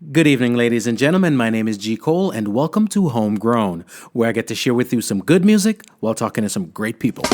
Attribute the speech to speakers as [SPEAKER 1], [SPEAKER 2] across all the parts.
[SPEAKER 1] Good evening, ladies and gentlemen. My name is G. Cole, and welcome to Homegrown, where I get to share with you some good music while talking to some great people.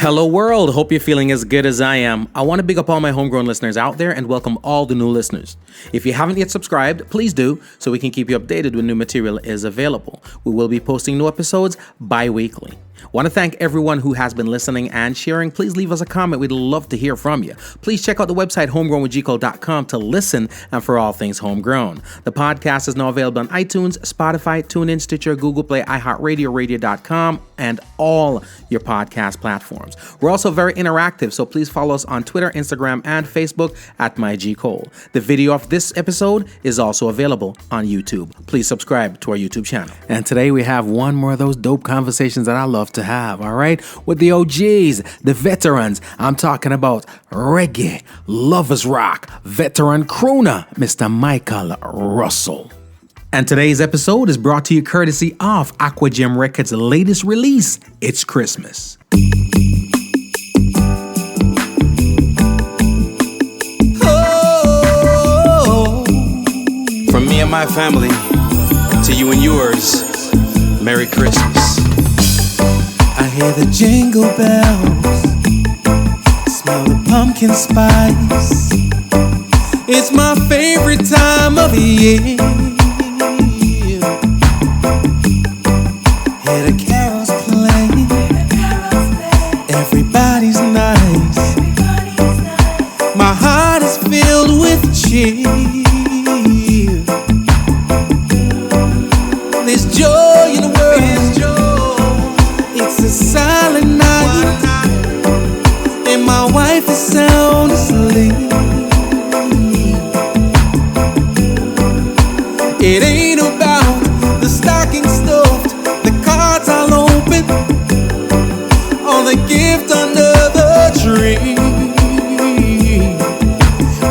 [SPEAKER 1] Hello world, hope you're feeling as good as I am. I want to big up all my homegrown listeners out there and welcome all the new listeners. If you haven't yet subscribed, please do, so we can keep you updated when new material is available. We will be posting new episodes bi-weekly. Want to thank everyone who has been listening and sharing. Please leave us a comment. We'd love to hear from you. Please check out the website homegrownwithgcole.com to listen and for all things homegrown. The podcast is now available on iTunes, Spotify, TuneIn, Stitcher, Google Play, iHeartRadio, radio.com, and all your podcast platforms. We're also very interactive, so please follow us on Twitter, Instagram, and Facebook at MyGCole. The video of this episode is also available on YouTube. Please subscribe to our YouTube channel. And today we have one more of those dope conversations that I love to have, all right? With the OGs, the veterans. I'm talking about reggae, lovers rock, veteran crooner, Mr. Mical Rustle. And today's episode is brought to you courtesy of Aquagem Records' latest release, It's Christmas.
[SPEAKER 2] Oh, from me and my family to you and yours, Merry Christmas.
[SPEAKER 3] I hear the jingle bells, smell the pumpkin spice. It's my favorite time of the year. Hear the carols play, everybody's nice. My heart is filled with cheer. There's joy in the world. It's a silent night, and my wife is sound asleep. It ain't about the stocking stuffed, the cards I'll open, or the gift under the tree.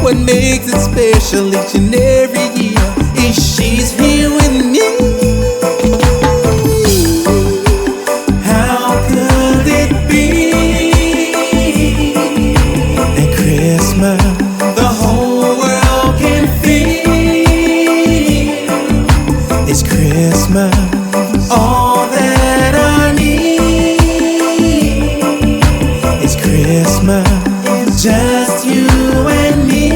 [SPEAKER 3] What makes it special each and every year is she's here with me. All that I need is Christmas. It's just you and me.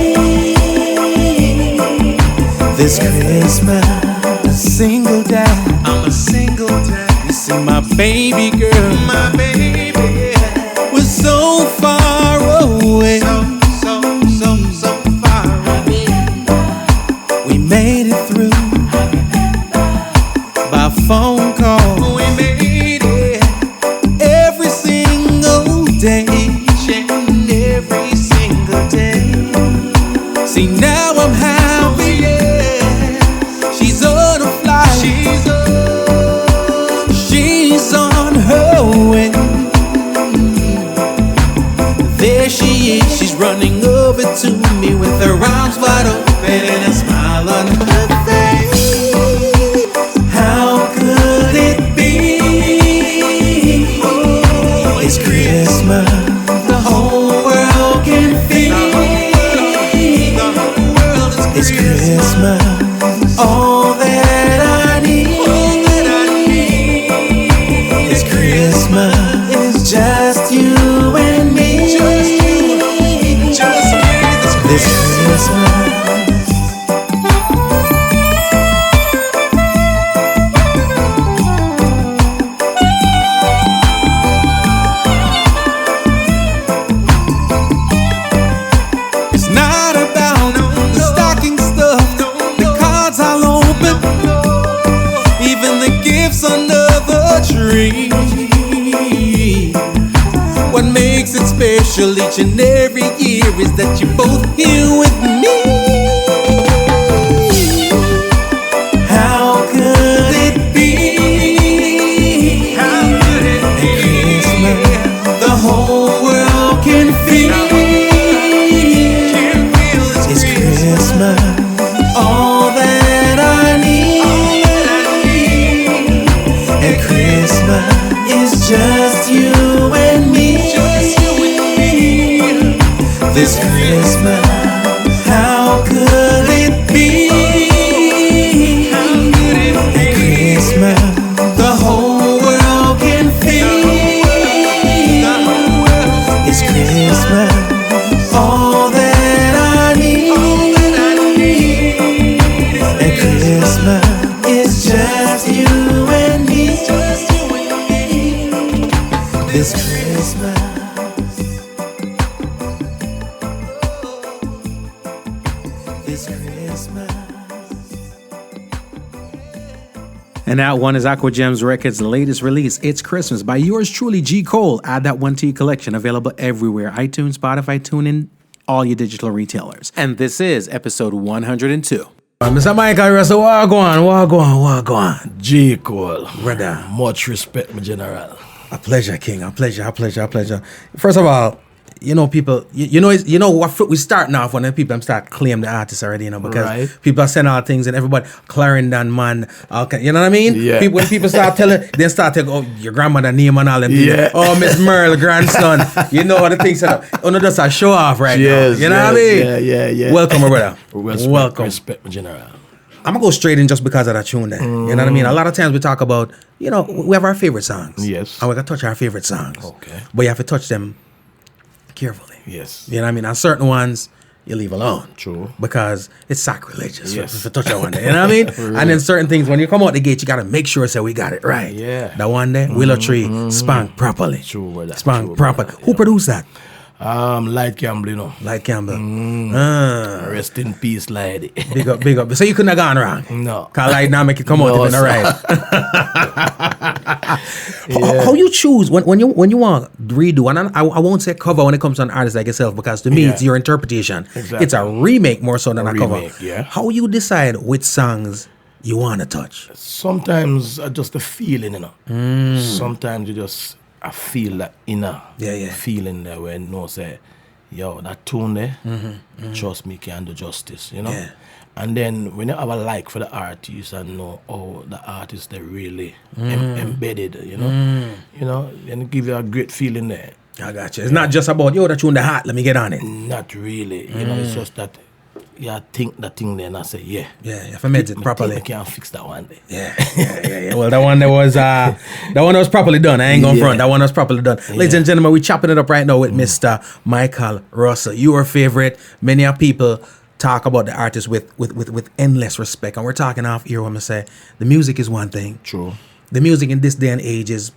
[SPEAKER 3] This Christmas, a single dad. I'm a single dad. You see my baby girl, my baby, was so far away. So far away. We made it through by phone call. We made it every single day, and every single day. See, now I'm happy, yeah. She's on a flight, she's on her way. There she is, she's running over to me with her arms wide open and a smile on her face. It's Christmas, the whole world can feel. It's Christmas, all that I need. It's Christmas, it's just you and me. This Christmas. What makes it special each and every year is that you're both here with me. How could it be? How could it be? Christmas, the whole world can feel. It's Christmas. Christmas, all that I need. And Christmas is just you and me. This Christmas, how could it be? And Christmas, the whole world can feel. It's Christmas, all that I need. And Christmas is just you and me. This Christmas. This Christmas.
[SPEAKER 1] And that one is Aqua Gems Records' latest release, It's Christmas, by yours truly, G. Cole. Add that one to your collection, available everywhere, iTunes, Spotify, TuneIn, all your digital retailers. And this is episode 102.
[SPEAKER 3] Mr. Mical Rustle, what go on?
[SPEAKER 4] J. Cole.
[SPEAKER 3] Brother.
[SPEAKER 4] Much respect, my general.
[SPEAKER 3] A pleasure, King. A pleasure. First of all, you know, people, you know what we starting off when the people start claim the artists already, you know, because
[SPEAKER 4] Right.
[SPEAKER 3] people are saying all things and everybody, Clarendon, man, you know what I mean?
[SPEAKER 4] Yeah.
[SPEAKER 3] When people start telling, they start to go, your grandmother name and all them things.
[SPEAKER 4] Yeah.
[SPEAKER 3] Oh, Miss Merle, grandson. You know what the things are. Oh, no, that's a show off right
[SPEAKER 4] Yes,
[SPEAKER 3] now. You know what I mean?
[SPEAKER 4] Yeah.
[SPEAKER 3] Welcome, my brother.
[SPEAKER 4] Welcome. Respect, my general.
[SPEAKER 3] I'm gonna go straight in just because of that tune there. You know what I mean? A lot of times we talk about, you know, we have our favorite songs.
[SPEAKER 4] Yes.
[SPEAKER 3] And we can touch our favorite songs.
[SPEAKER 4] Okay.
[SPEAKER 3] But you have to touch them carefully.
[SPEAKER 4] Yes.
[SPEAKER 3] You know what I mean? And certain ones you leave alone.
[SPEAKER 4] True.
[SPEAKER 3] Because it's sacrilegious
[SPEAKER 4] Yes.
[SPEAKER 3] for touch that one day. You know what I mean? And then certain things, when you come out the gate, you gotta make sure so we got it right.
[SPEAKER 4] Yeah.
[SPEAKER 3] That one day, Willow Tree, spanked properly.
[SPEAKER 4] True, brother.
[SPEAKER 3] Spanked
[SPEAKER 4] True,
[SPEAKER 3] properly.
[SPEAKER 4] brother.
[SPEAKER 3] Who produced that?
[SPEAKER 4] Light Campbell, you know.
[SPEAKER 3] Light Campbell.
[SPEAKER 4] Rest in peace, lady.
[SPEAKER 3] Big up. So you couldn't have gone wrong.
[SPEAKER 4] No.
[SPEAKER 3] Cause Light now make it come out
[SPEAKER 4] No,
[SPEAKER 3] if it's
[SPEAKER 4] sir.
[SPEAKER 3] right. How you choose when you want redo, and I won't say cover when it comes to an artist like yourself, because to me
[SPEAKER 4] Yeah.
[SPEAKER 3] it's your interpretation.
[SPEAKER 4] Exactly.
[SPEAKER 3] It's a remake more so than a cover.
[SPEAKER 4] remake, yeah.
[SPEAKER 3] How you decide which songs you want to touch?
[SPEAKER 4] Sometimes just a feeling, you know. Sometimes you just I feel that inner feeling there where no say, yo, that tune there, trust me, can do justice, you know.
[SPEAKER 3] Yeah.
[SPEAKER 4] And then when you have a like for the artist and know, oh, the artist they really embedded, you know, and give you a great feeling there.
[SPEAKER 3] I got you. It's not just about yo, that tune the heart. Let me get on it.
[SPEAKER 4] Not really, you know. It's just that you think that thing there and I say, yeah.
[SPEAKER 3] Yeah, if I made it properly.
[SPEAKER 4] I can't fix that one day.
[SPEAKER 3] Yeah. Well, that one was properly done. I ain't gonna front. That one was properly done. Ladies and gentlemen, we're chopping it up right now with Mr. Mical Rustle. Your favorite. Many of people talk about the artist with endless respect, and we're talking off here when I say the music is one thing.
[SPEAKER 4] True.
[SPEAKER 3] The music in this day and age is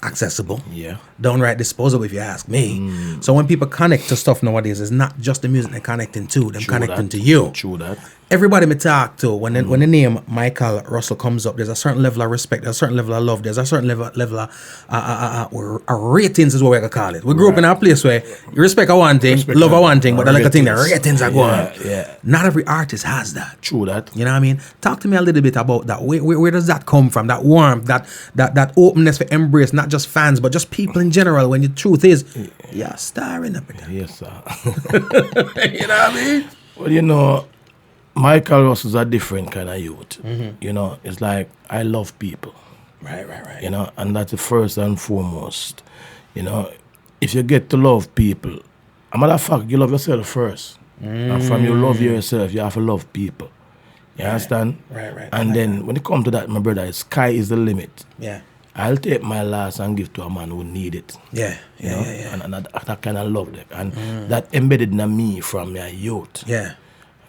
[SPEAKER 3] accessible.
[SPEAKER 4] Yeah.
[SPEAKER 3] Downright disposable, if you ask me. So when people connect to stuff nowadays, it's not just the music they're connecting to, them connecting to you.
[SPEAKER 4] True that.
[SPEAKER 3] Everybody me talk to, when the name Mical Rustle comes up, there's a certain level of respect, there's a certain level of love, there's a certain level of ratings is what we can call it. We grew up in a place where you respect a one thing, love a one thing, but the like a thing, the ratings are going.
[SPEAKER 4] Yeah.
[SPEAKER 3] Not every artist has that.
[SPEAKER 4] True that.
[SPEAKER 3] You know what I mean? Talk to me a little bit about that. Where does that come from? That warmth, that openness for embrace, not just fans, but just people in general. When the truth is, you're starring up.
[SPEAKER 4] Yes, sir.
[SPEAKER 3] You know what I mean?
[SPEAKER 4] Well, you know, Mical Rustle is a different kind of youth. You know, it's like I love people.
[SPEAKER 3] Right.
[SPEAKER 4] You know, and that's the first and foremost. You know, if you get to love people, a matter of fact, you love yourself first. And from you love yourself, you have to love people. You understand?
[SPEAKER 3] Right.
[SPEAKER 4] And then when it comes to that, my brother, sky is the limit.
[SPEAKER 3] Yeah.
[SPEAKER 4] I'll take my last and give to a man who need it.
[SPEAKER 3] Yeah.
[SPEAKER 4] You know? And that kind of love them. And that embedded in me from my youth.
[SPEAKER 3] Yeah.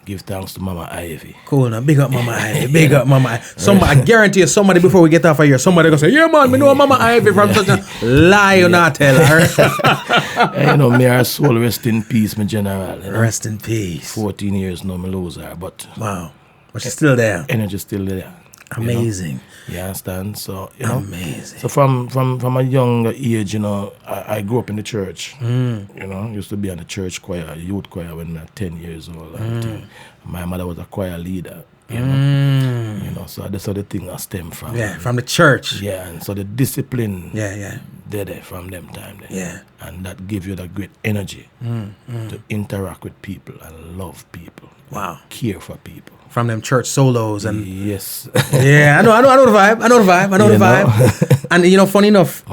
[SPEAKER 4] Give thanks to Mama Ivy.
[SPEAKER 3] Cool now. Big up Mama Ivy. Big up Mama Ivy. Somebody, I guarantee you, somebody before we get off of here, somebody gonna say, yeah man, me know Mama Ivy from such a lie you not tell her.
[SPEAKER 4] And, you know, may her soul rest in peace, my general. You know?
[SPEAKER 3] Rest in peace.
[SPEAKER 4] 14 years now, me lose her, but
[SPEAKER 3] Wow. But she's still there.
[SPEAKER 4] energy still there.
[SPEAKER 3] Amazing.
[SPEAKER 4] You understand? So, you know.
[SPEAKER 3] Amazing.
[SPEAKER 4] So from a young age, you know, I grew up in the church. You know, used to be in the church choir, youth choir when I was 10 years old. My mother was a choir leader. You know, so that's how the thing I stem from.
[SPEAKER 3] Yeah, from the church.
[SPEAKER 4] Yeah, and so the discipline.
[SPEAKER 3] Yeah.
[SPEAKER 4] there from them time there.
[SPEAKER 1] Yeah.
[SPEAKER 4] And that give you that great energy to interact with people and love people.
[SPEAKER 1] Wow.
[SPEAKER 4] And care for people.
[SPEAKER 1] From them church solos and
[SPEAKER 4] Yes.
[SPEAKER 1] yeah, I know the vibe. I know the vibe. And you know, funny enough,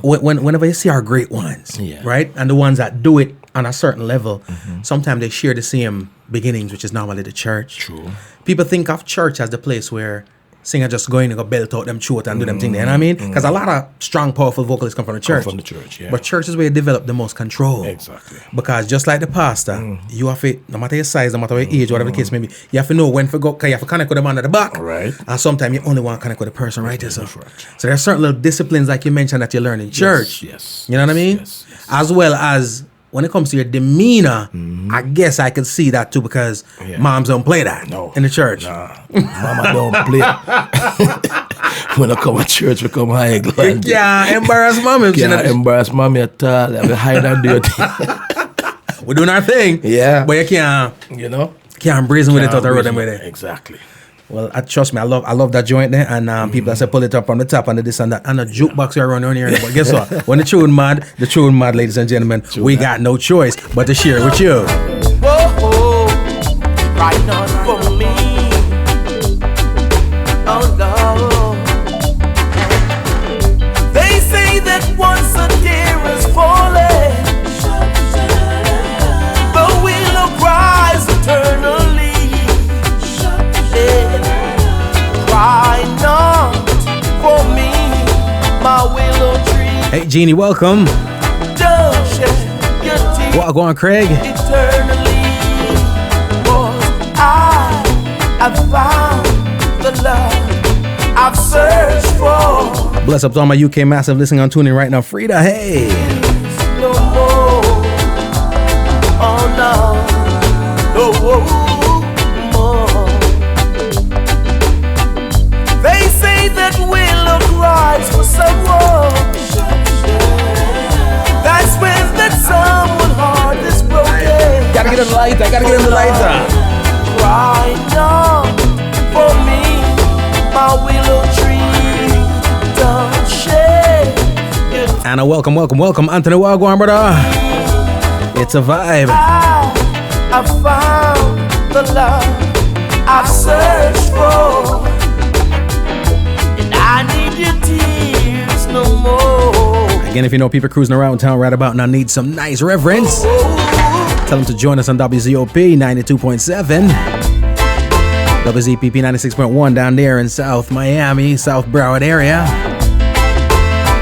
[SPEAKER 1] whenever you see our great ones, right, and the ones that do it on a certain level, sometimes they share the same beginnings, which is normally the church.
[SPEAKER 4] True.
[SPEAKER 1] People think of church as the place where singer just go in and go belt out them throat and do them thing there, you know what I mean? Because a lot of strong, powerful vocalists come from the church.
[SPEAKER 4] From the church, yeah.
[SPEAKER 1] But church is where you develop the most control.
[SPEAKER 4] Exactly.
[SPEAKER 1] Because just like the pastor, you have to, no matter your size, no matter your age, whatever the case may be, you have to know when to go, because you have to connect with the man at the back.
[SPEAKER 4] Right.
[SPEAKER 1] And sometimes you only want to connect with the person right there. So there are certain little disciplines, like you mentioned, that you learn in church.
[SPEAKER 4] Yes.
[SPEAKER 1] You know what I mean?
[SPEAKER 4] Yes.
[SPEAKER 1] As well as when it comes to your demeanor, I guess I could see that too, because moms don't play that in the church.
[SPEAKER 4] Nah, mama don't play. When I come to church, we come high glad.
[SPEAKER 1] Yeah, embarrass mommy.
[SPEAKER 4] Can't embarrass mommy at all. We hide and do your thing.
[SPEAKER 1] We're doing our thing.
[SPEAKER 4] Yeah.
[SPEAKER 1] But you can't, can't brazen with it out the road and with it.
[SPEAKER 4] Exactly.
[SPEAKER 1] Well, trust me, I love that joint there, and people that say pull it up from the top and this and that, and a jukebox around here. But guess what? When the tune mad, ladies and gentlemen, we got no choice but to share it with you.
[SPEAKER 3] Whoa, right on for me. Oh no. They say that once a tear is falling, but we'll rise eternally. Cry not for me, my willow tree.
[SPEAKER 1] Hey, Jeannie, welcome.
[SPEAKER 3] Don't shed your tears.
[SPEAKER 1] Well, go on, Craig.
[SPEAKER 3] Eternally, for I have found the love I've searched for.
[SPEAKER 1] Bless up to all my UK massive listening on tuning right now. Frida, hey.
[SPEAKER 3] No more. Oh no. No more. They say that we'll cries for someone. That's when that someone heart is broken.
[SPEAKER 1] Gotta get him the lighter.
[SPEAKER 3] Cry now for me, my willow tree. Don't shed your tears.
[SPEAKER 1] Anna, welcome. Anthony Wagwan, brother. It's a vibe.
[SPEAKER 3] I found the love I've searched for. I need your tears no more.
[SPEAKER 1] Again, if you know people cruising around town right about now need some nice reverence, tell them to join us on WZOP 92.7, WZPP 96.1 down there in South Miami, South Broward area.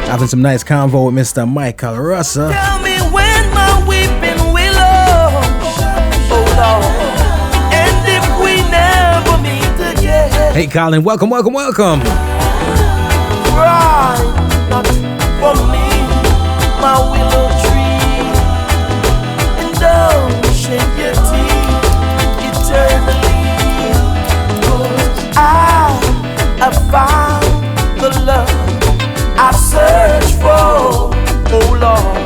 [SPEAKER 1] Having some nice convo with Mr. Mical Rustle.
[SPEAKER 3] Tell me when my weeping willow, oh Lord, and if we never meet again.
[SPEAKER 1] Hey, Colin, welcome.
[SPEAKER 3] Cry not for me, my willow tree, and don't shed your tears eternally. 'Cause I have found the love I've searched for. Oh Lord,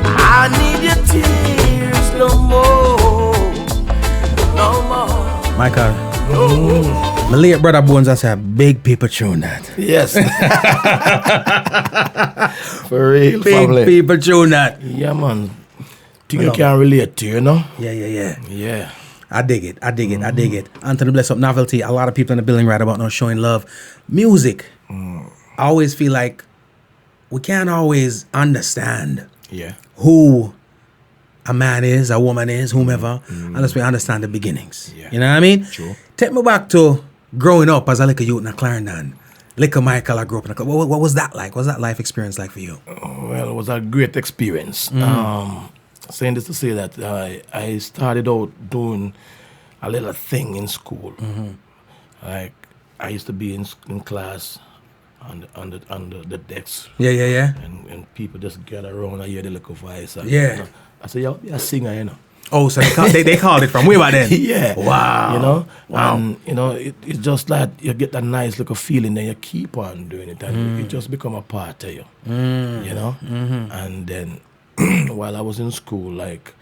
[SPEAKER 3] I need your tears no more, no more.
[SPEAKER 1] Michael. My late brother Bones, I said, big people tune that.
[SPEAKER 4] Yes. For real,
[SPEAKER 1] Big
[SPEAKER 4] family.
[SPEAKER 1] people tune that.
[SPEAKER 4] Yeah, man. Think you can relate to, you know?
[SPEAKER 1] Yeah.
[SPEAKER 4] Yeah.
[SPEAKER 1] I dig it. Anthony, bless up novelty. A lot of people in the building right about now showing love. Music. I always feel like we can't always understand who a man is, a woman is, whomever, unless we understand the beginnings.
[SPEAKER 4] Yeah.
[SPEAKER 1] You know what I mean?
[SPEAKER 4] True.
[SPEAKER 1] Take me back to growing up as a little youth in Clarendon. Little Michael, I grew up in a club. What was that like? What was that life experience like for you?
[SPEAKER 4] Well, it was a great experience. Saying this to say that I started out doing a little thing in school. Like I used to be in class on the decks.
[SPEAKER 1] Yeah.
[SPEAKER 4] And people just gather around and hear the little voice. And,
[SPEAKER 1] Yeah.
[SPEAKER 4] you know, I said, yo, be a singer, you know.
[SPEAKER 1] Oh, so they called it from way back then.
[SPEAKER 4] Yeah.
[SPEAKER 1] Wow.
[SPEAKER 4] You know?
[SPEAKER 1] Wow.
[SPEAKER 4] And, you know, it's just like you get that nice little feeling and you keep on doing it and it just become a part of you. You know? And then while I was in school, like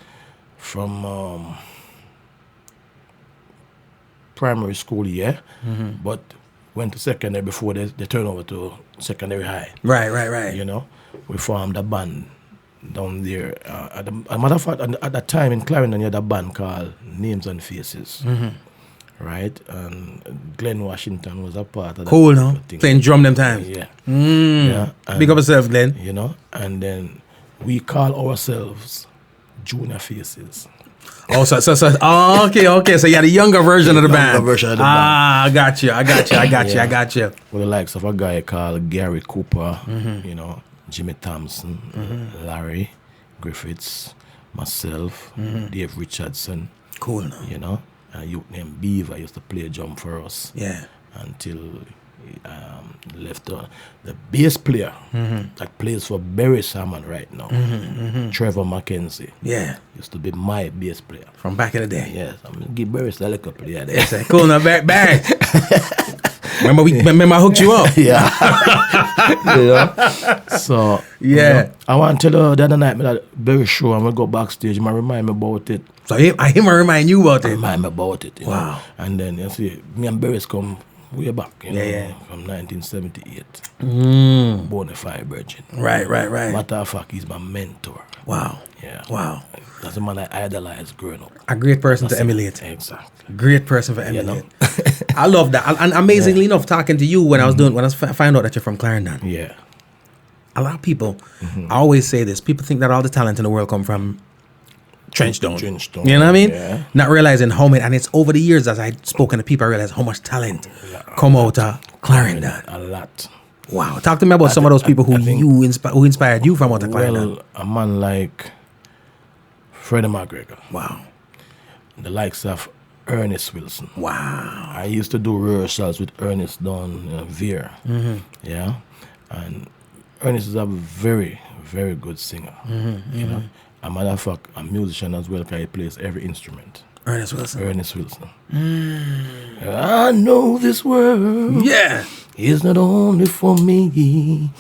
[SPEAKER 4] from primary school, but went to secondary before they turn over to secondary high.
[SPEAKER 1] Right.
[SPEAKER 4] You know? we formed a band down there. As a matter of fact, at that time in Clarendon, you had a band called Names and Faces. Right? And Glenn Washington was a part of that.
[SPEAKER 1] Cool, no? Playing drum them times.
[SPEAKER 4] Yeah.
[SPEAKER 1] Yeah. Big up yourself, Glenn.
[SPEAKER 4] You know, and then we call ourselves Junior Faces.
[SPEAKER 1] Oh, okay. So you had a younger version of the band.
[SPEAKER 4] Younger version of the band.
[SPEAKER 1] I got you.
[SPEAKER 4] With the likes of a guy called Gary Cooper, you know, Jimmy Thompson, Larry Griffiths, myself, Dave Richardson.
[SPEAKER 1] Cool, no?
[SPEAKER 4] You know, a youth named Beaver used to play drum for us.
[SPEAKER 1] Yeah.
[SPEAKER 4] Until left the bass player that plays for Barry Salmon right now, Trevor Mackenzie.
[SPEAKER 1] Yeah.
[SPEAKER 4] Used to be my bass player.
[SPEAKER 1] From back in the day.
[SPEAKER 4] Yes. I'm going to give Barry a little player there.
[SPEAKER 1] Yes, cool, now back. Remember I hooked you up?
[SPEAKER 4] Yeah. You know? So,
[SPEAKER 1] yeah.
[SPEAKER 4] You know, I want to tell you the other night, that very sure I'm going to go backstage. You might remind me about it.
[SPEAKER 1] So I remind you about it?
[SPEAKER 4] Remind me about it. You
[SPEAKER 1] wow.
[SPEAKER 4] know? And then, you see, me and Barry's come way back, you know,
[SPEAKER 1] yeah.
[SPEAKER 4] from 1978. Bonafide Virgin.
[SPEAKER 1] Right.
[SPEAKER 4] Matter of fact, he's my mentor.
[SPEAKER 1] Wow.
[SPEAKER 4] Yeah.
[SPEAKER 1] Wow.
[SPEAKER 4] That's the man I idolized growing up.
[SPEAKER 1] A great person to emulate.
[SPEAKER 4] Exactly.
[SPEAKER 1] Great person for emulate.
[SPEAKER 4] You know?
[SPEAKER 1] I love that. And amazingly enough, talking to you when I found out that you're from Clarendon.
[SPEAKER 4] Yeah.
[SPEAKER 1] A lot of people, I always say this, people think that all the talent in the world come from Trenchtown. You know what I mean?
[SPEAKER 4] Yeah.
[SPEAKER 1] Not realizing how many, and it's over the years as I've spoken to people, I realize how much talent come out of Clarendon.
[SPEAKER 4] A lot.
[SPEAKER 1] Wow. Talk to me about some of those people who inspired you from out of Clarendon.
[SPEAKER 4] Well, a man like Freddie McGregor.
[SPEAKER 1] Wow.
[SPEAKER 4] The likes of Ernest Wilson.
[SPEAKER 1] Wow.
[SPEAKER 4] I used to do rehearsals with Ernest down Veer. Yeah. And Ernest is a very, very good singer. You know. A matter of fact, a musician as well, because he plays every instrument.
[SPEAKER 1] Ernest Wilson.
[SPEAKER 4] I know this world is not only for me.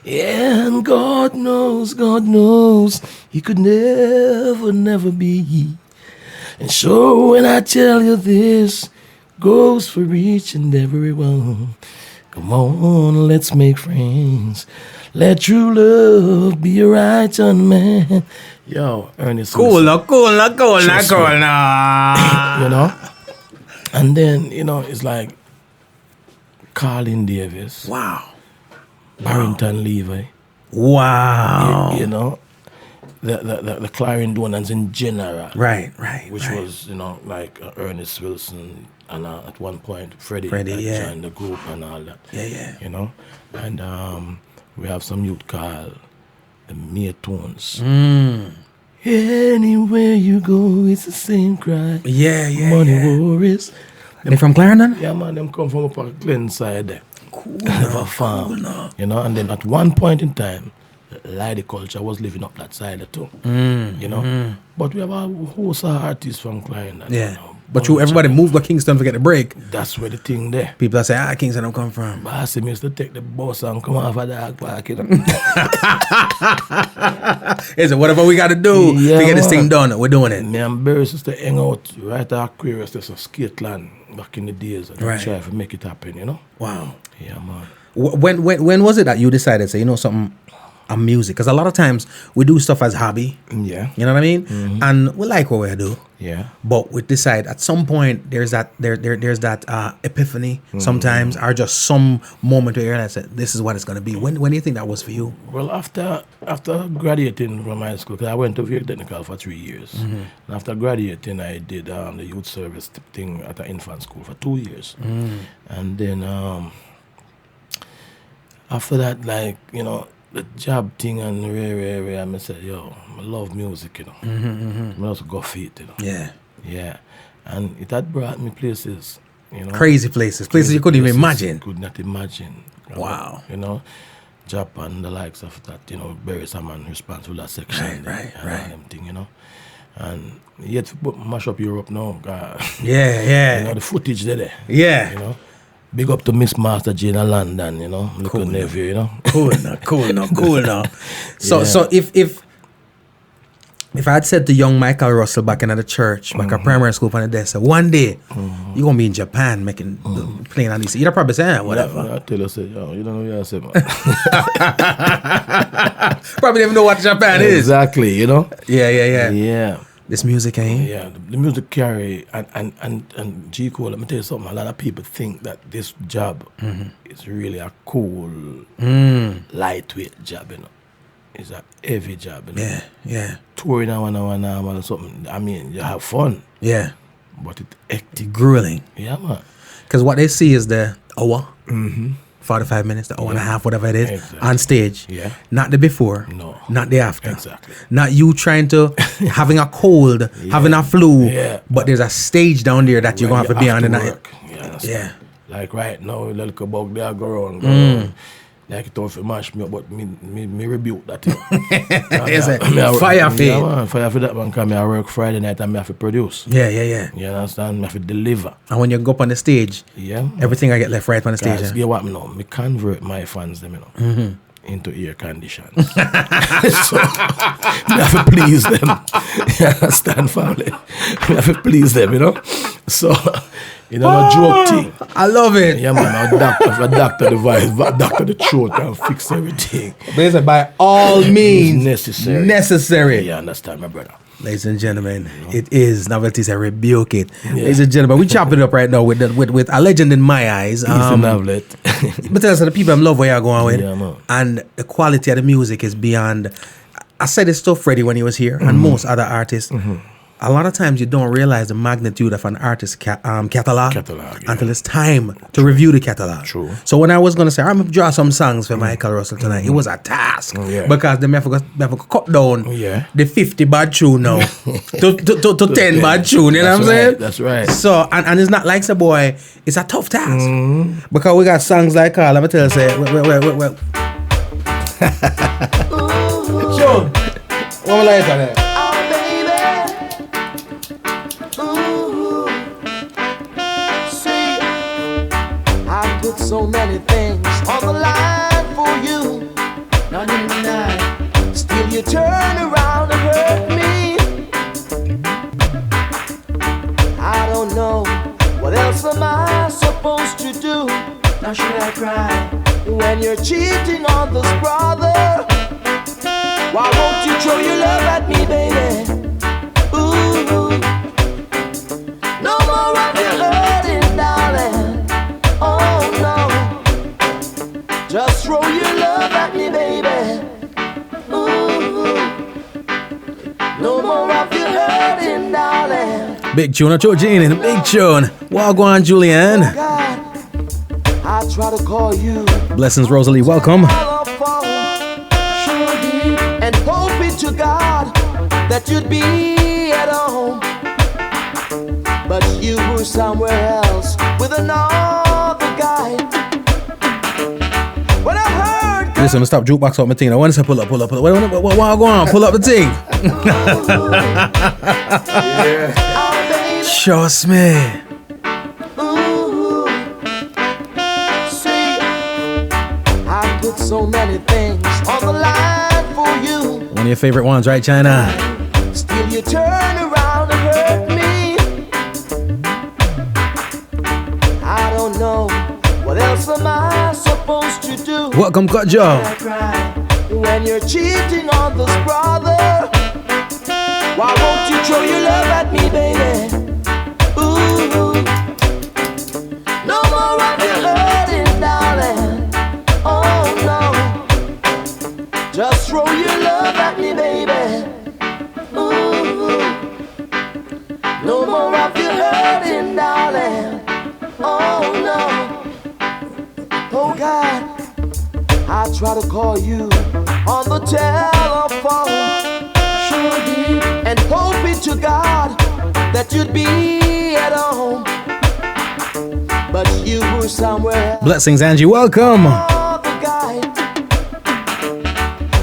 [SPEAKER 4] And God knows, he could never be. And so when I tell you this goes for each and every one. Come on, let's make friends. Let true love be a right on man. Yo, Ernest.
[SPEAKER 1] Cool now.
[SPEAKER 4] You know? And then, you know, it's like Colin Davis.
[SPEAKER 1] Wow.
[SPEAKER 4] Barrington Levy.
[SPEAKER 1] Wow.
[SPEAKER 4] You know? The Clarendonians in general.
[SPEAKER 1] Right.
[SPEAKER 4] Which was, you know, like Ernest Wilson and at one point Freddie joined the group and all that.
[SPEAKER 1] Yeah.
[SPEAKER 4] You know? And we have some youth called the Maytones. Anywhere you go, it's the same cry.
[SPEAKER 1] Yeah.
[SPEAKER 4] Money worries.
[SPEAKER 1] They from Clarendon?
[SPEAKER 4] Yeah, man, them come from up on Glen side there.
[SPEAKER 1] Cool.
[SPEAKER 4] Never farm. You know, and then at one point in time, Lady culture was living up that side too. You know? But we have a host of artists from Clarendon.
[SPEAKER 1] Yeah.
[SPEAKER 4] You know?
[SPEAKER 1] But everybody moved to Kingston to get the break.
[SPEAKER 4] That's where the thing there.
[SPEAKER 1] People say, Kingston don't come from.
[SPEAKER 4] But I see me used to take the bus and come off of the dog park, you know.
[SPEAKER 1] Is it whatever we got to do to get this thing done? We're doing it.
[SPEAKER 4] Me and Barry used to hang out right at Aquarius, there's a skate land back in the days and try to make it happen, you know.
[SPEAKER 1] Wow.
[SPEAKER 4] Yeah, man.
[SPEAKER 1] When was it that you decided to say, you know something, I'm music? Because a lot of times we do stuff as hobby.
[SPEAKER 4] Yeah.
[SPEAKER 1] You know what I mean? And we like what we do.
[SPEAKER 4] Yeah.
[SPEAKER 1] But we decide at some point there's that epiphany sometimes, or just some moment where you realize that this is what it's going to be. When do you think that was for you?
[SPEAKER 4] Well, after graduating from high school, because I went to Veteran Technical for 3 years. And after graduating, I did the youth service thing at an infant school for 2 years. And then after that, like, you know, the job thing and I said, yo, I love music, you know. I also go for it, you know. Yeah. And it had brought me places, you know.
[SPEAKER 1] Places you couldn't even imagine.
[SPEAKER 4] Could not imagine.
[SPEAKER 1] Wow.
[SPEAKER 4] You know, Japan, the likes of that, you know, Barry Salmon responsible for that section.
[SPEAKER 1] Right.
[SPEAKER 4] Them thing, you know. And yet mash up Europe now.
[SPEAKER 1] Yeah.
[SPEAKER 4] You know, the footage there.
[SPEAKER 1] Yeah.
[SPEAKER 4] You know. Big up to Miss Master Jane of London, you know. Little nephew, you know.
[SPEAKER 1] Cool now. So if if I had said to young Mical Rustle back in the church, back at primary school on the desk, one day you're gonna be in Japan playing on these, you'd probably say, whatever.
[SPEAKER 4] I tell you, say, yo, you don't know what I say, man.
[SPEAKER 1] Probably didn't even know what Japan is.
[SPEAKER 4] Exactly, you know?
[SPEAKER 1] Yeah. This music ain't.
[SPEAKER 4] Yeah, the music carry and G Cole, let me tell you something, a lot of people think that this job is really a cool, lightweight job, you know. It's a heavy job, you know.
[SPEAKER 1] Yeah.
[SPEAKER 4] Touring on one hour or something, I mean, you have fun.
[SPEAKER 1] Yeah.
[SPEAKER 4] But it's hectic.
[SPEAKER 1] Grueling.
[SPEAKER 4] Yeah, man.
[SPEAKER 1] Because what they see is the hour, 45 minutes, the hour and a half, whatever it is, on stage.
[SPEAKER 4] Yeah.
[SPEAKER 1] Not the before.
[SPEAKER 4] No.
[SPEAKER 1] Not the after.
[SPEAKER 4] Exactly.
[SPEAKER 1] Not you trying to, having a cold, having a flu, but there's a stage down there that you're going to have to be on the night. Yeah.
[SPEAKER 4] Like right now, a little bug there go around. Like it don't mash me up, but me rebuke that thing.
[SPEAKER 1] Fire for
[SPEAKER 4] yeah, man, fire for that one, because I work Friday night and I have to produce.
[SPEAKER 1] Yeah.
[SPEAKER 4] You understand? I have to deliver.
[SPEAKER 1] And when you go up on the stage, everything I get left right on the stage.
[SPEAKER 4] Guys, you what me know? Me convert my fans them, you know, into air conditions. So I have to please them. You understand, family? I have to please them, you know. So you know, no joke thing.
[SPEAKER 1] I love it.
[SPEAKER 4] Yeah, man, a doctor the voice, doctor the throat and fix everything.
[SPEAKER 1] Basically, by all means necessary.
[SPEAKER 4] Yeah, understand, my brother.
[SPEAKER 1] Ladies and gentlemen, it is Novelties. I rebuke it. Yeah. Ladies and gentlemen, we chopping it up right now with a legend in my eyes.
[SPEAKER 4] Novelet.
[SPEAKER 1] But tell us, the people love where you're going with.
[SPEAKER 4] Yeah, man.
[SPEAKER 1] And the quality of the music is beyond. I said this to Freddie when he was here, and most other artists. A lot of times you don't realize the magnitude of an artist's catalog until it's time to review the catalog.
[SPEAKER 4] True.
[SPEAKER 1] So when I was going to say, I'm going to draw some songs for Mical Rustle tonight, it was a task. Because they have to cut down the 50 bad tune now to 10 bad tune. You know what I'm saying?
[SPEAKER 4] That's right.
[SPEAKER 1] So, and it's not like, boy, it's a tough task. Because we got songs like, let me tell you, say, well. Sure. What will I tell you?
[SPEAKER 5] So many things on the line for you. Not in the night. Still you turn around and hurt me. I don't know what else am I supposed to do. Now should I cry when you're cheating on this brother? Why won't you throw your love at me, baby? Ooh, no more of your hurting, darling. Oh no, just throw your love at me, baby. Ooh, no more of your hurting, darling.
[SPEAKER 1] Big tune, Georgine, and a big tune. Walk on, Julianne.
[SPEAKER 5] Oh God, I try to call you.
[SPEAKER 1] Blessings, Rosalie, welcome.
[SPEAKER 5] And hoping to God that you'd be at home, but you were somewhere else with another guy. When I heard,
[SPEAKER 1] listen, I'm stop jukebox up my thing. I want to say pull up. What go on? Pull up the thing. Trust me.
[SPEAKER 5] ooh, see, I put so many things on the line for you.
[SPEAKER 1] One of your favorite ones, right, China?
[SPEAKER 5] Still you turn around and hurt me. I don't know what else am I supposed to do.
[SPEAKER 1] Welcome, Cut Joe.
[SPEAKER 5] I cry when you're cheating on this brother. Why won't you throw your love at me, baby? Ooh, no more of your hurting, darling. Oh no, just throw your love at me, baby. Ooh, no more of your hurting, darling. Oh no, oh God, I try to call you on the telephone, and hoping to God that you'd be at home, but you were somewhere else.
[SPEAKER 1] Blessings, Angie, welcome.
[SPEAKER 5] The guy.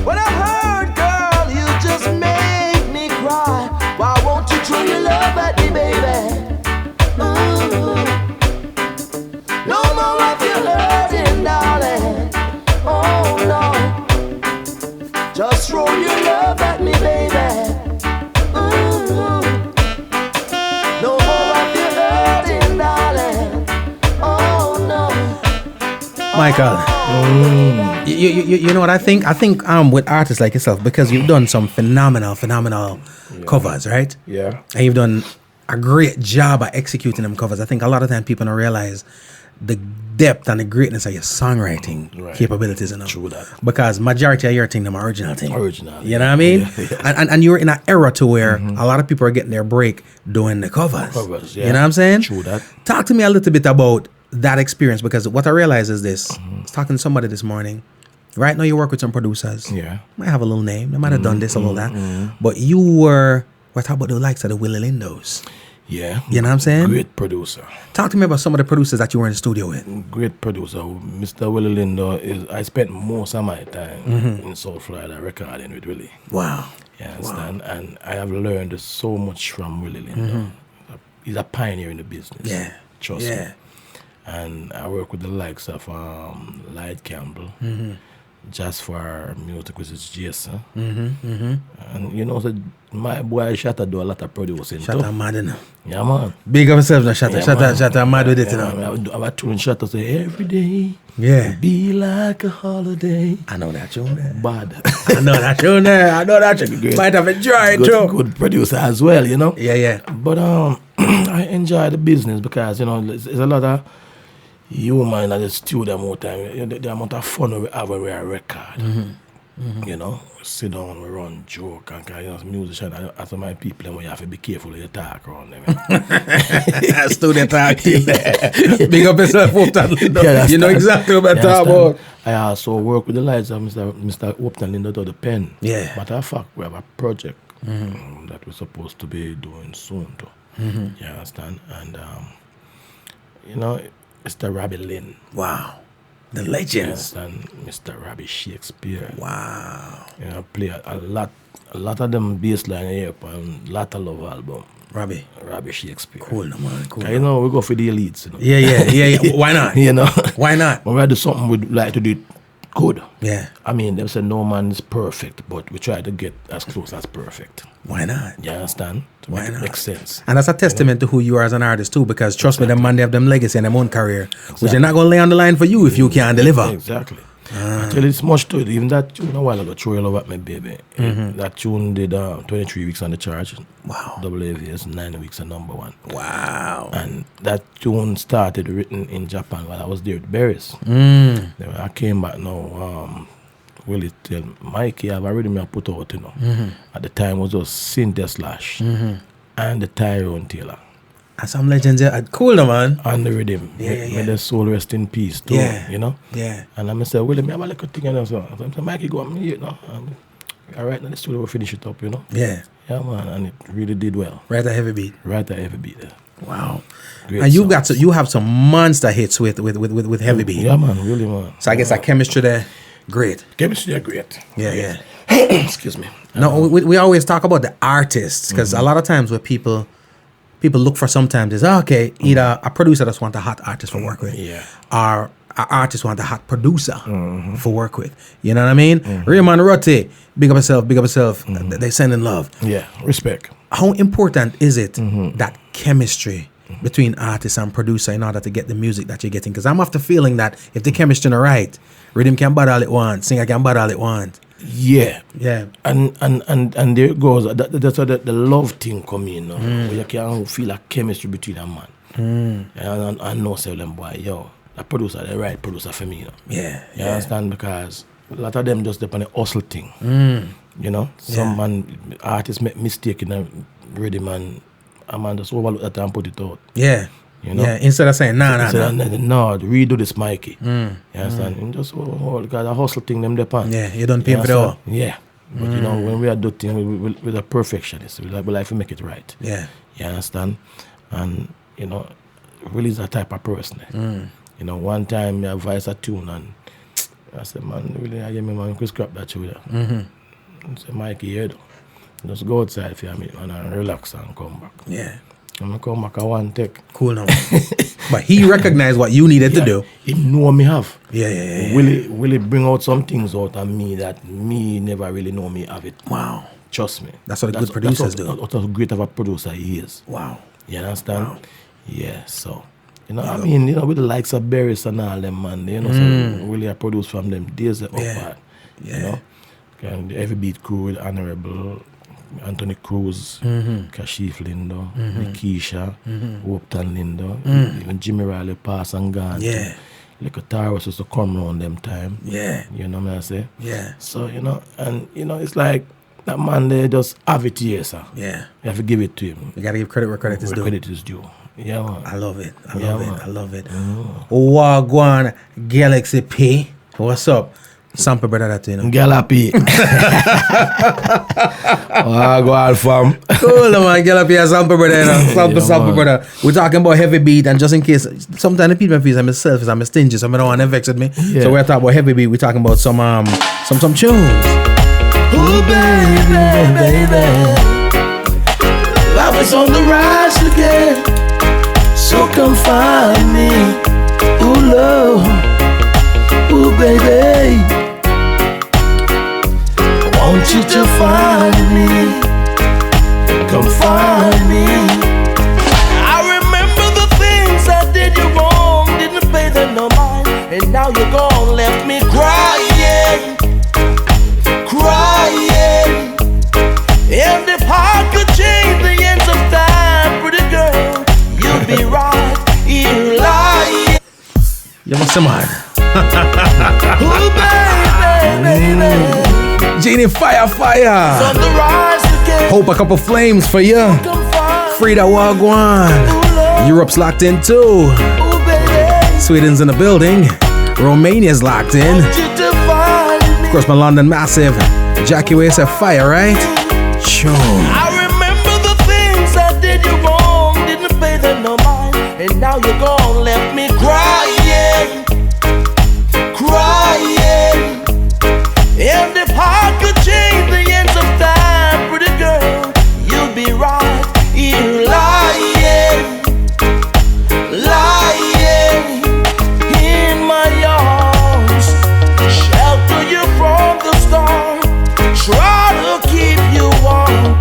[SPEAKER 5] When I heard, girl, you just make me cry. Why won't you throw your love at me, baby? Ooh, no more of your hurting, darling. Oh no, just throw your love at me, baby.
[SPEAKER 1] Michael, you know what I think? I think with artists like yourself, because you've done some phenomenal covers, right?
[SPEAKER 4] Yeah.
[SPEAKER 1] And you've done a great job at executing them covers. I think a lot of time people don't realize the depth and the greatness of your songwriting capabilities.
[SPEAKER 4] True that.
[SPEAKER 1] Because majority of your thing, them original thing.
[SPEAKER 4] Original.
[SPEAKER 1] You know what I mean?
[SPEAKER 4] Yeah.
[SPEAKER 1] And you're in an era to where a lot of people are getting their break doing the covers.
[SPEAKER 4] Yeah.
[SPEAKER 1] You know what I'm saying?
[SPEAKER 4] True that.
[SPEAKER 1] Talk to me a little bit about that experience, because what I realize is this. I was talking to somebody this morning. Right now you work with some producers.
[SPEAKER 4] Yeah.
[SPEAKER 1] Might have a little name. They might have done this, a little that. But we're talking about the likes of the Willie Lindos.
[SPEAKER 4] Yeah.
[SPEAKER 1] You know what I'm saying?
[SPEAKER 4] Great producer.
[SPEAKER 1] Talk to me about some of the producers that you were in the studio with.
[SPEAKER 4] Great producer. Mr. Willie Lindo I spent most of my time in South Florida recording with Willie.
[SPEAKER 1] Wow.
[SPEAKER 4] You understand? And I have learned so much from Willie Lindo. He's a pioneer in the business.
[SPEAKER 1] Yeah.
[SPEAKER 4] Trust me. And I work with the likes of Light Campbell, Just for Music, which is Jason. And you know, so my boy Shatta do a lot of producing too.
[SPEAKER 1] Shatta mad enough.
[SPEAKER 4] Yeah, man.
[SPEAKER 1] Big up yourself now, Shatta.
[SPEAKER 4] Yeah,
[SPEAKER 1] Shatta mad with it, you
[SPEAKER 4] man.
[SPEAKER 1] know.
[SPEAKER 4] I was tuning Shatta say every day.
[SPEAKER 1] Yeah.
[SPEAKER 4] Be like a holiday.
[SPEAKER 1] I know that tune there.
[SPEAKER 4] Bad.
[SPEAKER 1] I know that tune there. I know that tune. Might have enjoyed it too.
[SPEAKER 4] Good producer as well, you know.
[SPEAKER 1] Yeah.
[SPEAKER 4] But I enjoy the business because, you know, there's a lot of human in the studio more time. You know, the amount of fun we have when we are record. You know, sit down, we run joke, and you know, musician, as my people, when you have to be careful when you talk around them.
[SPEAKER 1] Student talk. Big up yourself, Upton. You know exactly what I'm talking about.
[SPEAKER 4] I also work with the likes of Mr. Upton Lindo to the pen.
[SPEAKER 1] Yeah.
[SPEAKER 4] Matter of fact, we have a project that we're supposed to be doing soon too. You understand? And you know, Mr. Robbie Lynn.
[SPEAKER 1] Wow. The legends.
[SPEAKER 4] And Mr. Robbie Shakespeare.
[SPEAKER 1] Wow.
[SPEAKER 4] You know, play a lot of them bass line here on lot of love album.
[SPEAKER 1] Robbie
[SPEAKER 4] Shakespeare.
[SPEAKER 1] Cool, no, man. Cool.
[SPEAKER 4] You know, we go for the elites. You know?
[SPEAKER 1] Yeah. Why not?
[SPEAKER 4] You know?
[SPEAKER 1] Why not?
[SPEAKER 4] When we do something we'd like to do it good.
[SPEAKER 1] Yeah.
[SPEAKER 4] I mean, they say no man is perfect, but we try to get as close as perfect.
[SPEAKER 1] Why not?
[SPEAKER 4] You understand? To
[SPEAKER 1] Why
[SPEAKER 4] make
[SPEAKER 1] not?
[SPEAKER 4] it make sense.
[SPEAKER 1] And that's a testament to who you are as an artist too, because trust me, them man, they have them legacy and them own career, which they're not going to lay on the line for you if you can't deliver.
[SPEAKER 4] Exactly. Actually, it's much to it. Even that tune a while ago, Throw Your Love At Me Baby. That tune did 23 weeks on the charge.
[SPEAKER 1] Wow.
[SPEAKER 4] Double AVS, 9 weeks and #1.
[SPEAKER 1] Wow.
[SPEAKER 4] And that tune started written in Japan while I was there with Berries. Then when I came back now, Willie tell Mikey, I've already put out, you know. At the time it was just Cynthia Slash and the Tyrone Taylor.
[SPEAKER 1] And some legends there. Cool, no, man.
[SPEAKER 4] And the rhythm. May their soul rest in peace too.
[SPEAKER 1] Yeah.
[SPEAKER 4] You know?
[SPEAKER 1] Yeah.
[SPEAKER 4] And I said, Willie, I have a little thing, and so I said, Mikey, go on me, you know. And all right, now the studio will finish it up, you know.
[SPEAKER 1] Yeah.
[SPEAKER 4] Yeah, man, and it really did well.
[SPEAKER 1] Right a heavy beat.
[SPEAKER 4] Right at heavy beat there.
[SPEAKER 1] Wow.
[SPEAKER 4] Great
[SPEAKER 1] And
[SPEAKER 4] songs.
[SPEAKER 1] you have some monster hits with heavy beat.
[SPEAKER 4] Yeah, man, really, man.
[SPEAKER 1] So I guess that chemistry there, great.
[SPEAKER 4] Chemistry are great.
[SPEAKER 1] Yeah.
[SPEAKER 4] Excuse me.
[SPEAKER 1] No, we always talk about the artists, because a lot of times what people look for sometimes is, either a producer just want a hot artist for work with, or an artist want a hot producer for work with. You know what I mean? Raymond Rotte, big up yourself. They sending love.
[SPEAKER 4] Yeah, respect.
[SPEAKER 1] How important is it that chemistry between artist and producer in order to get the music that you're getting? Because I'm after feeling that if the chemistry is right, rhythm can bad all it wants, singer can bad all it wants.
[SPEAKER 4] Yeah.
[SPEAKER 1] Yeah.
[SPEAKER 4] And there it goes. That's where the love thing come in. Where you can feel a chemistry between a man. And I know say them boy, yo, the producer, the right producer for me. You know?
[SPEAKER 1] Yeah.
[SPEAKER 4] You understand? Because a lot of them just depend on the hustle thing. You know? Some man artists make mistake in a rhythm and a man just overlook that and put it out.
[SPEAKER 1] Yeah.
[SPEAKER 4] You know?
[SPEAKER 1] Yeah, instead of saying, no,
[SPEAKER 4] redo this Mikey. You understand? And just because the hustle thing them depend.
[SPEAKER 1] Yeah, you don't pay for the all.
[SPEAKER 4] Yeah. But you know, when we are doing things with a perfectionist, we like to make it right.
[SPEAKER 1] Yeah.
[SPEAKER 4] You understand? And, you know, really is that type of person. You know, one time I voiced a tune and I said, man, really, I gave me man, could scrap that tune. I said, Mikey, here, just go outside for me, man, and relax and come back.
[SPEAKER 1] Yeah.
[SPEAKER 4] And I come back, I want to take.
[SPEAKER 1] Cool now. But he recognized what you needed to do.
[SPEAKER 4] He know me have.
[SPEAKER 1] Yeah.
[SPEAKER 4] Will he bring out some things out of me that me never really know me have it.
[SPEAKER 1] Wow.
[SPEAKER 4] Trust me.
[SPEAKER 1] That's what good producers do.
[SPEAKER 4] What a great of a producer he is.
[SPEAKER 1] Wow.
[SPEAKER 4] You understand?
[SPEAKER 1] Wow.
[SPEAKER 4] Yeah, so You know, I mean, you know, with the likes of Barris and all them, man, you know, so really I produce from them days up part, you know. And the Heavy Beat crew with Honorable, Anthony Cruz, Kashif Lindo, Nikisha, Hopeton Lindo, even Jimmy Riley pass and gone.
[SPEAKER 1] Yeah.
[SPEAKER 4] Like a Taurus used to come around them time.
[SPEAKER 1] Yeah.
[SPEAKER 4] You know what I say?
[SPEAKER 1] Yeah.
[SPEAKER 4] So, you know, and, you know, it's like, that man, they just have it here, sir.
[SPEAKER 1] Yeah.
[SPEAKER 4] You have to give it to him.
[SPEAKER 1] You gotta give credit where credit is due.
[SPEAKER 4] Credit is due. Yeah, man.
[SPEAKER 1] I love it. I
[SPEAKER 4] Yeah,
[SPEAKER 1] love
[SPEAKER 4] man.
[SPEAKER 1] it. I love it. Wagwan Galaxy P. What's up? Sample brother that you know.
[SPEAKER 4] Galapi. Go on, fam.
[SPEAKER 1] Cool man, Galaxy a sample brother, you know. Sample
[SPEAKER 4] man.
[SPEAKER 1] brother. We're talking about heavy beat, and just in case sometimes the people feel I'm selfish, I'm stingy, so I don't want to vex with me.
[SPEAKER 4] Yeah.
[SPEAKER 1] So we're talking about heavy beat, we're talking about some tunes.
[SPEAKER 5] Ooh, baby. I was on the rise again. So come find me. Ooh, love. Ooh, baby. I want you to find me. Come find me. I remember the things I did you wrong. Didn't pay them no mind. And now you're gone, left me crying. Crying. And if I could change the ends of time, pretty girl, you'd be right. You lying.
[SPEAKER 1] You must say man.
[SPEAKER 5] Ooh, baby.
[SPEAKER 1] Genie Fire.
[SPEAKER 5] On the rise again.
[SPEAKER 1] Hope a couple flames for you.
[SPEAKER 5] Come find
[SPEAKER 1] Frida Wagwan.
[SPEAKER 5] Ooh, love.
[SPEAKER 1] Europe's locked in too.
[SPEAKER 5] Ooh, baby.
[SPEAKER 1] Sweden's in the building. Romania's locked in.
[SPEAKER 5] Want you to find me.
[SPEAKER 1] Of course, my London massive. Jackie Way said fire, right? Sure.
[SPEAKER 5] I remember the things I did you wrong. Didn't pay them no mind. And now you're gone, left me crying. Crying. And if I could change the ends of time, pretty girl, you'd be right. You lying. Lying. In my arms, shelter you from the storm. Try to keep you warm.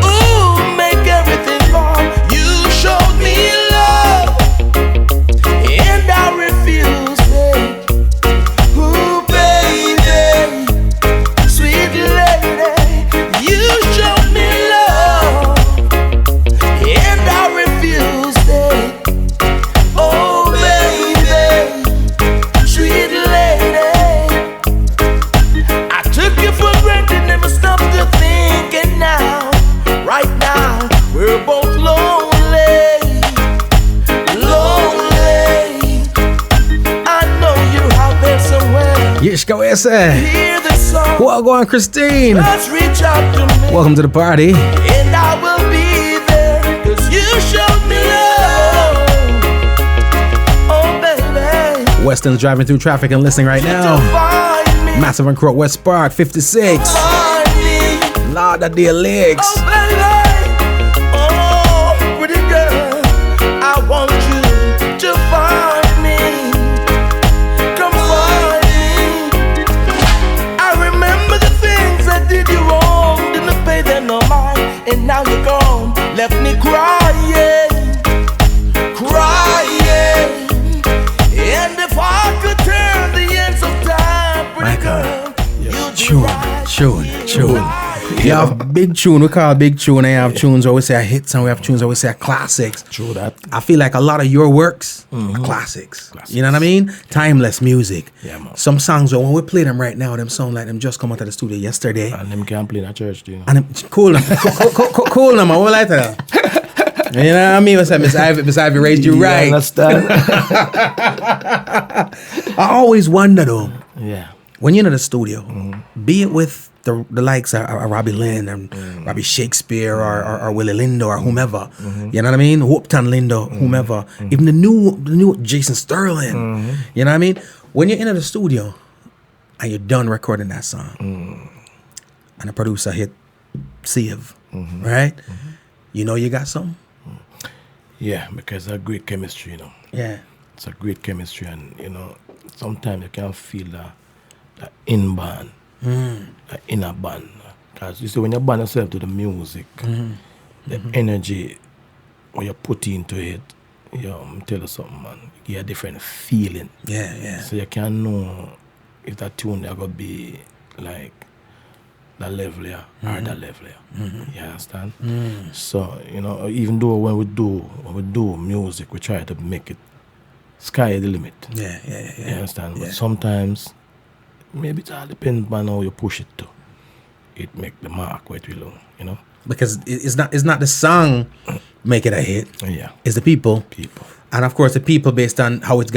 [SPEAKER 5] Ooh, make everything calm. You showed me love, and I refused it. Ooh, baby, sweet lady, you showed me love, and I refused it. Oh, baby, sweet lady, I took you for granted, never stopped to think, and now, right now, we're both lonely, lonely. I know you're out there somewhere.
[SPEAKER 1] Yishka Way said,
[SPEAKER 5] Hear this song,
[SPEAKER 1] Wagwan Christine.
[SPEAKER 5] just reach out to me,
[SPEAKER 1] Welcome to the party.
[SPEAKER 5] and I will be there, 'cause you showed me love. Oh, baby,
[SPEAKER 1] Weston's driving through traffic and listening right now.
[SPEAKER 5] find me,
[SPEAKER 1] Massive and Crook West Park 56.
[SPEAKER 5] find me.
[SPEAKER 1] Lord of dear legs.
[SPEAKER 5] Oh, baby, oh, pretty girl, I want you to find me. Come find me. I remember the things I did you wrong, didn't pay them no mind, and now you're gone, left me crying, crying. And if I could turn the ends of time, pretty
[SPEAKER 1] Michael,
[SPEAKER 5] girl, you'd be
[SPEAKER 1] Tune,
[SPEAKER 5] right.
[SPEAKER 1] tune. You have big tune, we call big tune, and you have tunes where we say hits, and we have tunes where we say classics.
[SPEAKER 4] True that.
[SPEAKER 1] I feel like a lot of your works are classics. You know what I mean? Timeless music.
[SPEAKER 4] Yeah, man.
[SPEAKER 1] Some songs, when we play them right now, them sound like them just come out of the studio yesterday.
[SPEAKER 4] And them can't play in a church, do you know?
[SPEAKER 1] And them, cool, cool, man. What like that? You know what I mean? What's that? Miss Ivy raised you right.
[SPEAKER 4] Understand?
[SPEAKER 1] I always wonder though,
[SPEAKER 4] Yeah.
[SPEAKER 1] when you're in the studio, be it with the likes of Robbie Lynn and Robbie Shakespeare or Willie Lindo or whomever, you know what I mean? Hopeton Lindo, whomever, even the new Jason Sterling, you know what I mean? When you're in the studio and you're done recording that song, and the producer hit save, right? You know you got something.
[SPEAKER 4] Yeah, because it's a great chemistry, you know.
[SPEAKER 1] Yeah.
[SPEAKER 4] It's a great chemistry, and, you know, sometimes you can feel that in band, that inner band. Because you see, when you band yourself to the music, the energy what you put into it, yo, I'm tell you something, man. You get a different feeling.
[SPEAKER 1] Yeah.
[SPEAKER 4] So you can know if that tune there gonna be like that level here or that level here. You understand? So, you know, even though when we do music, we try to make it sky the limit.
[SPEAKER 1] Yeah.
[SPEAKER 4] You understand? But sometimes maybe it all depends on how you push it to. It make the mark where it will, you know?
[SPEAKER 1] Because it's not the song make it a hit.
[SPEAKER 4] Yeah.
[SPEAKER 1] It's the people.
[SPEAKER 4] People.
[SPEAKER 1] And of course the people based on how it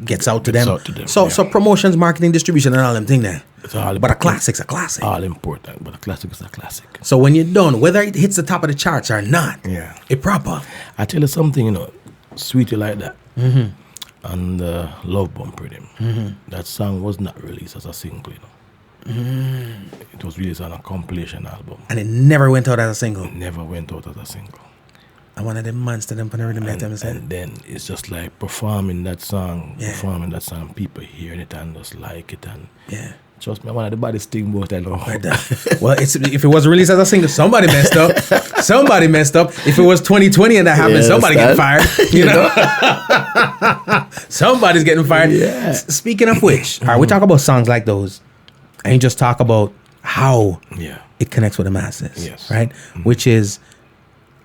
[SPEAKER 1] gets out to them. So promotions, marketing, distribution and all them thing there. But a classic's a classic.
[SPEAKER 4] All important, but a classic is a classic.
[SPEAKER 1] So when you're done, whether it hits the top of the charts or not, it proper.
[SPEAKER 4] I tell you something, you know, Sweetie Like That. And Love Bump Rhythm. That song was not released as a single, you know. It was released on a compilation album.
[SPEAKER 1] And it never went out as a single.
[SPEAKER 4] It never went out as a single.
[SPEAKER 1] And one of them monster them put a rhythm
[SPEAKER 4] and then it's just like performing that song, people hearing it and just like it and trust me, one of the baddest thing about it.
[SPEAKER 1] Well, if it was released as a single, somebody messed up. Somebody messed up. If it was 2020 and that happened, somebody getting fired. You know? Somebody's getting fired. Yeah. Speaking of which, all right, we talk about songs like those and you just talk about how it connects with the masses.
[SPEAKER 4] Yes.
[SPEAKER 1] Right? Which is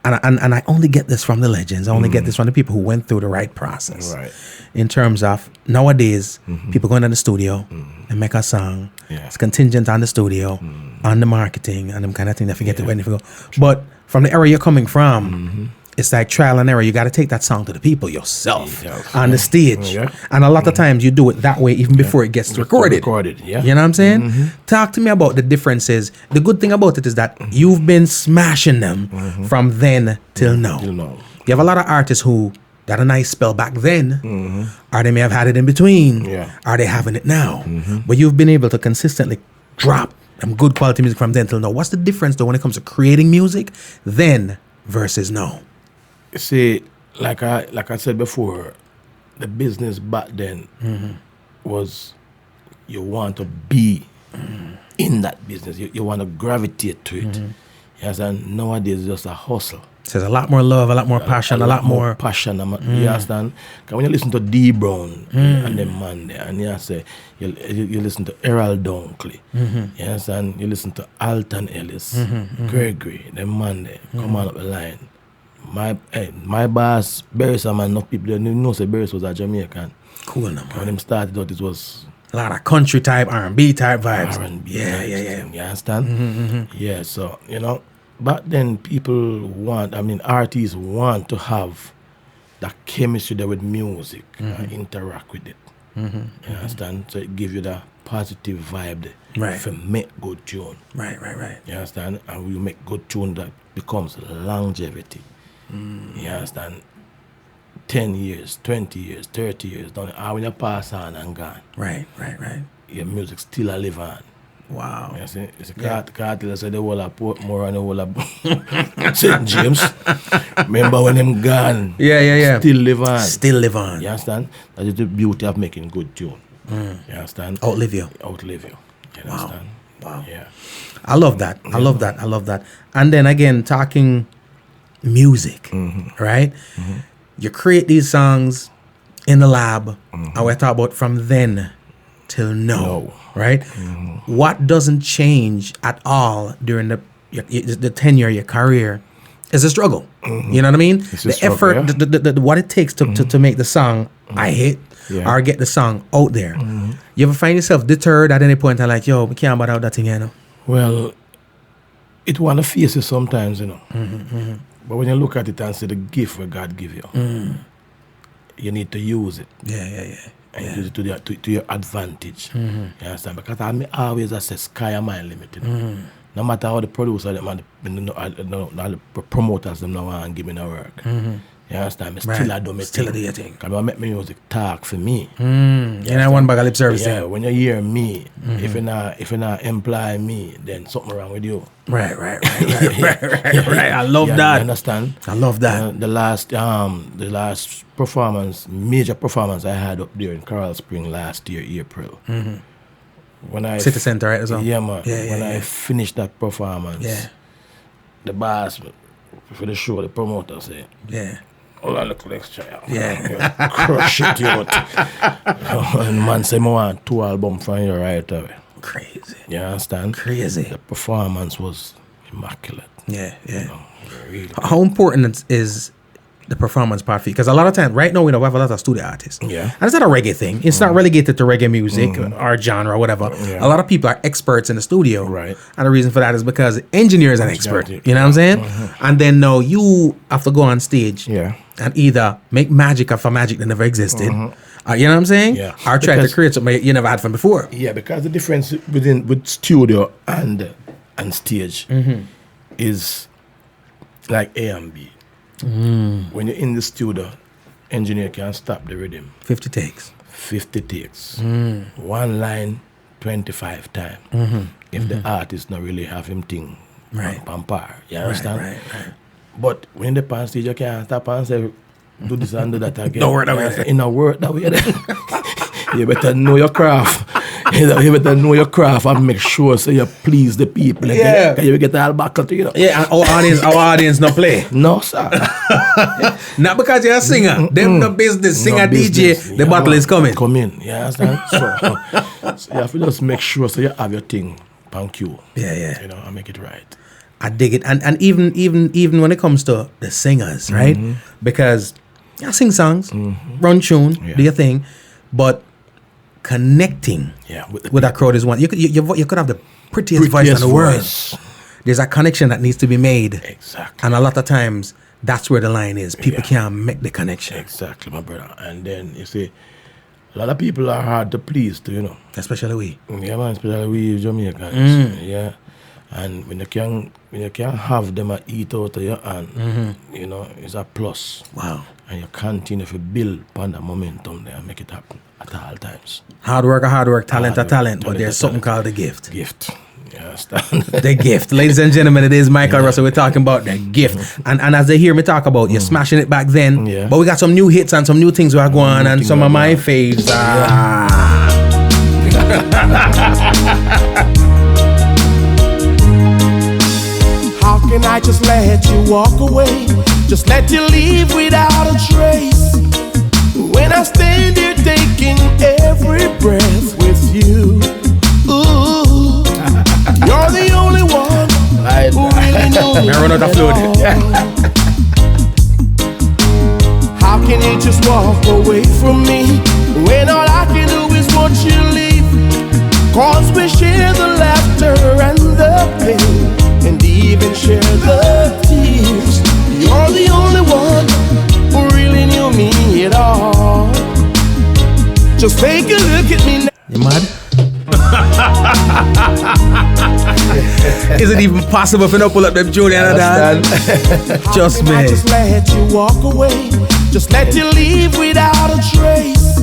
[SPEAKER 1] and I only get this from the legends. I only get this from the people who went through the right process.
[SPEAKER 4] Right.
[SPEAKER 1] In terms of nowadays, people go into the studio and make a song.
[SPEAKER 4] Yeah.
[SPEAKER 1] It's contingent on the studio, on the marketing, and them kind of thing. They forget to when they go. But from the era you're coming from, it's like trial and error. You got to take that song to the people yourself on the stage. Yeah. And a lot of times you do it that way even before it gets recorded.
[SPEAKER 4] Yeah.
[SPEAKER 1] You know what I'm saying? Talk to me about the differences. The good thing about it is that you've been smashing them from then till now. You have a lot of artists who got a nice spell back then, or they may have had it in between, or they having it now. But you've been able to consistently drop some good quality music from then till now. What's the difference though when it comes to creating music then versus now?
[SPEAKER 4] See, like I said before, the business back then was you want to be in that business. You want to gravitate to it. Yes, and nowadays it's just a hustle.
[SPEAKER 1] So there's a lot more love, a lot more passion, a lot more
[SPEAKER 4] passion. You understand? Because when you listen to D Brown and them man there, and you say you listen to Errol Dunkley, you understand? You listen to Alton Ellis, Gregory, them man there, come on up the line. My boss, Barris, man, enough people they know say Barris was a Jamaican.
[SPEAKER 1] Cool number.
[SPEAKER 4] When him started out, it was
[SPEAKER 1] a lot of country type, R&B type vibes.
[SPEAKER 4] R&B type. You understand? Yeah, so, you know, back then people artists want to have that chemistry there with music and interact with it. You understand? So it gives you that positive vibe there. If you make good tune.
[SPEAKER 1] Right.
[SPEAKER 4] You understand? And we make good tune that becomes longevity. You understand? 10 years, 20 years, 30 years, when you pass on and gone.
[SPEAKER 1] Right.
[SPEAKER 4] Your music still a live on.
[SPEAKER 1] Wow.
[SPEAKER 4] You see? It's a cartel say the whole of Portmore and the whole of St. James. Remember when them gone?
[SPEAKER 1] Yeah.
[SPEAKER 4] Still live on.
[SPEAKER 1] Still live on.
[SPEAKER 4] You understand? That is the beauty of making good tune. You understand?
[SPEAKER 1] Outlive you.
[SPEAKER 4] You understand?
[SPEAKER 1] Wow.
[SPEAKER 4] Yeah.
[SPEAKER 1] I love that. I love that. And then again, talking music, right? You create these songs in the lab, and we're talking about from then till now, right? What doesn't change at all during the tenure of your career is a struggle. You know what I mean? The effort, the what it takes to make the song a hit or get the song out there. You ever find yourself deterred at any point and like, yo, we can't bother out that thing, you know?
[SPEAKER 4] Well, it want to face you sometimes, you know. But when you look at it and see the gift where God give you, you need to use it.
[SPEAKER 1] Yeah.
[SPEAKER 4] And use it to your advantage. You understand? Because I always say sky am my limit. No matter how the producer, the promoters them now and give me no work. You understand? Still I do my
[SPEAKER 1] still do your thing.
[SPEAKER 4] Because I make my music talk for me.
[SPEAKER 1] You know, one bag of lip service.
[SPEAKER 4] Yeah, when you hear me, if you not employ me, then something wrong with you.
[SPEAKER 1] Right. I love that.
[SPEAKER 4] You understand?
[SPEAKER 1] I love that.
[SPEAKER 4] The last major performance I had up there in Coral Spring last year, April. When I
[SPEAKER 1] City Center, right? As well?
[SPEAKER 4] Yeah, man. When I finished that performance, the boss for the show, the promoter said, Hold on, look next year.
[SPEAKER 1] Yeah.
[SPEAKER 4] Crush it, you know. And man say, I want 2 albums from you right away.
[SPEAKER 1] Crazy.
[SPEAKER 4] You understand?
[SPEAKER 1] Crazy.
[SPEAKER 4] The performance was immaculate.
[SPEAKER 1] Yeah, yeah.
[SPEAKER 4] You know, really.
[SPEAKER 1] How important is the performance part for you? Because a lot of time, right now, we have a lot of studio artists.
[SPEAKER 4] Yeah.
[SPEAKER 1] And it's not a reggae thing. It's not relegated to reggae music or genre or whatever.
[SPEAKER 4] Yeah.
[SPEAKER 1] A lot of people are experts in the studio.
[SPEAKER 4] Right.
[SPEAKER 1] And the reason for that is because engineer is an expert.
[SPEAKER 4] Exactly.
[SPEAKER 1] You know what I'm saying? And then now you have to go on stage
[SPEAKER 4] Yeah.
[SPEAKER 1] and either make magic of a magic that never existed. You know what I'm saying?
[SPEAKER 4] Yeah.
[SPEAKER 1] Or try to
[SPEAKER 4] Because-
[SPEAKER 1] create something you never had from before.
[SPEAKER 4] Yeah, because the difference with studio and stage is like A and B. When you're in the studio, engineer can stop the rhythm.
[SPEAKER 1] 50 takes.
[SPEAKER 4] 50 takes. One line, 25 times. If the artist not really have him thing
[SPEAKER 1] Right.
[SPEAKER 4] on par. You understand?
[SPEAKER 1] Right.
[SPEAKER 4] But when the pan stage, you can't stop and say, do this and do that again.
[SPEAKER 1] Don't work that way.
[SPEAKER 4] In a word that way. You better know your craft. You better know your craft and make sure so you please the people.
[SPEAKER 1] Yeah.
[SPEAKER 4] Can you get all back to you know?
[SPEAKER 1] Yeah, and our audience no play.
[SPEAKER 4] No, sir.
[SPEAKER 1] Not because you're a singer. Them no business. Singer,
[SPEAKER 4] No business.
[SPEAKER 1] DJ, the
[SPEAKER 4] Yeah,
[SPEAKER 1] battle is coming.
[SPEAKER 4] Come in. You understand? So you have to just make sure so you have your thing on cue.
[SPEAKER 1] Yeah.
[SPEAKER 4] You know, and make it right.
[SPEAKER 1] I dig it. And even when it comes to the singers, right? Because I sing songs, run tune, do your thing, but connecting with that crowd is one. You could have the prettiest voice in the world. There's a connection that needs to be made.
[SPEAKER 4] Exactly.
[SPEAKER 1] And a lot of times, that's where the line is. People can't make the connection.
[SPEAKER 4] Exactly, my brother. And then you see, a lot of people are hard to please, too, you know.
[SPEAKER 1] Especially we.
[SPEAKER 4] Yeah, man, especially we Jamaicans. Yeah. And when you can have them eat out of your hand, you know, it's a plus.
[SPEAKER 1] Wow.
[SPEAKER 4] And you continue to build upon the momentum there and make it happen at all times.
[SPEAKER 1] Hard work, talent,
[SPEAKER 4] Hard
[SPEAKER 1] talent. But
[SPEAKER 4] work,
[SPEAKER 1] there's something called the gift.
[SPEAKER 4] Gift. You understand?
[SPEAKER 1] The gift. Ladies and gentlemen, it is Mical Rustle. We're talking about the gift. And as they hear me talk about, you're smashing it back then.
[SPEAKER 4] Yeah.
[SPEAKER 1] But we got some new hits and some new things we're going and some of my faves.
[SPEAKER 3] How can I just let you walk away? Just let you leave without a trace. When I stand here taking every breath with you. Ooh, you're the only one who really knows me
[SPEAKER 1] Run out of fluid.
[SPEAKER 3] at all. How can you just walk away from me when all I can do is watch you leave? Cause we share the laughter and the pain, and even share the tears. You're the only one who really knew me at all. Just take a look at me now.
[SPEAKER 1] You mad? Is it even possible for no pull up them Julian and that? Just
[SPEAKER 3] How can I
[SPEAKER 1] me.
[SPEAKER 3] just let you walk away? Just let you leave without a trace.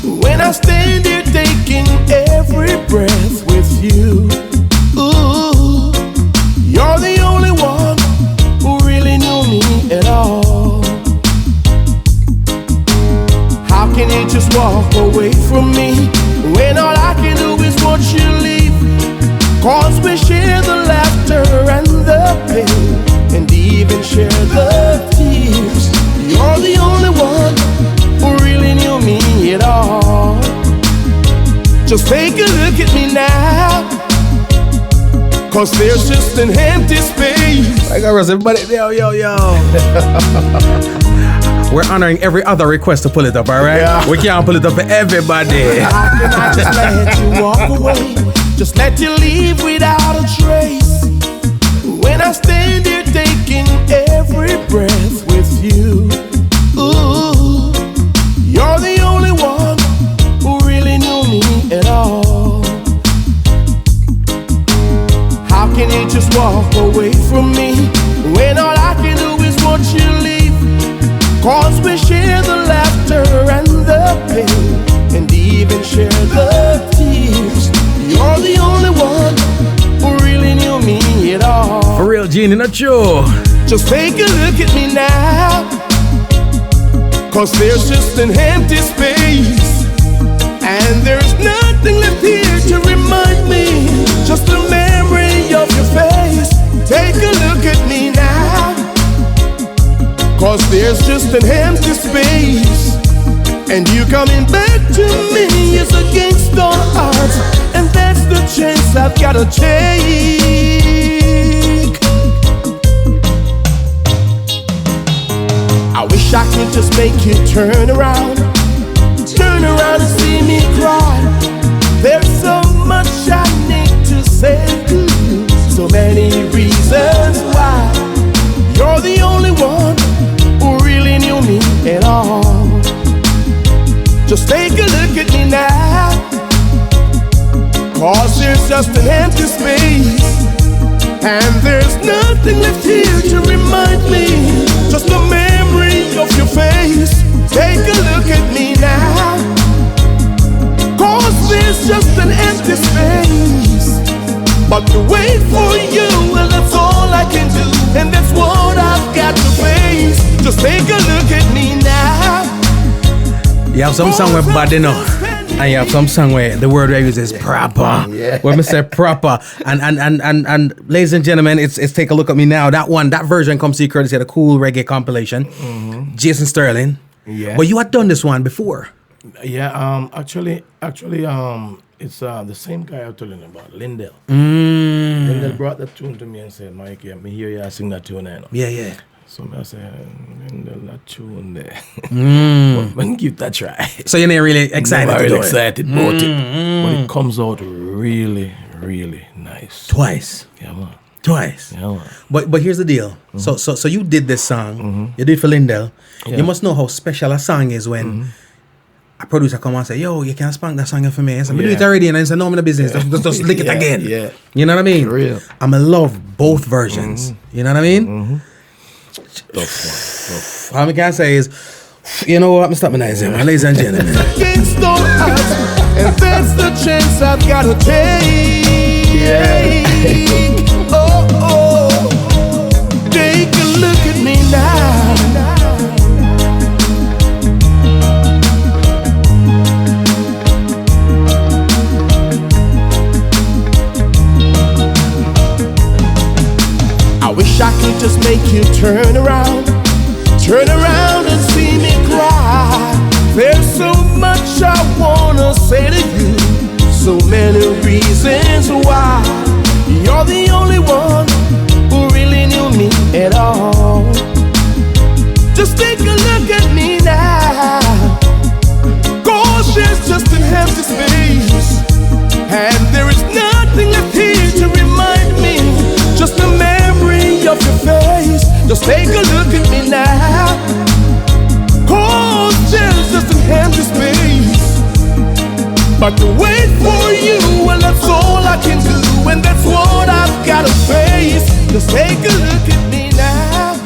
[SPEAKER 3] When I stand here taking every breath with you. Ooh, you're the only one who really knew me at all. How can you just walk away from me when all I can do is watch you leave? Cause we share the laughter and the pain, and even share the tears. You're the only one who really knew me at all. Just take a look at me now, cause there's just an empty space.
[SPEAKER 1] Mical Rustle, everybody, yo. We're honoring every other request to pull it up, all right?
[SPEAKER 4] Yeah.
[SPEAKER 1] We can't pull it up for everybody.
[SPEAKER 3] How can I just let you walk away? Just let you leave without a trace. When I stand here taking every breath with you. Ooh, you're the only one who really knew me at all. How can you just walk away from me when all I can do is watch you leave? Cause we share the laughter and the pain, and even share the tears. You're the only one who really knew me at all.
[SPEAKER 1] For real, Gene, not you.
[SPEAKER 3] Just take a look at me now, cause there's just an empty space, and there's nothing left here to remind me, just a memory of your face. Take a look at me now, 'cause there's just an empty space. And you coming back to me is against all odds, and that's the chance I've gotta take. I wish I could just make you turn around and see me cry. There's so much I need to say to you, so many reasons why. You're the only one who really knew me at all. Just take a look at me now, 'cause there's just an empty space, and there's nothing left here to remind me, just a memory of your face. Take a look at me now, 'cause there's just an empty space. But to wait for you, well, that's all I can do, and that's what I've got to face. Just take a look at me now.
[SPEAKER 1] You have some song where bad enough, and you have some song where the word I use is proper.
[SPEAKER 4] Yeah.
[SPEAKER 1] When we say proper, and ladies and gentlemen, it's Take a Look at Me Now. That version comes to you courtesy of the Cool Reggae compilation. Jason Sterling.
[SPEAKER 4] Yeah.
[SPEAKER 1] But you had done this one before.
[SPEAKER 4] Yeah, actually, it's the same guy I'm telling you about, Lindell. Lindell brought that tune to me and said, Mike, me hear you sing that tune now.
[SPEAKER 1] Yeah.
[SPEAKER 4] So I said, Lindell, that tune there. But give that a try.
[SPEAKER 1] So you're not really excited
[SPEAKER 4] I'm
[SPEAKER 1] to
[SPEAKER 4] really
[SPEAKER 1] do
[SPEAKER 4] excited about it. But it comes out really, really nice.
[SPEAKER 1] Twice.
[SPEAKER 4] Yeah, man.
[SPEAKER 1] Twice.
[SPEAKER 4] Yeah, man.
[SPEAKER 1] But here's the deal. So you did this song. You did for Lindell.
[SPEAKER 4] Yeah.
[SPEAKER 1] You must know how special a song is when a producer come and say, yo, you can't spank that song for me. I said, we do it already. And I said, no, I'm in the business. Just lick it again.
[SPEAKER 4] Yeah.
[SPEAKER 1] You know what I mean?
[SPEAKER 4] For real.
[SPEAKER 1] I love both versions. You know what I mean?
[SPEAKER 4] Tough.
[SPEAKER 1] All I can say is, you know what? I'm stopping that, ladies and gentlemen.
[SPEAKER 3] Against all odds, and that's the chance I've gotta take. Oh, take a look at me now. I wish I could just make you turn around and see me cry. There's so much I wanna say to you, so many reasons why. You're the only one who really knew me at all. Just take a look at me now, 'cause there's just an empty space, and there is nothing left here to remind me, just a memory of your face. Just take a look at me now, 'cause there's just an empty space. But to wait for you, well, that's all I can do, and that's what I've gotta face. Just take a look at me now.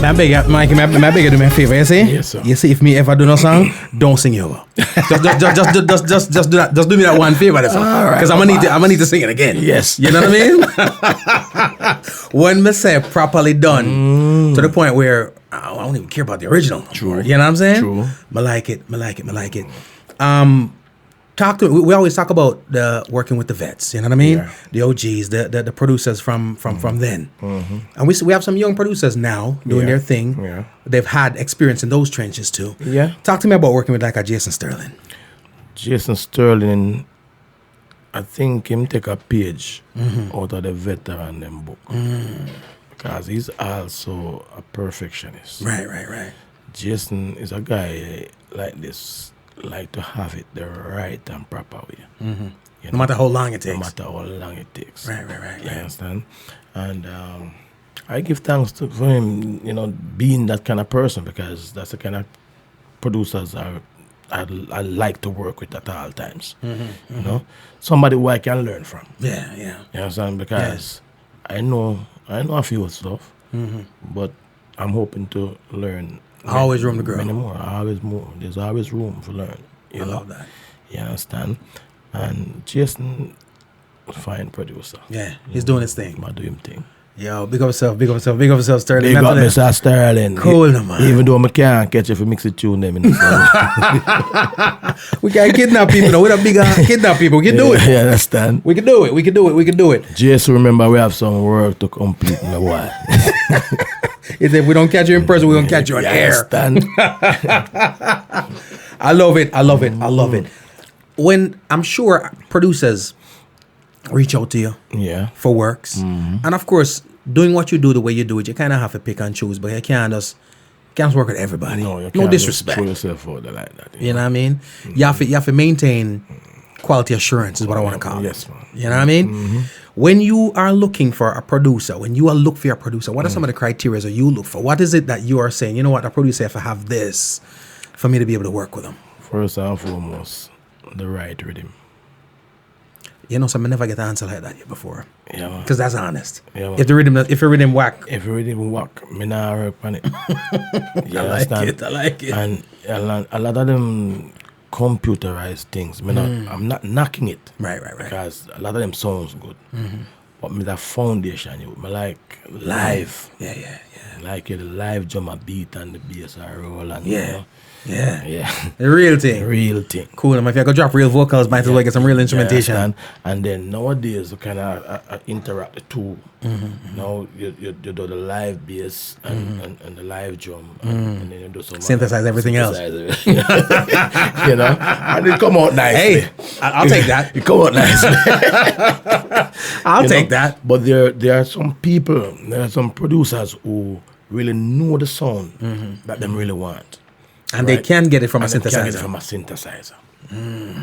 [SPEAKER 1] May I beg you, Mikey, may I beg you do me a favor, you see?
[SPEAKER 4] Yes, sir.
[SPEAKER 1] You see, if me ever do no song, don't sing you over. Just do that. Just do me that one favor, that's all. Because I'm gonna need to sing it again.
[SPEAKER 4] Yes.
[SPEAKER 1] You know what I mean? When me say properly done, to the point where I don't even care about the original.
[SPEAKER 4] True.
[SPEAKER 1] You know what I'm saying?
[SPEAKER 4] True.
[SPEAKER 1] Me like it. We always talk about the working with the vets, you know what I mean?
[SPEAKER 4] Yeah.
[SPEAKER 1] The OGs, the producers from then. And we have some young producers now doing their thing.
[SPEAKER 4] Yeah.
[SPEAKER 1] They've had experience in those trenches too.
[SPEAKER 4] Yeah.
[SPEAKER 1] Talk to me about working with like a Jason Sterling.
[SPEAKER 4] Jason Sterling, I think him take a page out of the Veteran them book. Because he's also a perfectionist.
[SPEAKER 1] Right.
[SPEAKER 4] Jason is a guy like this, like to have it the right and proper way. You
[SPEAKER 1] No matter how long it takes.
[SPEAKER 4] No matter how long it takes.
[SPEAKER 1] Right.
[SPEAKER 4] You understand? And I give thanks for him, being that kind of person, because that's the kind of producers I like to work with at all times. You know, somebody who I can learn from.
[SPEAKER 1] Yeah.
[SPEAKER 4] You understand? Because I know a few stuff, but I'm hoping to learn.
[SPEAKER 1] Always room to grow.
[SPEAKER 4] Many more. Always more. There's always room to learn.
[SPEAKER 1] I love that.
[SPEAKER 4] You understand? And Jason, fine producer.
[SPEAKER 1] Yeah, he's doing his thing.
[SPEAKER 4] I do him thing.
[SPEAKER 1] Yo, big up yourself, Sterling.
[SPEAKER 4] Big up Mr. Sterling.
[SPEAKER 1] Cool, no, man.
[SPEAKER 4] Even though I can't catch if I mix it tune them in the
[SPEAKER 1] We can kidnap people though. We're a big kidnap people. We can do it.
[SPEAKER 4] You understand?
[SPEAKER 1] We can do it.
[SPEAKER 4] Jason, remember we have some work to complete in a while.
[SPEAKER 1] If we don't catch you in person, we're gonna catch you on air. I love it. I love it. I love it. When I'm sure producers reach out to you, for works, and of course, doing what you do the way you do it, you kind of have to pick and choose, but you can't just work with everybody. No disrespect.
[SPEAKER 4] Throw yourself out there like that.
[SPEAKER 1] You know what I mean? You have to maintain quality assurance is what I want to call it.
[SPEAKER 4] Yes, man.
[SPEAKER 1] You know what I mean? When you are looking for a producer, what are some of the criteria that you look for? What is it that you are saying, you know what, a producer have to have this for me to be able to work with them?
[SPEAKER 4] First and foremost, the right rhythm.
[SPEAKER 1] You know, so I never get an answer like that yet before.
[SPEAKER 4] Yeah, man.
[SPEAKER 1] Because that's honest.
[SPEAKER 4] Yeah, man.
[SPEAKER 1] If the rhythm whack.
[SPEAKER 4] If the rhythm whack, me not work on it.
[SPEAKER 1] I like it.
[SPEAKER 4] And a lot of them computerized things. I'm not knocking it.
[SPEAKER 1] Right.
[SPEAKER 4] Because a lot of them sounds good. But me that foundation, me like live.
[SPEAKER 1] Yeah.
[SPEAKER 4] Like the live drum a beat and the bass a roll and
[SPEAKER 1] Yeah.
[SPEAKER 4] The
[SPEAKER 1] real thing. Cool. And if you go drop real vocals, might as well get some real instrumentation.
[SPEAKER 4] And then nowadays you kind of interact the two. Now you do the live bass and the live drum, and then you do some
[SPEAKER 1] synthesize everything else.
[SPEAKER 4] You know, and it come out nicely.
[SPEAKER 1] Hey, I'll take that.
[SPEAKER 4] It come out nicely.
[SPEAKER 1] I'll take that.
[SPEAKER 4] But there are some people, there are some producers who really know the sound that them really want.
[SPEAKER 1] And they can get it from a synthesizer.
[SPEAKER 4] They can get it from a synthesizer.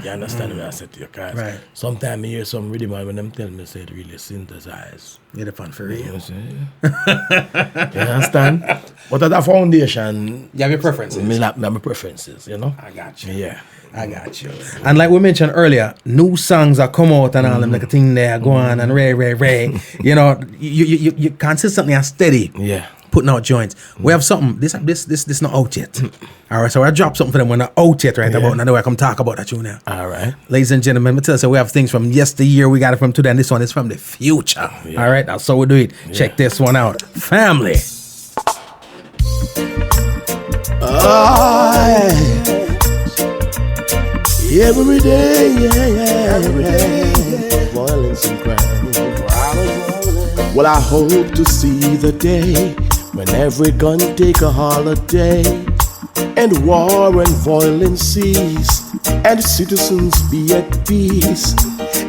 [SPEAKER 4] You understand what I said to you? Right. Sometimes I hear some rhythm and when them tell me say it really synthesize.
[SPEAKER 1] Get it fun for real.
[SPEAKER 4] You understand? But at the foundation,
[SPEAKER 1] you have your preferences.
[SPEAKER 4] Me like my preferences, you know?
[SPEAKER 1] I got you.
[SPEAKER 4] Yeah.
[SPEAKER 1] I got you. And like we mentioned earlier, new songs are come out and all them like a thing there, go on and ray. You know, you consistently and steady.
[SPEAKER 4] Yeah.
[SPEAKER 1] Putting out joints. We have something. This not out yet. All right, so I drop something for them when not out yet right about. Now I come talk about that you now.
[SPEAKER 4] All right,
[SPEAKER 1] ladies and gentlemen, me tell you, so we have things from yesteryear. We got it from today, and this one is from the future.
[SPEAKER 4] Yeah.
[SPEAKER 1] All right, that's how we do it. Yeah. Check this one out, family.
[SPEAKER 3] Every day, every day, violence and crime. Well, I hope to see the day when every gun take a holiday and war and violence cease and citizens be at peace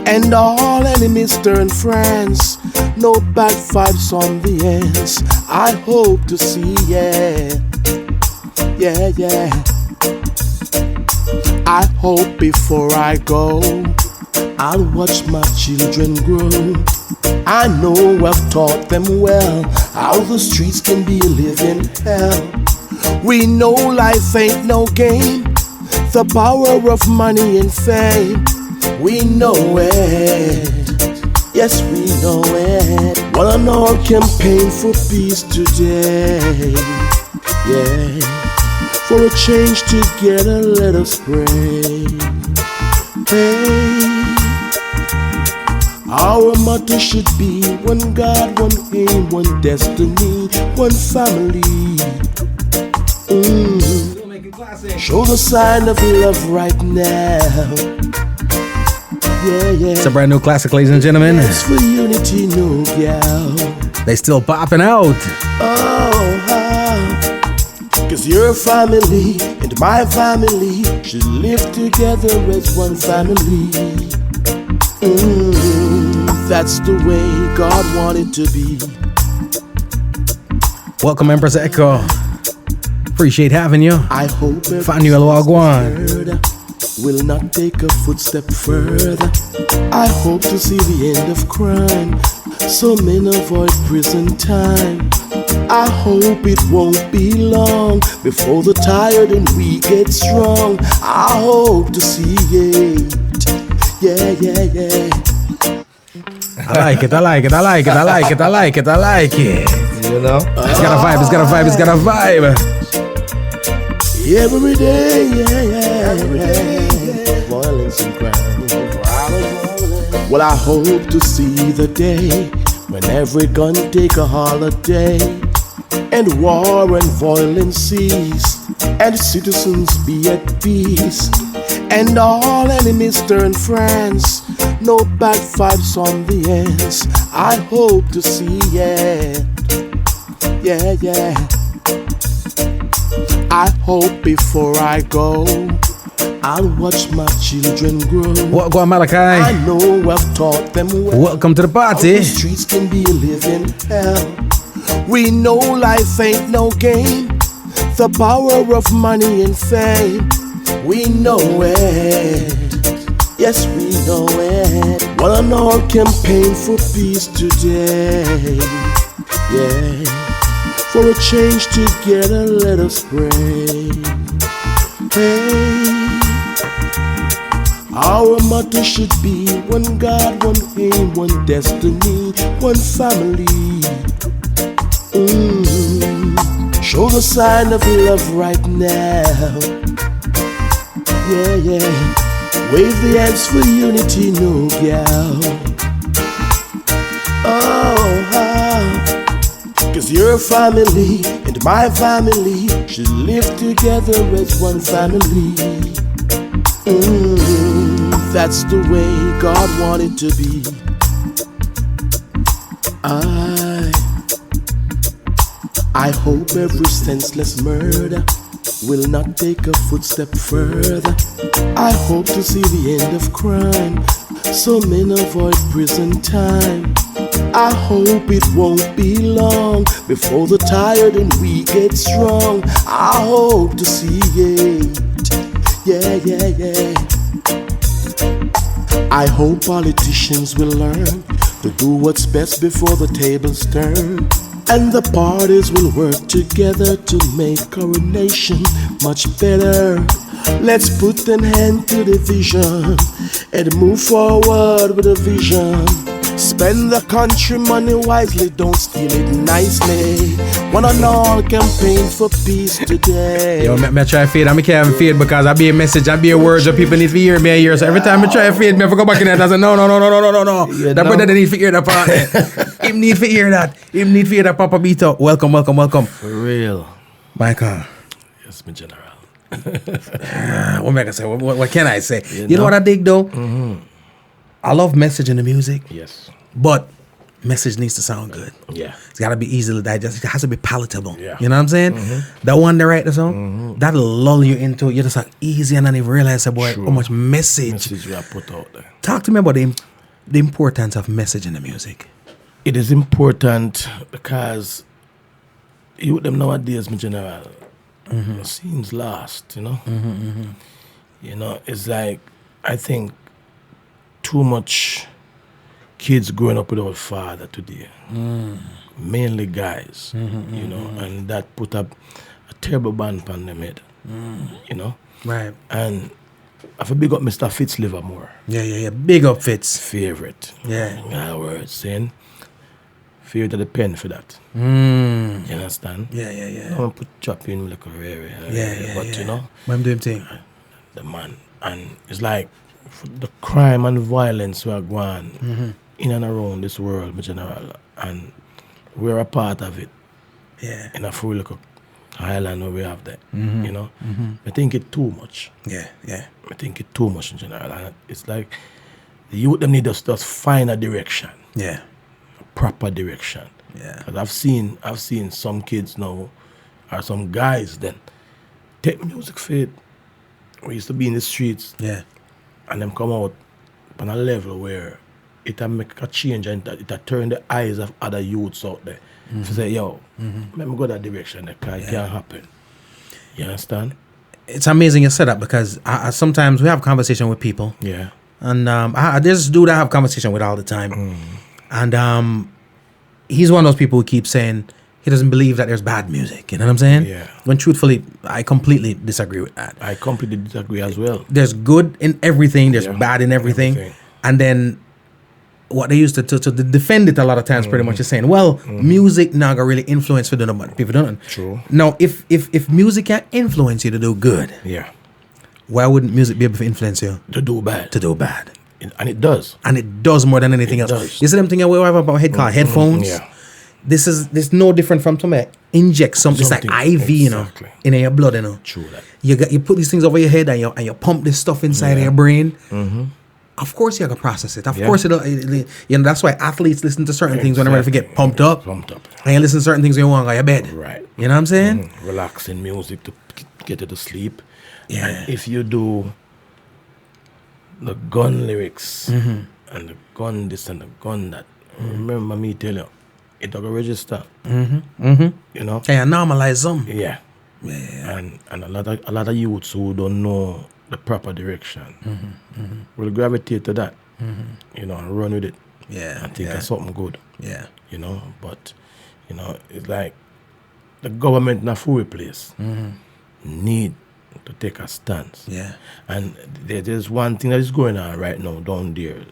[SPEAKER 3] and all enemies turn friends. No bad vibes on the ends. I hope to see, yeah. I hope before I go, I'll watch my children grow. I know I've taught them well how the streets can be a living hell. We know life ain't no game, the power of money and fame. We know it, yes we know it. Well, on our campaign for peace today, yeah. For a change together, let us pray. Hey, our motto should be one God, one aim, one destiny, one family. Show the sign of love right now. Yeah.
[SPEAKER 1] It's a brand new classic, ladies and gentlemen.
[SPEAKER 3] It's for unity, no gal.
[SPEAKER 1] They still popping out.
[SPEAKER 3] Cause your family and my family should live together as one family. That's the way God wanted to be.
[SPEAKER 1] Welcome, Empress Echo. Appreciate having you.
[SPEAKER 3] I hope
[SPEAKER 1] Fanuel Wagwan
[SPEAKER 3] will not take a footstep further. I hope to see the end of crime, so men avoid prison time. I hope it won't be long before the tired and weak get strong. I hope to see it. Yeah.
[SPEAKER 1] I like it.
[SPEAKER 4] You know?
[SPEAKER 1] It's got a vibe.
[SPEAKER 3] Every day, every day. Violence and crime. Well, I hope to see the day when every gun take a holiday and war and violence cease and citizens be at peace and all enemies turn friends. No bad vibes on the ends. I hope to see it. Yeah, yeah. I hope before I go, I'll watch my children grow.
[SPEAKER 1] What go on, Malachi?
[SPEAKER 3] I know I've taught them well.
[SPEAKER 1] Welcome to the party.
[SPEAKER 3] The streets can be a living hell. We know life ain't no game. The power of money and fame, we know it. Yes, we know it. One and all campaign for peace today. Yeah, for a change together, let us pray. Hey, our motto should be one God, one aim, one destiny, one family. Show the sign of love right now. Yeah, yeah. Wave the hands for unity, no gal. Cause your family and my family should live together as one family. That's the way God wanted to be. I hope every senseless murder will not take a footstep further. I hope to see the end of crime, so men avoid prison time. I hope it won't be long before the tired and weak get strong. I hope to see it. Yeah, yeah, yeah. I hope politicians will learn to do what's best before the tables turn. And the parties will work together to make our nation much better. Let's put an end to the vision and move forward with a vision. Spend the country money wisely, don't steal it nicely. One and all campaign for peace today.
[SPEAKER 1] Yo, me try fade and I can't fade because I be a message, I be a words that people need to hear me a year. So every time I try to fade, me I go back in there and I say, no.
[SPEAKER 4] Yeah,
[SPEAKER 1] that brother need to hear that part. Him need to hear that. Him need to hear that Papa beat up. Welcome.
[SPEAKER 4] For real.
[SPEAKER 1] Michael.
[SPEAKER 4] Yes, my general.
[SPEAKER 1] What am I gonna say? What can I say? You know what I dig though? Mm-hmm. I love message in the music.
[SPEAKER 4] Yes.
[SPEAKER 1] But message needs to sound good.
[SPEAKER 4] Yeah.
[SPEAKER 1] It's got to be easily digested. It has to be palatable.
[SPEAKER 4] Yeah.
[SPEAKER 1] You know what I'm saying?
[SPEAKER 4] Mm-hmm.
[SPEAKER 1] That one that write the song, that'll lull you into it. You're just like easy and then you realize, boy, how much message
[SPEAKER 4] we have put out there.
[SPEAKER 1] Talk to me about the importance of message in the music.
[SPEAKER 4] It is important because you them nowadays, my general, seems lost, you know? You know, it's like, I think, too much kids growing up without father today. Mainly guys, you know, and that put up a terrible band on them head, you know?
[SPEAKER 1] Right.
[SPEAKER 4] And I feel big up Mr. Fitz Livermore.
[SPEAKER 1] Yeah. Big up Fitz.
[SPEAKER 4] Favorite.
[SPEAKER 1] Yeah.
[SPEAKER 4] In other words, saying, favorite of the pen for that. You understand?
[SPEAKER 1] Yeah.
[SPEAKER 4] I want to put chop in like a rare. But you know,
[SPEAKER 1] I'm doing thing.
[SPEAKER 4] The man. And it's like, the crime and violence we are going in and around this world in general, and we're a part of it.
[SPEAKER 1] Yeah.
[SPEAKER 4] In a full like island where we have that, you know. I think it too much.
[SPEAKER 1] Yeah.
[SPEAKER 4] I think it too much in general, and it's like the youth them need us to just find a direction.
[SPEAKER 1] Yeah.
[SPEAKER 4] A proper direction.
[SPEAKER 1] Yeah.
[SPEAKER 4] 'Cause I've seen some kids now, or some guys then take music for it. We used to be in the streets.
[SPEAKER 1] Yeah.
[SPEAKER 4] And them come out on a level where it'll make a change and it'll turn the eyes of other youths out there. To say, yo, let me go that direction. That can't happen. You understand?
[SPEAKER 1] It's amazing you said that because I sometimes we have conversation with people.
[SPEAKER 4] Yeah.
[SPEAKER 1] And there's this dude I have conversation with all the time. And he's one of those people who keeps saying he doesn't believe that there's bad music. You know what I'm saying?
[SPEAKER 4] Yeah.
[SPEAKER 1] When truthfully, I completely disagree with that.
[SPEAKER 4] I completely disagree as well.
[SPEAKER 1] There's good in everything. There's bad in everything. And then what they used to defend it a lot of times pretty much is saying, well, music now gonna really influence for doing what people don't.
[SPEAKER 4] True.
[SPEAKER 1] Now, if music can influence you to do good, why wouldn't music be able to influence you
[SPEAKER 4] to do bad? And it does.
[SPEAKER 1] And it does more than anything else.
[SPEAKER 4] Does.
[SPEAKER 1] You see them thing we have about head called headphones?
[SPEAKER 4] Yeah.
[SPEAKER 1] This is no different from to inject something. It's like IV, you know, in your blood, you know.
[SPEAKER 4] True that.
[SPEAKER 1] You put these things over your head and you pump this stuff inside of your brain. of course you have to process it. Of course it'll, that's why athletes listen to certain things when they're ready to get pumped up. And you listen to certain things when you want to go to bed.
[SPEAKER 4] Right.
[SPEAKER 1] You know what I'm saying?
[SPEAKER 4] Relaxing music to get you to sleep.
[SPEAKER 1] Yeah.
[SPEAKER 4] And if you do the gun lyrics and the gun this and the gun that, remember me tell you, it don't register. You know?
[SPEAKER 1] Can you normalize them?
[SPEAKER 4] Yeah. And a lot of youths who don't know the proper direction will gravitate to that, you know, and run with it.
[SPEAKER 1] Yeah.
[SPEAKER 4] And think that's something good.
[SPEAKER 1] Yeah.
[SPEAKER 4] You know, but, you know, it's like the government in a full place need to take a stance.
[SPEAKER 1] Yeah.
[SPEAKER 4] And there's one thing that is going on right now down there,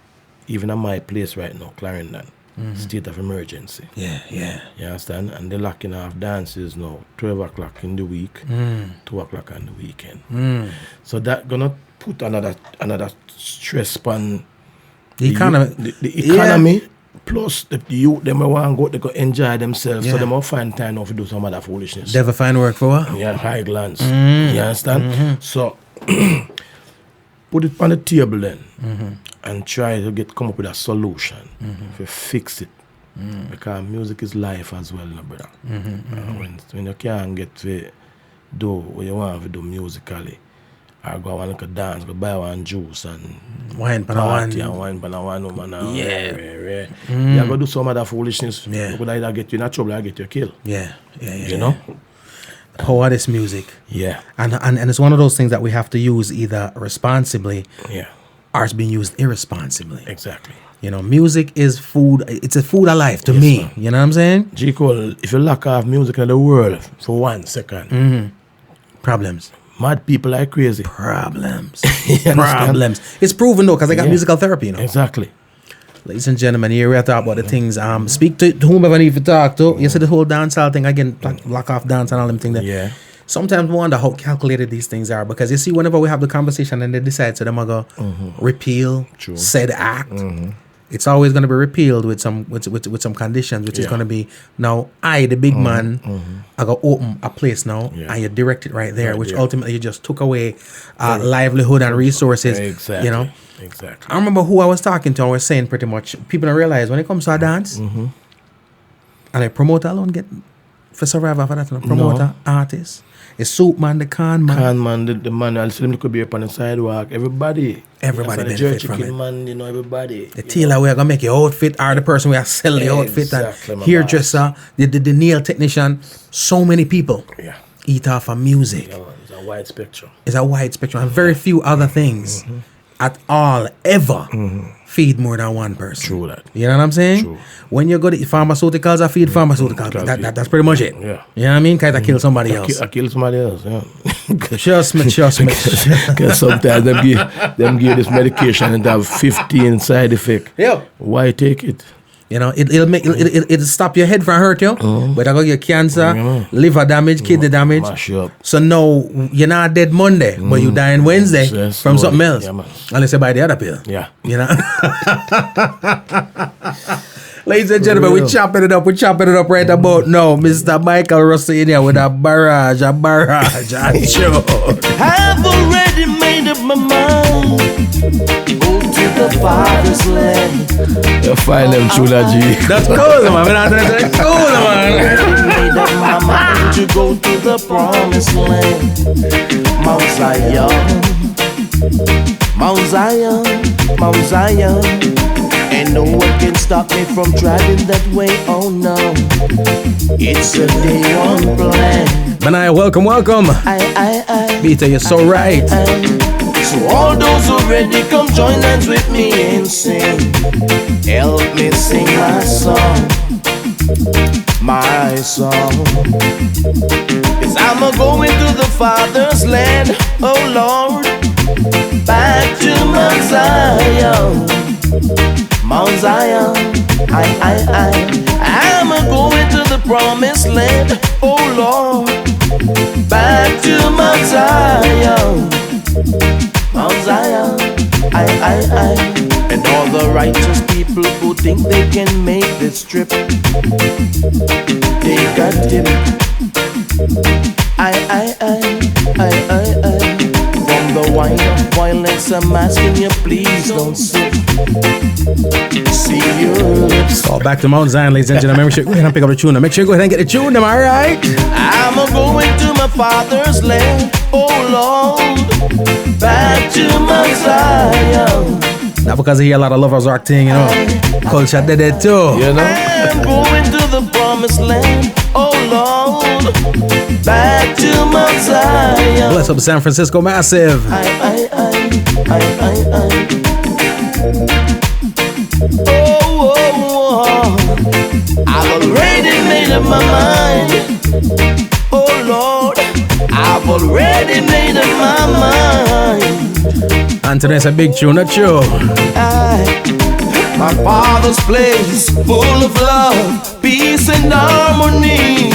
[SPEAKER 4] even at my place right now, Clarendon, state of emergency.
[SPEAKER 1] Yeah.
[SPEAKER 4] You understand? And they're locking off dances now, 12 o'clock in the week, 2 o'clock on the weekend. So that gonna put another stress on
[SPEAKER 1] The economy.
[SPEAKER 4] The economy. Plus, the youth, them want to go, they go enjoy themselves, so they will find time now to do some other foolishness.
[SPEAKER 1] Never find work for what?
[SPEAKER 4] Yeah, high glance. You understand? So, put it on the table then, and try to come up with a solution to fix it. Because music is life as well, no, brother. When you can't get to do what you want to do musically, I go want to dance, go buy one juice and
[SPEAKER 1] wine
[SPEAKER 4] pan one woman. You go do some other foolishness.
[SPEAKER 1] Yeah.
[SPEAKER 4] You could either get you in trouble or get you killed.
[SPEAKER 1] Yeah.
[SPEAKER 4] You know?
[SPEAKER 1] The power of this music.
[SPEAKER 4] Yeah.
[SPEAKER 1] And it's one of those things that we have to use either responsibly or it's being used irresponsibly.
[SPEAKER 4] Exactly.
[SPEAKER 1] You know, music is food. It's a food of life to me. Man. You know what I'm saying?
[SPEAKER 4] G. Cole, if you lock off music in the world for 1 second,
[SPEAKER 1] problems.
[SPEAKER 4] Mad people like crazy.
[SPEAKER 1] Problems. It's proven though, because I got musical therapy, you know.
[SPEAKER 4] Exactly.
[SPEAKER 1] Ladies and gentlemen, here we are talking about the things. Speak to whomever I need to talk to. You see the whole dancehall thing again, block off dance and all them things. That sometimes I wonder how calculated these things are, because you see, whenever we have the conversation and they decide to them go repeal said act, it's always going to be repealed with some conditions, which is going to be, now I, the big man, I go open a place now and you direct it right there, which ultimately you just took away livelihood and resources.
[SPEAKER 4] Exactly.
[SPEAKER 1] You know.
[SPEAKER 4] Exactly.
[SPEAKER 1] I remember who I was talking to. I was saying pretty much people don't realize when it comes to a dance, and a promoter alone get for survivor for that. Promoter, artist. The soup man, the can man.
[SPEAKER 4] Can man, the man, I'll see them could be up on the sidewalk. Everybody
[SPEAKER 1] benefit from it.
[SPEAKER 4] Man, you know, everybody.
[SPEAKER 1] The tailor, we are going to make your outfit, or the person we are sell the outfit, and hairdresser, the nail technician. So many people eat off of music.
[SPEAKER 4] Yeah, it's a wide spectrum.
[SPEAKER 1] It's a wide spectrum. And very few other things at all ever feed more than one person.
[SPEAKER 4] True that.
[SPEAKER 1] You know what I'm saying?
[SPEAKER 4] True.
[SPEAKER 1] When you go to pharmaceuticals, I feed pharmaceuticals. That's pretty much it.
[SPEAKER 4] Yeah.
[SPEAKER 1] You know what I mean? Because I kill somebody else.
[SPEAKER 4] I kill somebody else, yeah.
[SPEAKER 1] Just me.
[SPEAKER 4] Because sometimes them give this medication and have 15 side effects.
[SPEAKER 1] Yeah.
[SPEAKER 4] Why take it?
[SPEAKER 1] You know, it'll stop your head from hurt you, but it'll get cancer, liver damage, kidney damage.
[SPEAKER 4] Mash you up.
[SPEAKER 1] So no, you're not dead Monday, but you dying Wednesday from something else.
[SPEAKER 4] Yeah,
[SPEAKER 1] unless you buy the other pill.
[SPEAKER 4] Yeah.
[SPEAKER 1] You know? Ladies and gentlemen, we're chopping it up right about now. Mr. Mical Rustle in here with a barrage, show.
[SPEAKER 5] I've already made up my mind. Go to the Father's land.
[SPEAKER 4] You find them chula G.
[SPEAKER 1] That's cool, man. That's cool, man.
[SPEAKER 5] Made up my mind to go to the promised land. Mount Zion. And no one can stop me from driving that way, oh no. It's a day one plan.
[SPEAKER 1] Manaya, welcome. Peter, you're so right.
[SPEAKER 5] So all those who ready, come join hands with me and sing. Help me sing my song. Cause I'm a-going to the Father's land, oh Lord. Back to Mount Zion. I'm a-going to the promised land, oh Lord. Back to Mount Zion. And all the righteous people who think they can make this trip, they got tip. From the wine of violence, I'm asking you, please don't sip. See your lips.
[SPEAKER 1] Call back to Mount Zion, ladies and gentlemen. Make sure you go ahead and pick up the tune. Make sure you go ahead and get the tune, am I right?
[SPEAKER 5] I'm going to my father's land, oh Lord, back to Mount Zion.
[SPEAKER 1] Not because I hear a lot of Lovers Rock thing, you know. Culture did it too.
[SPEAKER 4] You know?
[SPEAKER 5] I'm going to the promised land, oh Lord, back to Mount Zion.
[SPEAKER 1] Bless up San Francisco Massive.
[SPEAKER 5] I've already made up my mind. Oh Lord, I've already made up my mind.
[SPEAKER 1] And today's a big tune, not you.
[SPEAKER 5] My father's place, full of love, peace and harmony,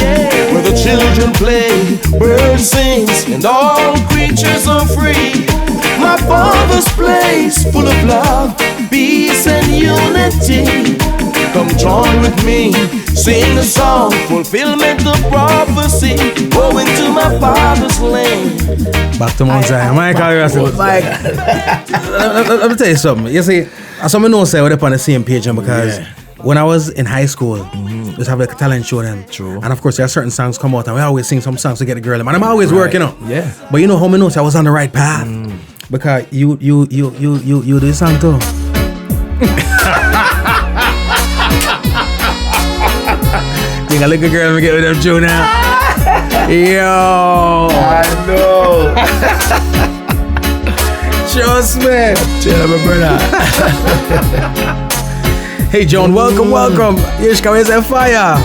[SPEAKER 5] where the children play, birds sing, and all creatures are free. My father's place, full of love, peace and unity. Come join with me, sing a song, fulfillment of prophecy, going to my father's land.
[SPEAKER 1] Back to Mount Zion. Mical Rustle. Let me tell you something. You see, as I know, say we're up on the same page because when I was in high school, we used to have like a talent show then.
[SPEAKER 4] True.
[SPEAKER 1] And of course, there are certain songs come out, and we always sing some songs to get the girl. And I'm always working, you know.
[SPEAKER 4] Yeah.
[SPEAKER 1] But you know how many notes I was on the right path because you do this song too. Think a little girl me get with them tune now. Yo,
[SPEAKER 4] I know.
[SPEAKER 1] trust me.
[SPEAKER 4] Tell my brother.
[SPEAKER 1] Hey John, welcome. Yeshka, where's that fire?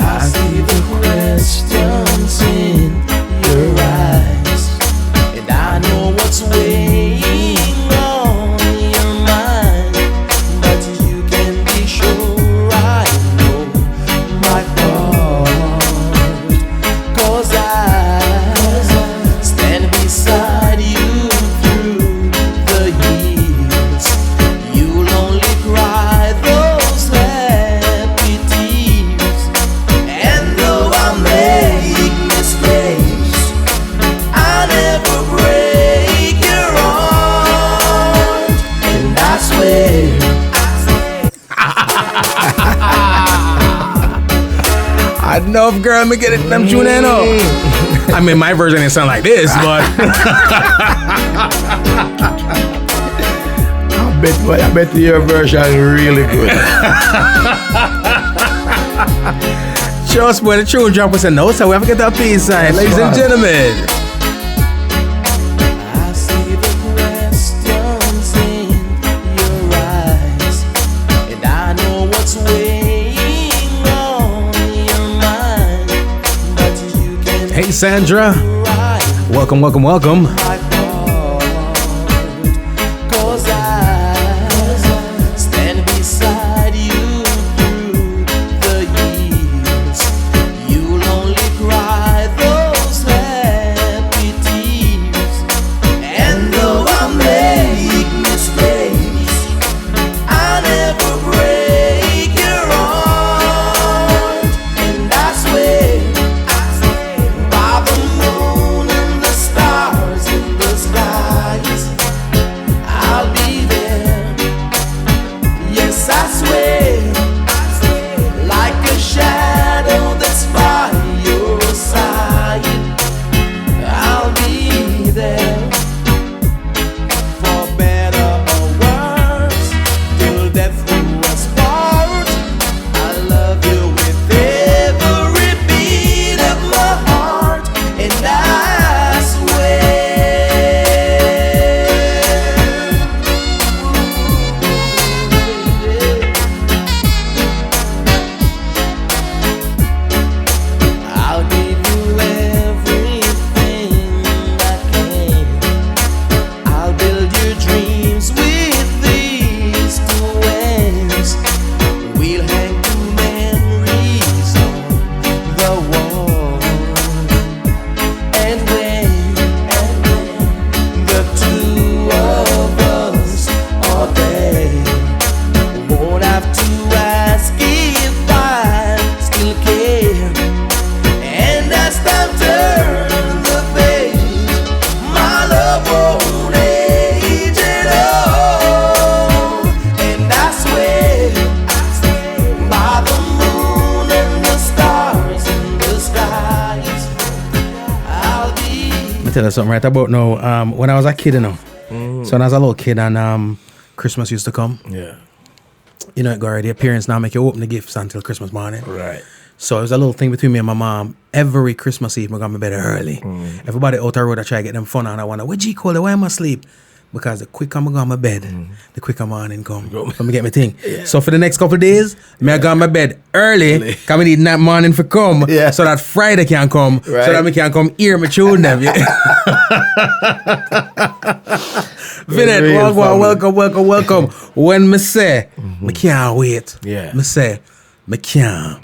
[SPEAKER 5] I see the questions in your eyes, and I know what's weighing on your mind, but you can be sure I know my heart, 'cause I stand beside you through the years. You'll only cry those happy tears, and though I make mistakes, I never break your heart, and I swear.
[SPEAKER 1] I know if girl me get it them tune in up. I mean my version didn't sound like this, but
[SPEAKER 4] I bet your version is really good.
[SPEAKER 1] trust me, when the tune drop us a note, so we have to get that peace sign, ladies and gentlemen.
[SPEAKER 5] I see the questions in your eyes, and I know what's weighing on your mind, but you can
[SPEAKER 1] Hey Sandra,
[SPEAKER 5] right
[SPEAKER 1] welcome.
[SPEAKER 5] my heart, 'cause I stand beside you through the years. You'll only cry those happy tears, and though I make mistakes, I never break your heart, and I swear by the moon and the stars in
[SPEAKER 1] tell you something right about now. When I was a kid, so when I was a little kid and Christmas used to come.
[SPEAKER 4] Yeah.
[SPEAKER 1] You know, go already. Your parents now make you open the gifts until Christmas morning.
[SPEAKER 4] Right.
[SPEAKER 1] So it was a little thing between me and my mom. Every Christmas Eve, I got my bed early. Everybody out the road, I try to get them fun, and I wonder, where G Cole, why am I asleep? Because the quicker I go on my bed, the quicker morning come. Let me get my thing. Yeah. So for the next couple of days, I go on my bed early, because I need that morning for come, so that Friday can come, so that I can come hear my tune them. Vinette, welcome. When me say, me can't wait.
[SPEAKER 4] Yeah.
[SPEAKER 1] Me say, me can't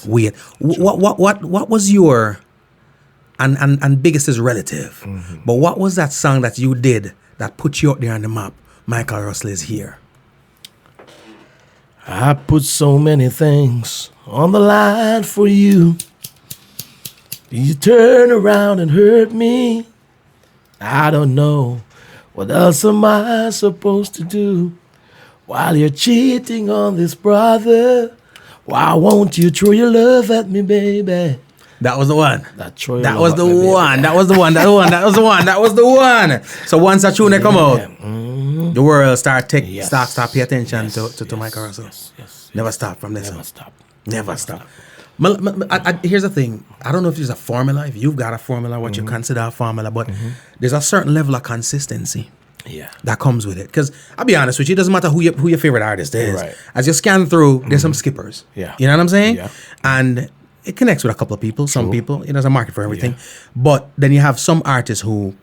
[SPEAKER 1] wait. What was your, and biggest is relative, but what was that song that you did that put you out there on the map? Mical Rustle is here.
[SPEAKER 4] I put so many things on the line for you. You turn around and hurt me. I don't know. What else am I supposed to do while you're cheating on this brother? Why won't you throw your love at me, baby?
[SPEAKER 1] That was the one.
[SPEAKER 4] That was
[SPEAKER 1] the one. So once that tune come out, the world start pay attention to Mical Rustle.
[SPEAKER 4] Yes.
[SPEAKER 1] Never stop from this.
[SPEAKER 4] Never stop.
[SPEAKER 1] Here's the thing. I don't know if there's a formula, if you've got a formula, what you consider a formula, but there's a certain level of consistency that comes with it. Because I'll be honest with you, it doesn't matter who your favorite artist is.
[SPEAKER 4] Right.
[SPEAKER 1] As you scan through, there's some skippers.
[SPEAKER 4] Yeah.
[SPEAKER 1] You know what I'm saying?
[SPEAKER 4] Yeah.
[SPEAKER 1] And it connects with a couple of people, some people. There's a market for everything. But then you have some artists who,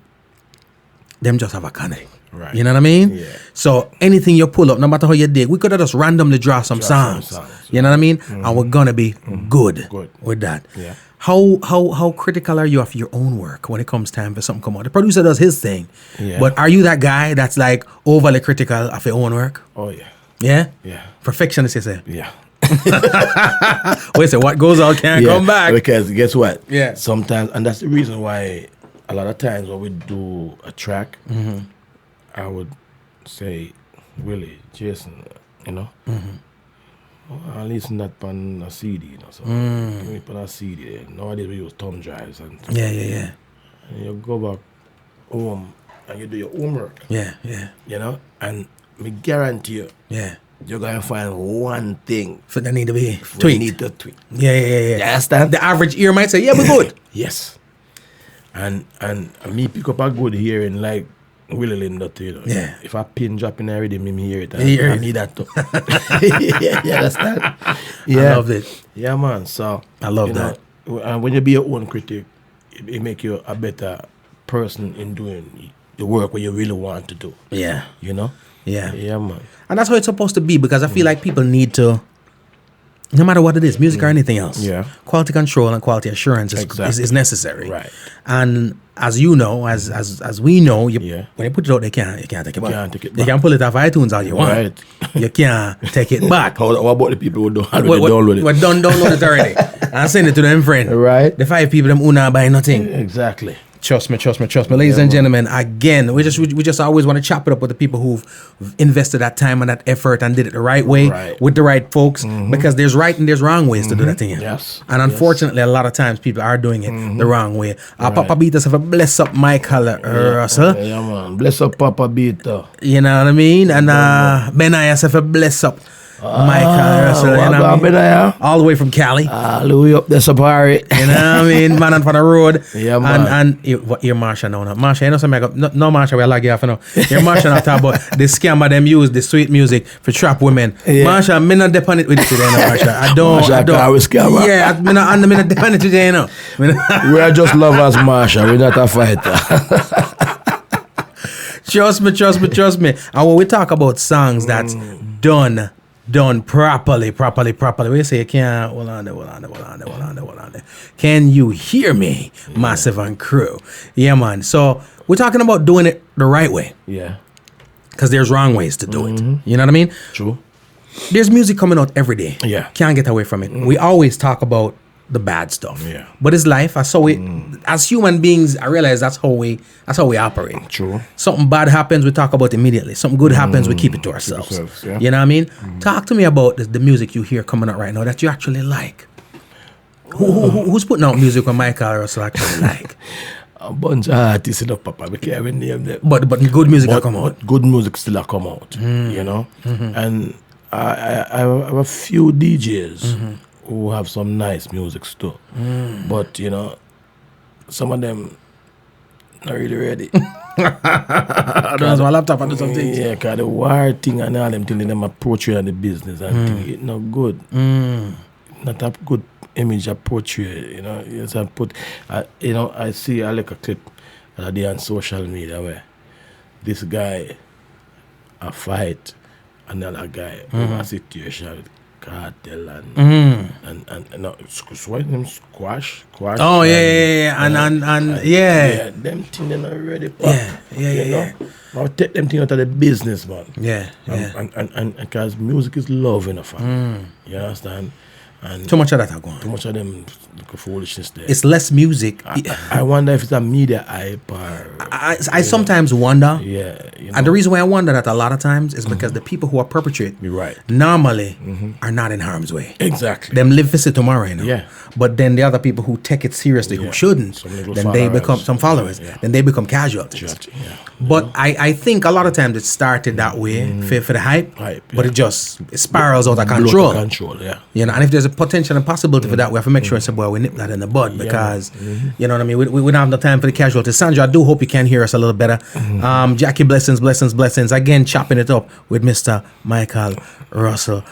[SPEAKER 1] them just have a connect.
[SPEAKER 4] Right.
[SPEAKER 1] You know what I mean?
[SPEAKER 4] Yeah.
[SPEAKER 1] So anything you pull up, no matter how you dig, we could have just randomly draw some songs. You know what I mean? And we're gonna be good with that.
[SPEAKER 4] Yeah.
[SPEAKER 1] How critical are you of your own work when it comes time for something to come out? The producer does his thing.
[SPEAKER 4] Yeah.
[SPEAKER 1] But are you that guy that's like overly critical of your own work?
[SPEAKER 4] Oh yeah.
[SPEAKER 1] Yeah?
[SPEAKER 4] Yeah.
[SPEAKER 1] Perfectionist, you say?
[SPEAKER 4] Yeah.
[SPEAKER 1] Wait, so what goes out can't come back.
[SPEAKER 4] Because guess what?
[SPEAKER 1] Yeah.
[SPEAKER 4] Sometimes, and that's the reason why a lot of times when we do a track, I would say, Willie, Jason, you know, I'll listen that on a CD, you know, so give me put a CD there. Nowadays we use thumb drives and
[SPEAKER 1] Yeah.
[SPEAKER 4] and you go back home and you do your homework.
[SPEAKER 1] Yeah.
[SPEAKER 4] You know, and me guarantee you, you're gonna find one thing
[SPEAKER 1] So that need to be
[SPEAKER 4] you
[SPEAKER 1] tweaked.
[SPEAKER 4] need to tweak.
[SPEAKER 1] Yeah.
[SPEAKER 4] You understand?
[SPEAKER 1] The average ear might say, yeah, we're good.
[SPEAKER 4] Yes. And me pick up a good hearing like Willie Linda too, you know.
[SPEAKER 1] Yeah.
[SPEAKER 4] If I pin drop in a rhythm, him hear it.
[SPEAKER 1] Hear
[SPEAKER 4] I
[SPEAKER 1] it.
[SPEAKER 4] need that too. You understand? Yeah.
[SPEAKER 1] I loved it.
[SPEAKER 4] Yeah, man. So
[SPEAKER 1] I love that.
[SPEAKER 4] And when you be your own critic, it make you a better person in doing the work what you really want to do.
[SPEAKER 1] Yeah.
[SPEAKER 4] You know?
[SPEAKER 1] Yeah.
[SPEAKER 4] Yeah, man.
[SPEAKER 1] And that's how it's supposed to be, because I feel like people need to, no matter what it is, music or anything else, quality control and quality assurance is necessary.
[SPEAKER 4] Right.
[SPEAKER 1] And as you know, as we know, when you put it out, you can't take it back. You can pull it off iTunes all you want.
[SPEAKER 4] Right.
[SPEAKER 1] You can't take it back.
[SPEAKER 4] How about the people who don't already download it?
[SPEAKER 1] Well, download it already. And send it to them friend.
[SPEAKER 4] Right.
[SPEAKER 1] The 5 people them who not buy nothing.
[SPEAKER 4] Exactly.
[SPEAKER 1] Trust me. Ladies and gentlemen, again, we just always want to chop it up with the people who've invested that time and that effort and did it the right way with the right folks, because there's right and there's wrong ways to do that thing.
[SPEAKER 4] Yes.
[SPEAKER 1] And unfortunately, a lot of times people are doing it the wrong way. Papa Beat us have a bless up Mical Rustle.
[SPEAKER 4] Yeah, man. Bless up Papa Beat.
[SPEAKER 1] You know what I mean? And Ben Ayas have a bless up Mical Rustle. You know what I mean? All the way from Cali.
[SPEAKER 4] Hallelujah up the safari.
[SPEAKER 1] You know what I mean? Man on for the road.
[SPEAKER 4] Yeah, man.
[SPEAKER 1] And you're Marsha now. Marsha, you know something? No Marsha, we're like you have to know. You're Marsha now talk about the scammer them use the sweet music for trap women.
[SPEAKER 4] Yeah.
[SPEAKER 1] Marsha, me not depend it with it today, no, Marsha. I don't.
[SPEAKER 4] Scammer.
[SPEAKER 1] Yeah, me not depend it today, no.
[SPEAKER 4] We are just lovers, Marsha. We're not a fighter.
[SPEAKER 1] Trust me. And when we talk about songs that's done properly. We say you can't hold on there. Can you hear me, Massive and Crew? Yeah, man. So we're talking about doing it the right way.
[SPEAKER 4] Yeah.
[SPEAKER 1] Because there's wrong ways to do it. You know what I mean?
[SPEAKER 4] True.
[SPEAKER 1] There's music coming out every day.
[SPEAKER 4] Yeah.
[SPEAKER 1] Can't get away from it. We always talk about the bad stuff.
[SPEAKER 4] Yeah.
[SPEAKER 1] But it's life. As human beings, I realize that's how we operate.
[SPEAKER 4] True.
[SPEAKER 1] Something bad happens, we talk about it immediately. Something good happens, we keep it to ourselves.
[SPEAKER 4] Yeah.
[SPEAKER 1] You know what I mean? Talk to me about the music you hear coming out right now that you actually like. Who's putting out music on Mical Rustle actually like?
[SPEAKER 4] a bunch of artists, Papa. We can't even name them.
[SPEAKER 1] But good music will come out.
[SPEAKER 4] Good music still come out, you know. And I have a few DJs who have some nice music too. But you know, some of them not really ready.
[SPEAKER 1] I don't have my laptop and do some things.
[SPEAKER 4] Yeah, because the war thing and all them things, them approach you in the business and thing, it's not good. Not a good image approach you, you know. You just put, you know, I like a clip that I did on social media where this guy a fight another guy over a situation cartel and no, squash.
[SPEAKER 1] Oh yeah, and
[SPEAKER 4] yeah, them things they not ready. Yeah. I'll take them things out of the business, man.
[SPEAKER 1] Yeah.
[SPEAKER 4] And because music is love in a family. You understand? And
[SPEAKER 1] too much of that are going.
[SPEAKER 4] Too much of them foolishness there.
[SPEAKER 1] It's less music.
[SPEAKER 4] I wonder if it's a media hype or...
[SPEAKER 1] I sometimes wonder.
[SPEAKER 4] Yeah. You know.
[SPEAKER 1] And the reason why I wonder that a lot of times is because the people who are perpetrate normally are not in harm's way.
[SPEAKER 4] Exactly.
[SPEAKER 1] Them live for see tomorrow, you know.
[SPEAKER 4] Yeah.
[SPEAKER 1] But then the other people who take it seriously, who shouldn't, then they become some followers. Then they become casualties. But I think a lot of times it started that way for the hype. But it spirals out of control. You know, and if there's a potential and possibility for that, we have to make sure and say, boy, we nip that in the bud because, you know what I mean, we don't have no time for the casualties. Sandra, I do hope you can hear us a little better. Jackie, blessings. Again, chopping it up with Mr. Mical Rustle.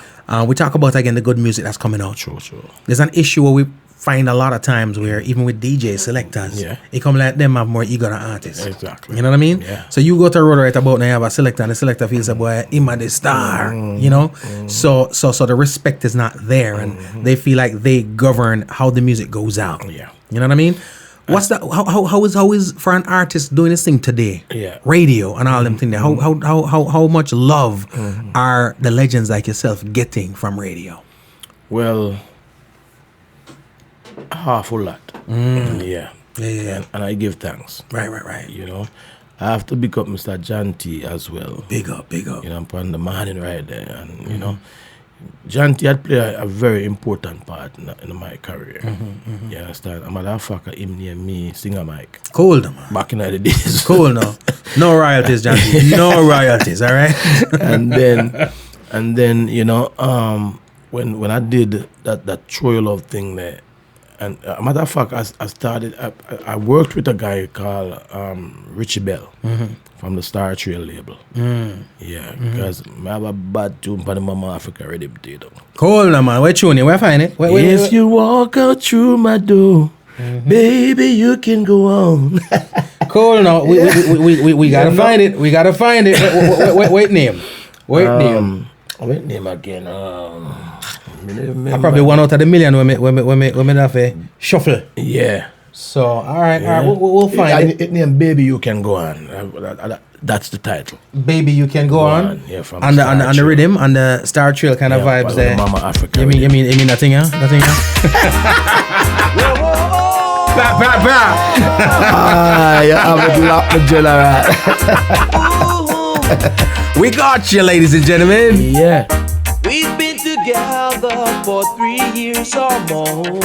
[SPEAKER 1] We talk about, again, the good music that's coming out.
[SPEAKER 4] Sure.
[SPEAKER 1] There's an issue where we find a lot of times where even with DJ selectors, it come like them have more ego than artists.
[SPEAKER 4] Exactly.
[SPEAKER 1] You know what I mean?
[SPEAKER 4] Yeah.
[SPEAKER 1] So you go to a road right about now, you have a selector, and the selector feels like, boy, him a the star, you know? So the respect is not there, and they feel like they govern how the music goes out.
[SPEAKER 4] Yeah.
[SPEAKER 1] You know what I mean? What's that? How is for an artist doing this thing today?
[SPEAKER 4] Yeah.
[SPEAKER 1] Radio and all them things there. How much love are the legends like yourself getting from radio?
[SPEAKER 4] Well, half a lot. Yeah. And I give thanks.
[SPEAKER 1] Right.
[SPEAKER 4] You know, I have to pick up Mr. John T as well.
[SPEAKER 1] Big up.
[SPEAKER 4] You know, I'm on the morning right there, and you know, John T had played a very important part in my career. You understand? I'm a motherfucker, him near me, Singer Mike.
[SPEAKER 1] Cool, man.
[SPEAKER 4] Back in the days.
[SPEAKER 1] Cool, no. No royalties, John T. No royalties, all right?
[SPEAKER 4] and then, you know, when I did that Throw Your Love thing there, and matter of fact, I worked with a guy called Richie Bell from the Star Trail label. Yeah, because I have a bad tune for the Mama Africa ready potato.
[SPEAKER 1] Cool, no, man. Where tune you? Where find it?
[SPEAKER 4] If you walk out through my door, baby, you can go on.
[SPEAKER 1] Cool, no. We gotta find it. We gotta find it. Wait name.
[SPEAKER 4] Wait name again.
[SPEAKER 1] I probably one out of the million when me have a shuffle.
[SPEAKER 4] Yeah.
[SPEAKER 1] So all right, we'll find it.
[SPEAKER 4] It name Baby You Can Go On. That's the title.
[SPEAKER 1] Baby You Can Go On.
[SPEAKER 4] Yeah, from
[SPEAKER 1] and the rhythm and the Star Trail kind of vibes there.
[SPEAKER 4] Mama Africa.
[SPEAKER 1] You mean nothing, huh? Nothing, huh?
[SPEAKER 4] You haven't locked the general.
[SPEAKER 1] We got you, ladies and gentlemen.
[SPEAKER 4] Yeah.
[SPEAKER 5] We've been together for 3 years or more,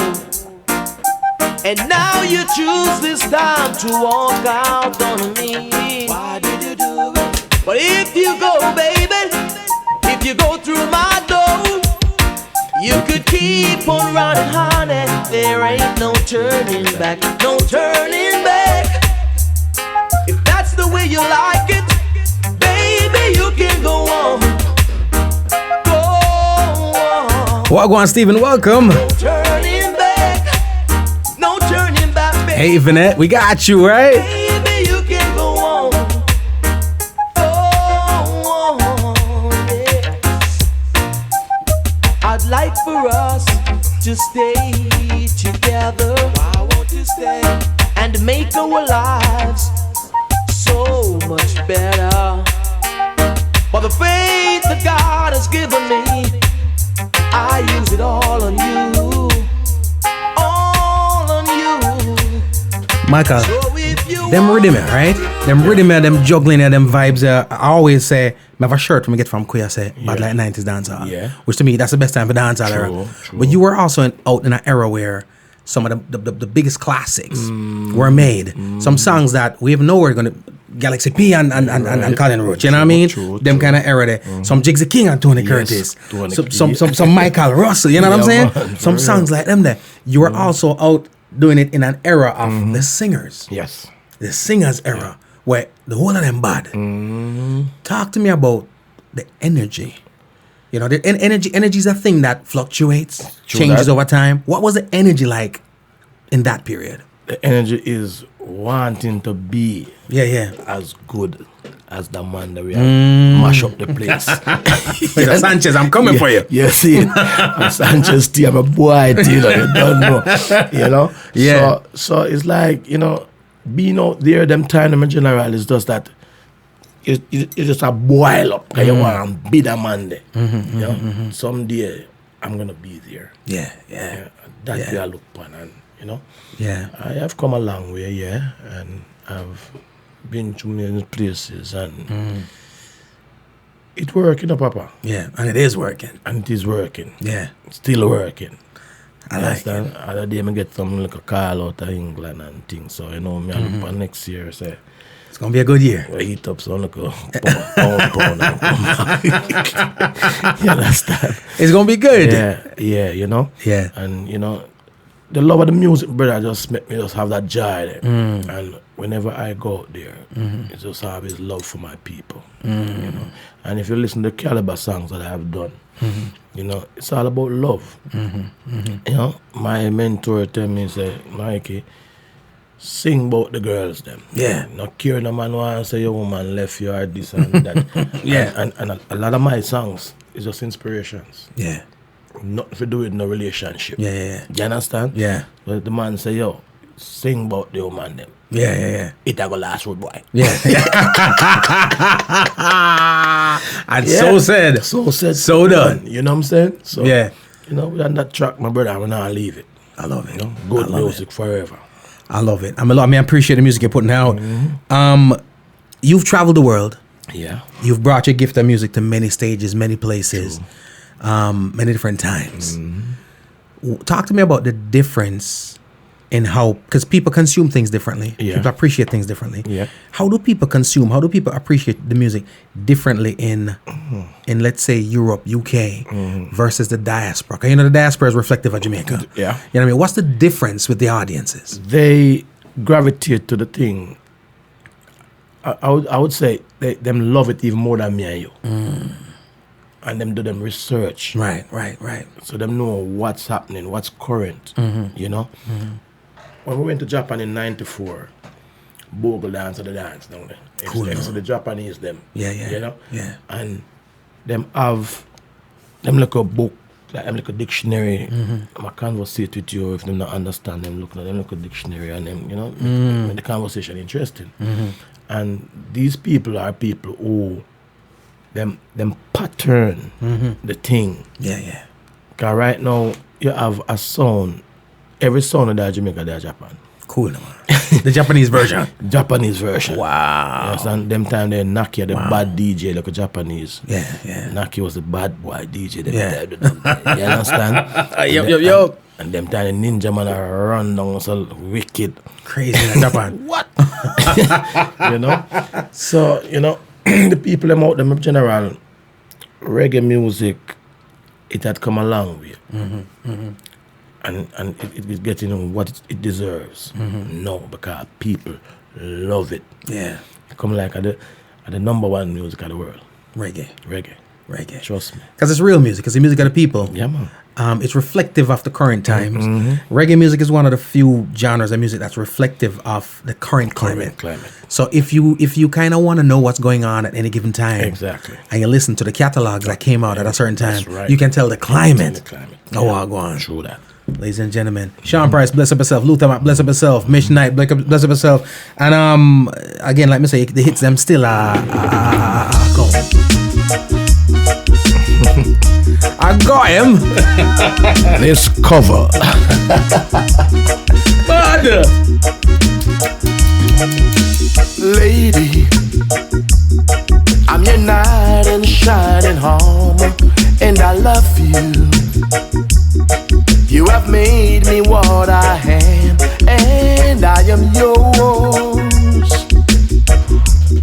[SPEAKER 5] and now you choose this time to walk out on me. Why did you do it? But if you go, baby, if you go through my door, you could keep on running, honey. There ain't no turning back, no turning back. If that's the way you like it, baby, you can go on.
[SPEAKER 1] Wagwan Stephen, welcome.
[SPEAKER 5] No turning back, no turning back, baby.
[SPEAKER 1] Hey, Vanette, we got you, right?
[SPEAKER 5] Baby, you can go on. Yeah. I'd like for us to stay together. I want to stay and make our lives so much better. For the faith that God has given me, I use it all on you, all on you.
[SPEAKER 1] Michael,
[SPEAKER 5] So
[SPEAKER 1] them rhythm, right? Them rhythm, them juggling, them vibes. I always say, I have a shirt when I get from Queer, say, but like 90s dancehall.
[SPEAKER 4] Yeah.
[SPEAKER 1] Which to me, that's the best time for dancehall era.
[SPEAKER 4] True.
[SPEAKER 1] But you were also out in an era where some of the biggest classics were made. Some songs that we even know we're gonna Galaxy P and Colin Roach, you know what I mean? Them kind of era there. Some Jigsy King and Tony Curtis. Some Mical Rustle, you know what I'm saying?
[SPEAKER 4] Man,
[SPEAKER 1] some songs like them there. You were also out doing it in an era of the singers.
[SPEAKER 4] Yes.
[SPEAKER 1] The singers era, where the whole of them bad. Talk to me about the energy. You know, the energy is a thing that fluctuates, changes over time. What was the energy like in that period?
[SPEAKER 4] The energy is wanting to be as good as the man that we have mash up the place.
[SPEAKER 1] Sanchez, I'm coming for you.
[SPEAKER 4] You see, Sanchez, I'm a boy, you don't know. You know?
[SPEAKER 1] Yeah.
[SPEAKER 4] So it's like, you know, being out there, them time in general is just that it's just a boil up. You want to be the man there. You know? Someday I'm gonna be there.
[SPEAKER 1] Yeah.
[SPEAKER 4] That way I look upon, and you know.
[SPEAKER 1] Yeah.
[SPEAKER 4] I have come a long way, and I've been to many places, and it's working, Papa.
[SPEAKER 1] Yeah, and it is working.
[SPEAKER 4] And it is working.
[SPEAKER 1] Yeah.
[SPEAKER 4] It's still working.
[SPEAKER 1] I like it.
[SPEAKER 4] Other day I get some like a call out of England and things, so you know, me I look for next year, say
[SPEAKER 1] it's gonna be a good year.
[SPEAKER 4] I heat up some like a pound and come back. You understand?
[SPEAKER 1] It's gonna be good.
[SPEAKER 4] Yeah, you know?
[SPEAKER 1] Yeah.
[SPEAKER 4] And you know, the love of the music, brother, just make me just have that joy there. And whenever I go out there, it's just always love for my people. You know? And if you listen to the caliber songs that I have done, you know, it's all about love. You know, my mentor tell me, say, Mikey, sing about the girls them.
[SPEAKER 1] Yeah.
[SPEAKER 4] Not care no man want to say your woman left you or this and that. And a lot of my songs is just inspirations.
[SPEAKER 1] Yeah.
[SPEAKER 4] Nothing to do with no relationship.
[SPEAKER 1] Yeah.
[SPEAKER 4] You understand?
[SPEAKER 1] Yeah.
[SPEAKER 4] But the man say, yo, sing about the woman them.
[SPEAKER 1] Yeah.
[SPEAKER 4] It a go last road boy.
[SPEAKER 1] Yeah. And so said.
[SPEAKER 4] So said.
[SPEAKER 1] So done.
[SPEAKER 4] You know what I'm saying? So
[SPEAKER 1] Yeah.
[SPEAKER 4] you know, on that track, my brother, I will not leave it.
[SPEAKER 1] I love it.
[SPEAKER 4] You know, good
[SPEAKER 1] I love
[SPEAKER 4] music forever.
[SPEAKER 1] I love it. I appreciate the music you're putting out. You've traveled the world.
[SPEAKER 4] Yeah.
[SPEAKER 1] You've brought your gift of music to many stages, many places, many different times. Talk to me about the difference in how, because people consume things differently.
[SPEAKER 4] Yeah.
[SPEAKER 1] People appreciate things differently.
[SPEAKER 4] Yeah.
[SPEAKER 1] How do people appreciate the music differently in let's say Europe, UK versus the diaspora? 'Cause you know the diaspora is reflective of Jamaica.
[SPEAKER 4] Yeah.
[SPEAKER 1] You know what I mean? What's the difference with the audiences?
[SPEAKER 4] They gravitate to the thing. I would say them love it even more than me and you. And them do them research.
[SPEAKER 1] Right.
[SPEAKER 4] So them know what's happening, what's current, you know? When we went to Japan in 94, Bogle dance or the dance down there.
[SPEAKER 1] Cool,
[SPEAKER 4] So the Japanese them.
[SPEAKER 1] Yeah.
[SPEAKER 4] You know?
[SPEAKER 1] Yeah.
[SPEAKER 4] And them have them like a book, like them like a dictionary. I conversate with you if them not understand them, look at them like a dictionary and them, you know, make the conversation interesting. And these people are people who them pattern the thing.
[SPEAKER 1] Yeah.
[SPEAKER 4] Because right now you have a sound. Every sound of that Jamaica, they're Japan.
[SPEAKER 1] Cool, man. The Japanese version.
[SPEAKER 4] Japanese version.
[SPEAKER 1] Wow.
[SPEAKER 4] Yes, and them time they Naki, the bad DJ, like a Japanese.
[SPEAKER 1] Yeah.
[SPEAKER 4] Naki was the bad boy DJ.
[SPEAKER 1] Yeah.
[SPEAKER 4] You understand?
[SPEAKER 1] Yup.
[SPEAKER 4] And them time the Ninja Man are run down so wicked.
[SPEAKER 1] Crazy in Japan.
[SPEAKER 4] What? You know? So, you know, the people them out them in general, reggae music, it had come a long way. And it is getting what it deserves. No, because people love it.
[SPEAKER 1] Yeah.
[SPEAKER 4] It come like at the number one music of the world.
[SPEAKER 1] Reggae.
[SPEAKER 4] Trust me.
[SPEAKER 1] Because it's real music. It's the music of the people.
[SPEAKER 4] Yeah, man.
[SPEAKER 1] It's reflective of the current times. Reggae music is one of the few genres of music that's reflective of the current climate. So if you kind of want to know what's going on at any given time,
[SPEAKER 4] Exactly.
[SPEAKER 1] and you listen to the catalogs that came out at a certain time,
[SPEAKER 4] That's right.
[SPEAKER 1] you can tell the climate. Oh,
[SPEAKER 4] Yeah.
[SPEAKER 1] go on.
[SPEAKER 4] True that.
[SPEAKER 1] Ladies and gentlemen, Sean Price, bless up himself. Luther Mac, bless up himself. Mish Knight, bless up himself. And again, like me say, the hits them still go. I got him.
[SPEAKER 4] This cover.
[SPEAKER 1] Bad.
[SPEAKER 5] Lady, I'm your knight in shining armor, and I love you. You have made me what I am, and I am yours.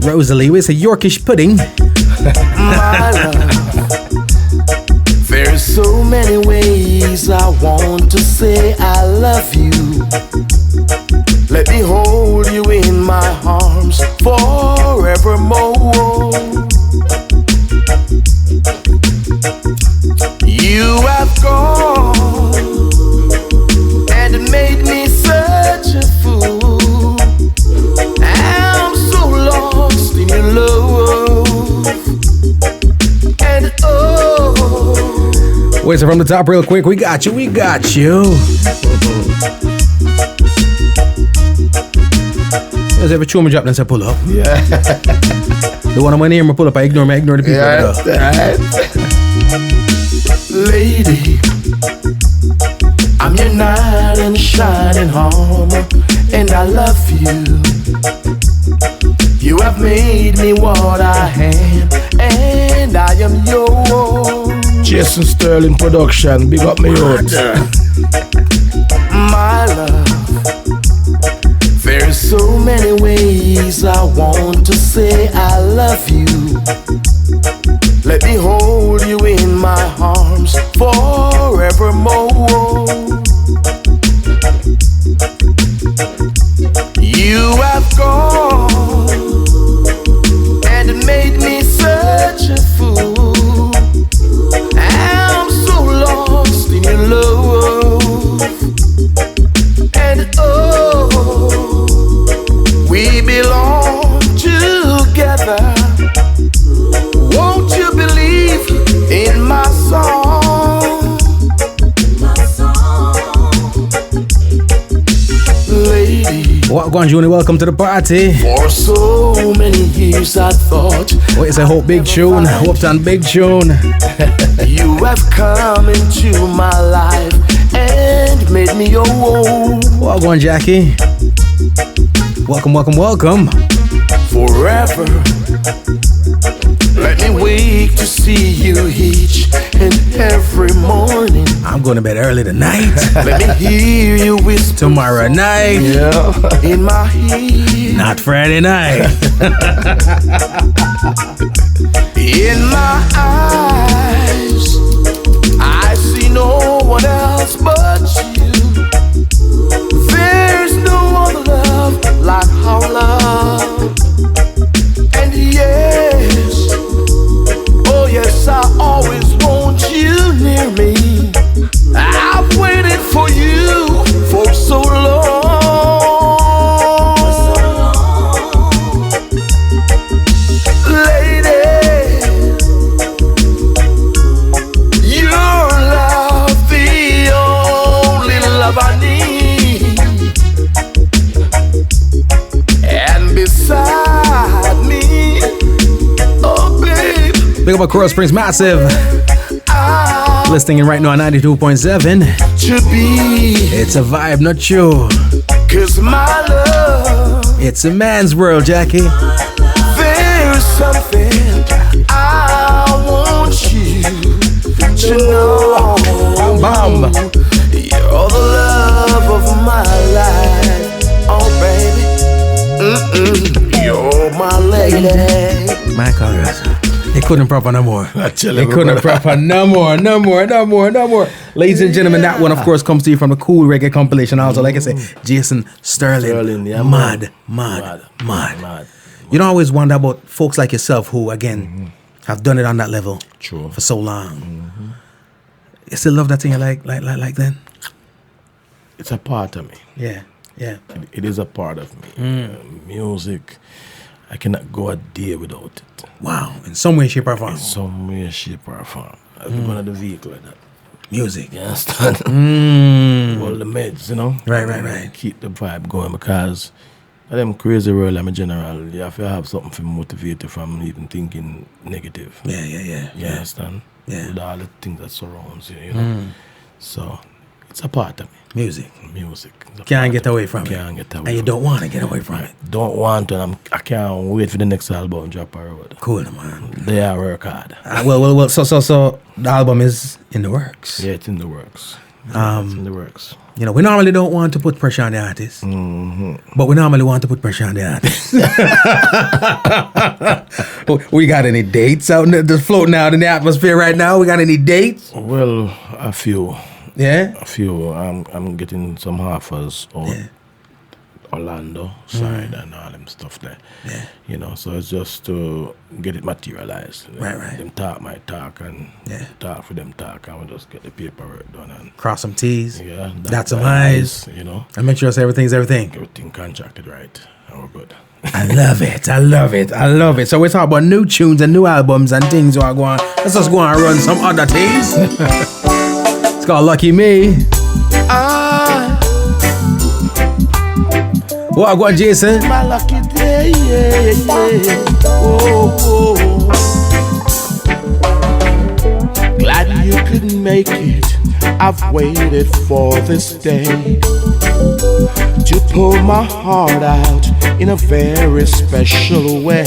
[SPEAKER 1] Rosalie, it's a Yorkish pudding.
[SPEAKER 5] My love, there's so many ways I want to say I love you. Let me hold you in my arms forevermore. You have gone and made me such a fool. I'm so lost in your love. And oh,
[SPEAKER 1] Wait, so from the top real quick, we got you. There's every tune me drop and say pull up.
[SPEAKER 5] yeah.
[SPEAKER 1] The one I'm gonna hear me pull up, I ignore the people.
[SPEAKER 5] Yeah, lady, I'm your knight in shining armor, and I love you. You have made me what I am, and I am yours.
[SPEAKER 4] Jason Sterling Production, big up me out.
[SPEAKER 5] My love, there's so many ways I want to say I love you. Let me hold you in my arms forevermore. You have gone and made me such a fool. I'm so lost in your love. And oh, we belong together. Won't you believe in my song? Lady,
[SPEAKER 1] What going, Junior? Welcome to the party.
[SPEAKER 5] for so many years I thought
[SPEAKER 1] Wait, it's a Hope Big Tune. Hope on Big Tune.
[SPEAKER 5] you have come into my life and made me your own.
[SPEAKER 1] What going, Jackie? Welcome.
[SPEAKER 5] Forever, let me wake to see you each and every morning.
[SPEAKER 1] I'm going to bed early tonight.
[SPEAKER 5] Let me hear you whisper
[SPEAKER 1] Tomorrow night.
[SPEAKER 5] in my ear.
[SPEAKER 1] Not Friday night.
[SPEAKER 5] In my eyes, I see no one else but you. There's no other love like our love. And yes, oh yes, I always want you near me. I've waited for you for so long. Lady, your love, the only love I need. And beside me, oh babe,
[SPEAKER 1] Big up Coral Springs Massive.
[SPEAKER 5] I
[SPEAKER 1] Listening in right now on 92.7.
[SPEAKER 5] to be,
[SPEAKER 1] It's a vibe, not you.
[SPEAKER 5] 'cause my love,
[SPEAKER 1] It's a man's world, Jackie.
[SPEAKER 5] there's something I want you to know.
[SPEAKER 1] Bam.
[SPEAKER 5] You're the love of my life, oh baby. You're my lady.
[SPEAKER 1] Mical Rustle. It couldn't proper no more.
[SPEAKER 4] tell
[SPEAKER 1] It
[SPEAKER 4] you,
[SPEAKER 1] couldn't
[SPEAKER 4] brother.
[SPEAKER 1] proper no more. Ladies and gentlemen, that one of course comes to you from the Cool Reggae compilation. Also, like I said, Jason Sterling.
[SPEAKER 4] Yeah,
[SPEAKER 1] mad.
[SPEAKER 4] Mad.
[SPEAKER 1] You don't always wonder about folks like yourself who, again, have done it on that level
[SPEAKER 4] True.
[SPEAKER 1] for so long. You still love that thing like then?
[SPEAKER 4] It's a part of me.
[SPEAKER 1] Yeah.
[SPEAKER 4] It is a part of me. Music, I cannot go a day without it.
[SPEAKER 1] Wow. In some way, shape, or form.
[SPEAKER 4] Some way, shape, or form. I've been one of the vehicle like that.
[SPEAKER 1] Music.
[SPEAKER 4] You understand? All the meds, you know?
[SPEAKER 1] Right.
[SPEAKER 4] Keep the vibe going because in them crazy world, I'm a general. You have to have something to motivate you from even thinking negative.
[SPEAKER 1] Yeah.
[SPEAKER 4] You understand?
[SPEAKER 1] Yeah.
[SPEAKER 4] With all the things that surrounds you, you know? So, it's a part of me.
[SPEAKER 1] Music.
[SPEAKER 4] Music.
[SPEAKER 1] Can't get away from it.
[SPEAKER 4] Can't get away
[SPEAKER 1] And you
[SPEAKER 4] from
[SPEAKER 1] don't want to get away from it.
[SPEAKER 4] Don't want to, and I can't wait for the next album to drop a road.
[SPEAKER 1] Cool, man.
[SPEAKER 4] They are work hard.
[SPEAKER 1] Well. So the album is in the works.
[SPEAKER 4] Yeah, it's in the works. It's in the works.
[SPEAKER 1] You know, we normally don't want to put pressure on the artist, but we normally want to put pressure on the artist. We got any dates out just floating out in the atmosphere right now? We got any dates?
[SPEAKER 4] Well, a few.
[SPEAKER 1] Yeah?
[SPEAKER 4] A few. I'm getting some offers out Orlando side and all them stuff there.
[SPEAKER 1] Yeah.
[SPEAKER 4] You know, so it's just to get it materialized.
[SPEAKER 1] Right.
[SPEAKER 4] Them talk my talk and
[SPEAKER 1] Yeah.
[SPEAKER 4] talk for them talk, and we just get the paperwork done and
[SPEAKER 1] Cross some T's.
[SPEAKER 4] yeah,
[SPEAKER 1] Dot some I's.
[SPEAKER 4] you know.
[SPEAKER 1] And make sure everything's everything.
[SPEAKER 4] Everything contracted right. And we're good.
[SPEAKER 1] I love it. I love it. I love it. So we talk about new tunes and new albums and things are going. Let's just go and run some other things. It's called Lucky Me. What go on, Jason?
[SPEAKER 5] My lucky day, oh. Glad you couldn't make it. I've waited for this day to pull my heart out in a very special way.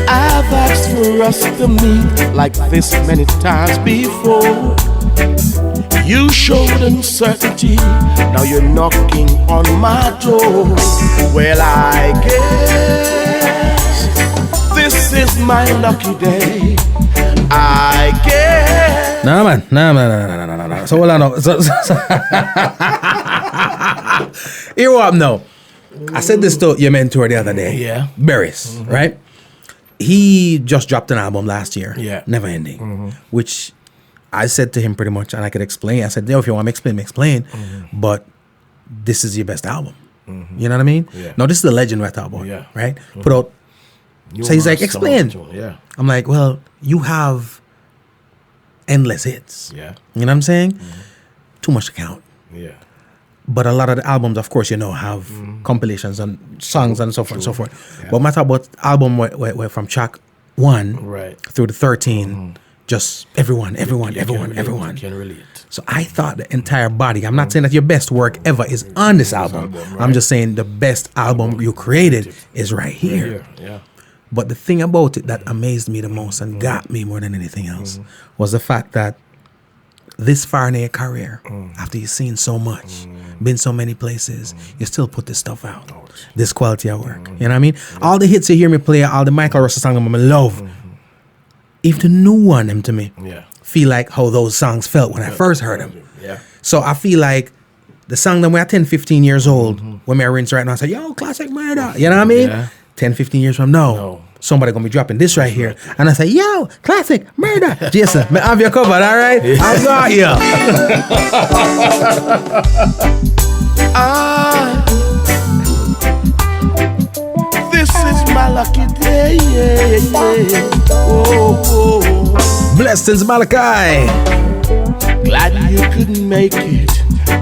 [SPEAKER 5] I've asked for us to meet like this many times before. You showed uncertainty, now you're knocking on my door. Well, I guess this is my lucky day. I guess.
[SPEAKER 1] Nah, man. No. So hold on. No. Here what now? I said this to your mentor the other day.
[SPEAKER 4] Yeah.
[SPEAKER 1] Barris, right? He just dropped an album last year.
[SPEAKER 4] Yeah.
[SPEAKER 1] Never Ending. Which I said to him pretty much, and I could explain. I said, if you want me to explain. But this is your best album. You know what I mean?
[SPEAKER 4] Yeah.
[SPEAKER 1] No, this is the legend we're talking about.
[SPEAKER 4] Yeah.
[SPEAKER 1] Right? Put out. So he's like, explain.
[SPEAKER 4] Yeah.
[SPEAKER 1] I'm like, well, you have endless hits.
[SPEAKER 4] Yeah.
[SPEAKER 1] You know what I'm saying? Too much to count.
[SPEAKER 4] Yeah.
[SPEAKER 1] But a lot of the albums, of course, you know, have compilations and songs and so forth and so forth.
[SPEAKER 4] Yeah.
[SPEAKER 1] But matter about album where from track 1
[SPEAKER 4] Right.
[SPEAKER 1] through the 13, just everyone.
[SPEAKER 4] You can relate.
[SPEAKER 1] So I thought the entire body, I'm not saying that your best work ever is on this album.
[SPEAKER 4] right.
[SPEAKER 1] I'm just saying the best album you created is right here.
[SPEAKER 4] Yeah.
[SPEAKER 1] But the thing about it that amazed me the most and got me more than anything else was the fact that this far in your career, after you've seen so much, been so many places, you still put this stuff out. This quality of work. You know what I mean? All the hits you hear me play, all the Mical Rustle songs I love, if the new one them to me, feel like how those songs felt when I first heard them.
[SPEAKER 4] Yeah.
[SPEAKER 1] So I feel like the song that we're 10, 15 years old, when I rinse right now, I say, yo, classic murder. You know what I mean?
[SPEAKER 4] Yeah.
[SPEAKER 1] 10, 15 years from now, somebody gonna be dropping this right here. And I say, yo, classic murder. Jason, I have your covered, all right? I got you.
[SPEAKER 5] This is my lucky day. Oh.
[SPEAKER 1] Blessings, Malachi.
[SPEAKER 5] Glad you couldn't make it.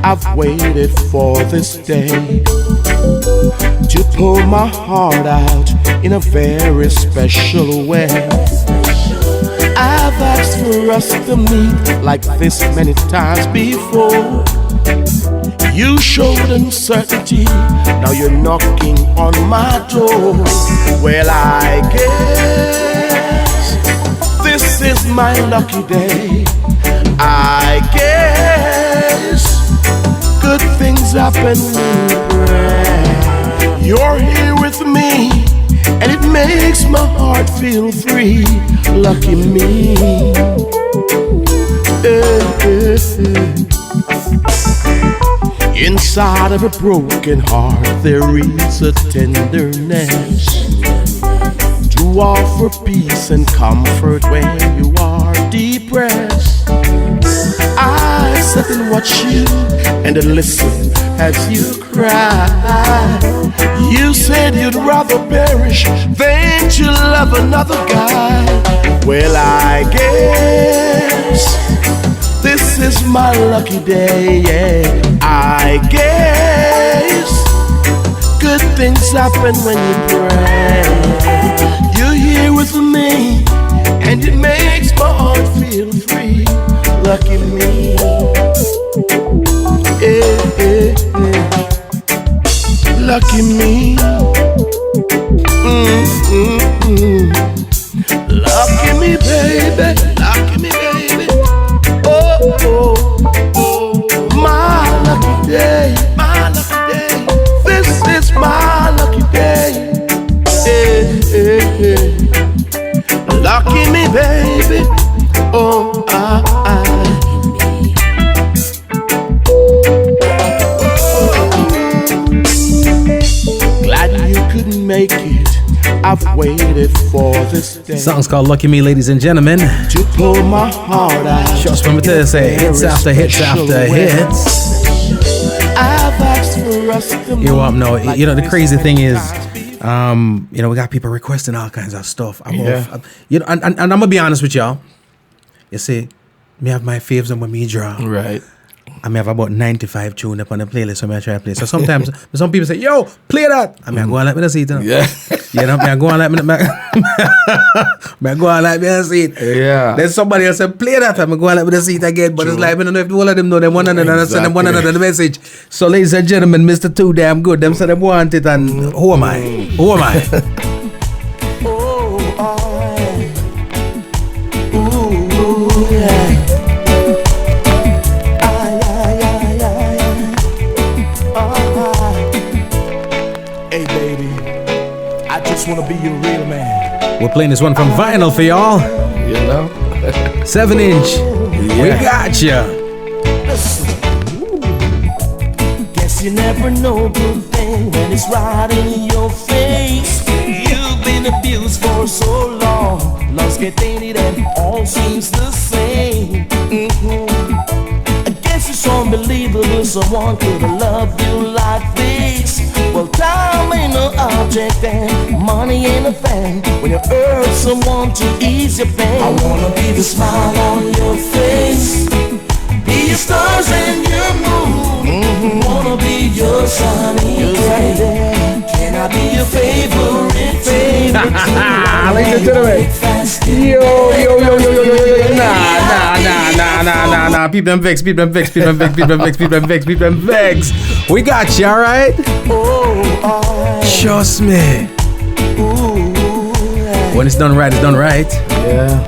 [SPEAKER 5] I've waited for this day to pull my heart out in a very special way. I've asked for us to meet like this many times before. You showed uncertainty, now you're knocking on my door. Well, I guess this is my lucky day. I guess good things happen when you pray. You're here with me, and it makes my heart feel free. Lucky me. Inside of a broken heart there is a tenderness to offer peace and comfort when you are depressed. I sit and watch you and listen as you cry. You said you'd rather perish than to love another guy. Well, I guess this is my lucky day, yeah. I guess good things happen when you pray. You're here with me, and it makes my heart feel free. Lucky me, lucky me, lucky me, baby, lucky me, baby. Oh,
[SPEAKER 3] lucky me, baby. Oh, glad you couldn't make it. I've waited for this day.
[SPEAKER 1] Song's called Lucky Me, ladies and gentlemen.
[SPEAKER 3] To pull my heart out.
[SPEAKER 1] Just remember to say hits after hits after hits.
[SPEAKER 3] I've asked for us to
[SPEAKER 1] You want no? You know the crazy thing is, you know we got people requesting all kinds of stuff. You know, and I'm gonna be honest with y'all. You see, me have my faves and when me draw.
[SPEAKER 4] Right.
[SPEAKER 1] I may have about 95 tunes up on the playlist, so I try to play. So sometimes some people say, "Yo, play that." I mean, I go and let me see it.
[SPEAKER 4] Yeah.
[SPEAKER 1] You know, I go and let me. I go and let me see it.
[SPEAKER 4] Yeah.
[SPEAKER 1] Then somebody else say, "Play that." I go and let me see it again. But it's like I don't know if all of them know them one another and send them one another the message. So, ladies and gentlemen, Mr. Too Damn Good. Them say they want it, and who am I? Who am I?
[SPEAKER 3] Wanna be your real man.
[SPEAKER 1] We're playing this one from vinyl for y'all.
[SPEAKER 4] You know?
[SPEAKER 1] 7-inch. We got ya.
[SPEAKER 5] Guess you never know good thing when it's right in your face. You've been abused for so long. Love's get tainted and all seems the same. I guess it's unbelievable someone could have loved you like this. Well, time ain't no object and money ain't a thing. When you hurt someone to ease your pain, I wanna be the smile on your face, be your stars and your moon. Wanna be your sunny day. Can I be your favorite?
[SPEAKER 1] Ladies and gentlemen. Yo. Nah. People them vex. We got you, alright? Trust me. When it's done right, it's done right.
[SPEAKER 4] Yeah.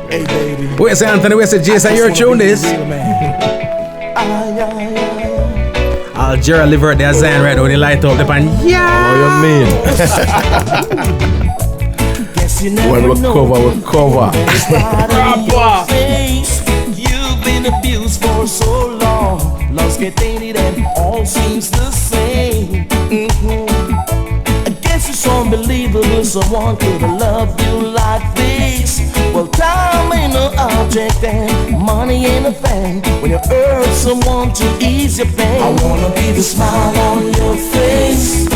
[SPEAKER 3] Hey, baby.
[SPEAKER 1] Where's Anthony? Where's Jason? You're tuned this. Algera live right there, Zion right when they light up the pan. Yeah.
[SPEAKER 4] What you mean? When we cover.
[SPEAKER 5] You've been abused for so long. Love's get tainted and all seems the same. I guess it's unbelievable someone could have loved you like this. Well, time ain't no object and money ain't a thing. When you hurt someone to ease your pain, I wanna be the smile on your face,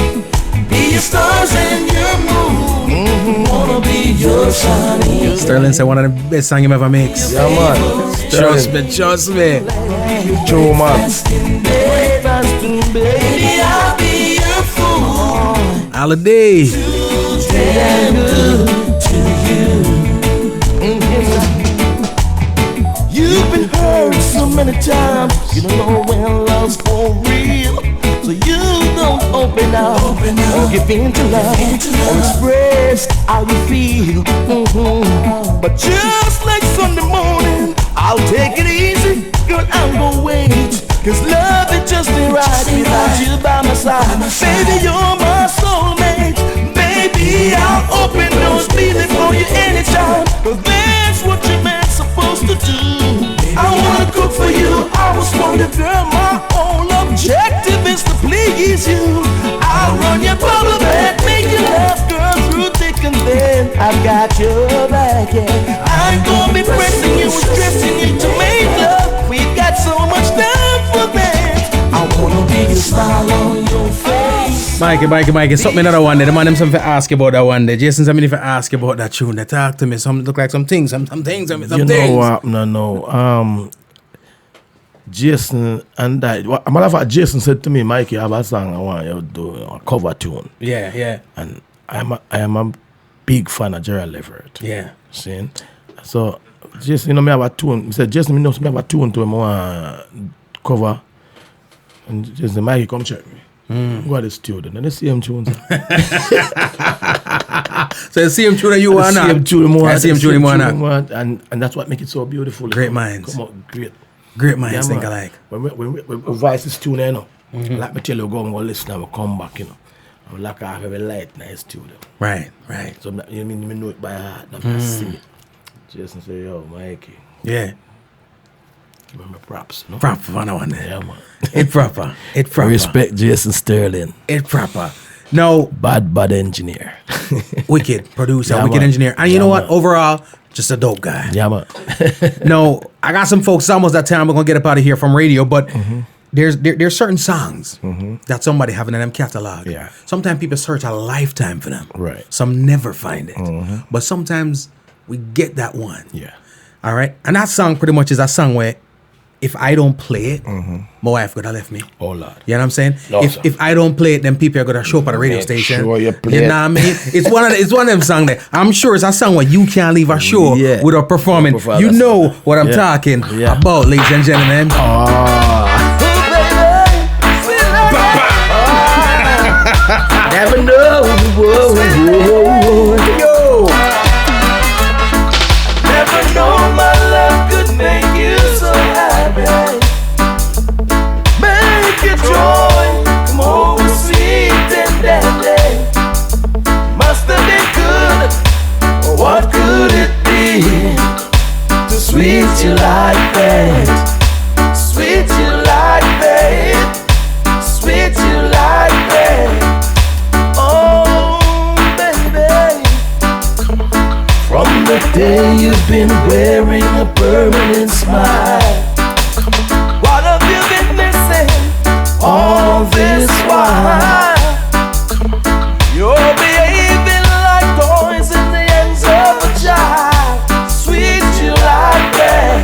[SPEAKER 5] be your stars and your moon. Wanna be your sunny.
[SPEAKER 1] Sterling said one of the best songs you ever mix.
[SPEAKER 4] Yeah, man.
[SPEAKER 1] Trust me.
[SPEAKER 4] True, man.
[SPEAKER 5] Baby, I'll be your fool.
[SPEAKER 1] Holiday.
[SPEAKER 5] Damn good to you. You've been hurt so many times. You don't know when love's for real. So you don't open up or give in to love or express how you feel. But just like Sunday morning, I'll take it easy, girl, I'm gonna wait. Cause love is just ain't right without you by my side. Baby, you're my soulmate. Baby, I'll open doors, be there for you anytime. Cause that's what your man's supposed to do. I wanna cook for you, I was wondering, girl, my whole objective is to please you. I'll run your bubble bed, make you laugh, girl, through thick and thin. I've got your back, yeah. I'm gonna be pressing you and stressing you to make love. We've got so much time for that. I wanna be the smile on your face.
[SPEAKER 1] Mikey, something another one day. The man them something to ask about that one day. Jason said me to ask about that tune. They talk to me. Some look like some things. Some things.
[SPEAKER 4] You know what? No. Jason and that. A matter of fact, Jason said to me, Mikey, I have a song I want you to do, a cover tune.
[SPEAKER 1] Yeah.
[SPEAKER 4] And I am a big fan of Gerald Everett.
[SPEAKER 1] Yeah.
[SPEAKER 4] See? So Jason, me have a tune. He said, Jason, me have a tune to him. I want cover. And Jason, Mikey, come check me. Go to the studio. And the same tunes.
[SPEAKER 1] So the same tune that you want now.
[SPEAKER 4] Same tune more.
[SPEAKER 1] Same tune you want now.
[SPEAKER 4] And that's what makes it so beautiful.
[SPEAKER 1] Great minds.
[SPEAKER 4] Come on,
[SPEAKER 1] Great minds think alike.
[SPEAKER 4] When we revise this tune, like me tell you, go and listen and we'll come back, I lock off every light in the studio.
[SPEAKER 1] Right.
[SPEAKER 4] So you mean me know it by heart, I'm gonna sing it. Jason say, yo, Mikey.
[SPEAKER 1] Yeah.
[SPEAKER 4] Give me my props, no?
[SPEAKER 1] Proper for that one there.
[SPEAKER 4] Yeah, man.
[SPEAKER 1] It proper.
[SPEAKER 4] Respect Jason Sterling.
[SPEAKER 1] It proper. No.
[SPEAKER 4] Bad engineer.
[SPEAKER 1] Wicked producer,
[SPEAKER 4] Yeah,
[SPEAKER 1] wicked
[SPEAKER 4] man.
[SPEAKER 1] engineer. And you know what?
[SPEAKER 4] Man.
[SPEAKER 1] Overall, just a dope guy.
[SPEAKER 4] Yeah, man.
[SPEAKER 1] No, I got some folks, it's almost that time we're going to get up out of here from radio, but there's certain songs that somebody having in them catalog.
[SPEAKER 4] Yeah.
[SPEAKER 1] Sometimes people search a lifetime for them.
[SPEAKER 4] Right.
[SPEAKER 1] Some never find it. But sometimes we get that one.
[SPEAKER 4] Yeah.
[SPEAKER 1] All right. And that song pretty much is a song where if I don't play it, my wife would have left me.
[SPEAKER 4] Oh, Lord.
[SPEAKER 1] You know what I'm saying?
[SPEAKER 4] No, sir.
[SPEAKER 1] If I don't play it, then people are gonna show up at the radio
[SPEAKER 4] Make
[SPEAKER 1] station.
[SPEAKER 4] sure you play
[SPEAKER 1] know
[SPEAKER 4] it.
[SPEAKER 1] what I mean? It's one of them songs that I'm sure it's a song where you can't leave a show
[SPEAKER 4] Yeah.
[SPEAKER 1] without performing.
[SPEAKER 4] Perform
[SPEAKER 1] You
[SPEAKER 4] that
[SPEAKER 1] know
[SPEAKER 4] song.
[SPEAKER 1] what I'm
[SPEAKER 4] Yeah.
[SPEAKER 1] talking
[SPEAKER 4] Yeah.
[SPEAKER 1] about, ladies and gentlemen.
[SPEAKER 4] Never know.
[SPEAKER 1] Yo,
[SPEAKER 5] Never know my love could make you so happy. Make your joy come over sweet and deadly. Must have been good, or what could it be to sweet you like that? Sweet you like that. Sweet you like that. Oh, baby. From the day you've been wearing a permanent smile, what have you been missing all this while? You're behaving like toys in the hands of a child. Sweet you like that.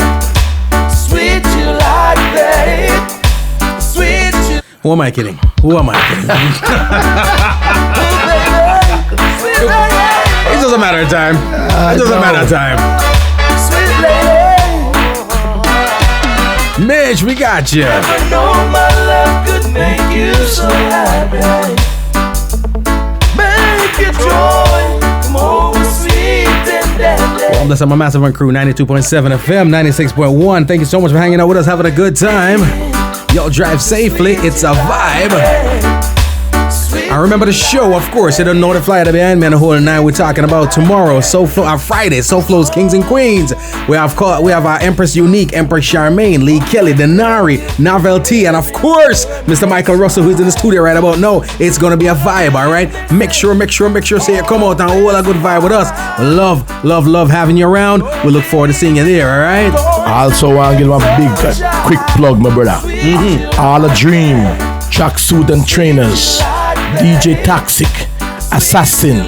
[SPEAKER 5] Sweet you like that. Sweet you.
[SPEAKER 1] who am I kidding? Who am I kidding?
[SPEAKER 5] Sweet lady.
[SPEAKER 1] It doesn't matter of time. It doesn't matter of time.
[SPEAKER 5] Sweet lady.
[SPEAKER 1] Mitch, we got you.
[SPEAKER 5] Never know my love could make you so happy. Make your joy come over sweet and deadly.
[SPEAKER 1] Well, that's my Massive Run Crew, 92.7 FM, 96.1. Thank you so much for hanging out with us, having a good time. Y'all drive safely. It's a vibe. I remember the show, of course. You don't know the flyer behind me and the whole night. We're talking about tomorrow, Friday, Soul Flow's Kings and Queens. We have our Empress Unique, Empress Charmaine, Lee Kelly, Denari, Novelty, and of course, Mr. Mical Rustle, who's in the studio right about now. It's gonna be a vibe, all right? Make sure, say you come out and hold a good vibe with us. Love having you around. We look forward to seeing you there, all right?
[SPEAKER 4] I also want to give a big, quick plug, my brother. All a Dream, Tracksuit and Trainers, DJ Toxic, Assassin,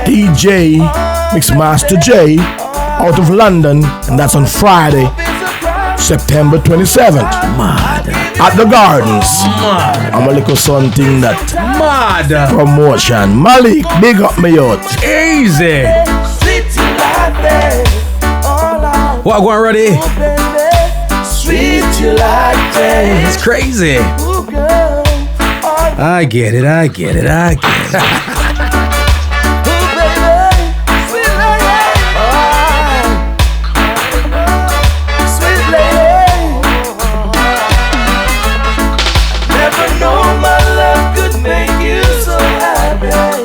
[SPEAKER 4] DJ Mixmaster J, out of London, and that's on Friday, September 27th.
[SPEAKER 1] Mad.
[SPEAKER 4] At the Gardens. I'm a little something that
[SPEAKER 1] Mad.
[SPEAKER 4] promotion. Malik, big up me out.
[SPEAKER 1] Easy.
[SPEAKER 5] Sweet you like that. All I
[SPEAKER 1] What, go on, ready?
[SPEAKER 5] want, baby. Sweet you like that.
[SPEAKER 1] It's crazy.
[SPEAKER 5] Ooh, girl. Oh,
[SPEAKER 1] I get it.
[SPEAKER 5] ooh, baby. Sweet lady. Oh, sweet lady. Never know my love could make you so happy.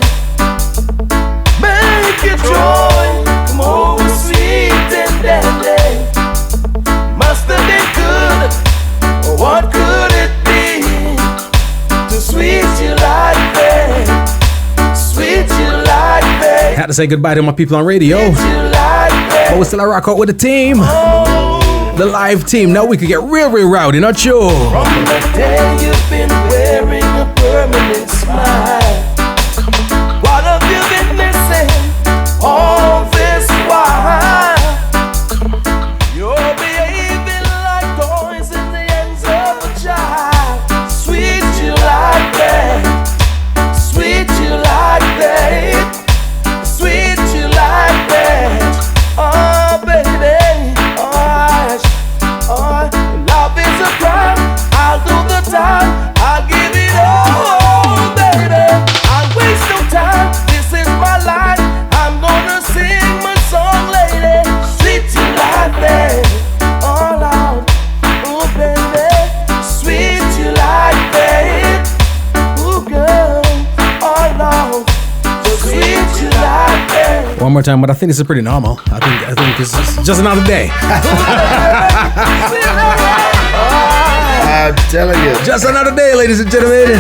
[SPEAKER 5] Make your joy come over sweet and deadly. Must have been good, or what could it be to sweet you like that? Sweet you like that.
[SPEAKER 1] Had to say goodbye to my people on radio.
[SPEAKER 5] You like that.
[SPEAKER 1] But we still rock out with the team.
[SPEAKER 5] Oh,
[SPEAKER 1] The live team. Now we could get real rowdy, not you?
[SPEAKER 5] from the day you've been wearing a permanent smile, what have you been missing all this while? You're behaving like toys in the hands of a child. Sweet you like that. Sweet you like that. Sweet you like that. Oh, baby. Oh, love is a crime. I'll do the time. I'll give it all,
[SPEAKER 1] One more time, but I think this is pretty normal. I think this is just another day.
[SPEAKER 4] I'm telling you.
[SPEAKER 1] Just another day, ladies and gentlemen.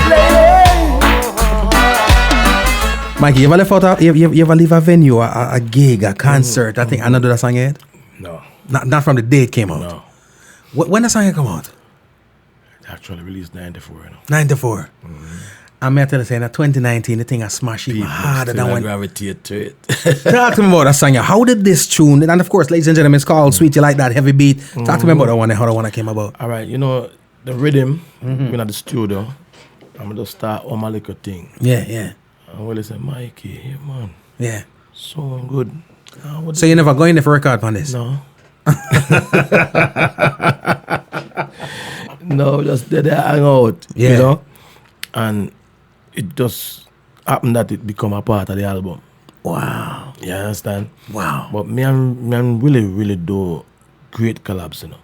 [SPEAKER 1] Mikey, you ever leave a venue, a gig, a concert? I think I know that song yet.
[SPEAKER 4] No.
[SPEAKER 1] Not from the day it came out.
[SPEAKER 4] No.
[SPEAKER 1] When the song come out?
[SPEAKER 4] Actually released 94. You know?
[SPEAKER 1] 94. I'm here to tell you, saying that 2019, the thing I smashed even harder than when.
[SPEAKER 4] Gravitate to it.
[SPEAKER 1] Talk to me about that song. How did this tune, and of course, ladies and gentlemen, it's called Sweet You Like That, Heavy Beat. Talk to me about that one and how the one came about.
[SPEAKER 4] All right, you know, the rhythm, when at the studio, I'm going to start on my little thing.
[SPEAKER 1] Yeah.
[SPEAKER 4] And Willie said, Mikey, yeah, man.
[SPEAKER 1] Yeah.
[SPEAKER 4] So good.
[SPEAKER 1] So you never go in there for record on this?
[SPEAKER 4] No. No, just did hang out,
[SPEAKER 1] Yeah.
[SPEAKER 4] you know? And it just happened that it become a part of the album.
[SPEAKER 1] Wow.
[SPEAKER 4] You understand?
[SPEAKER 1] Wow.
[SPEAKER 4] But me and really do great collabs, you know?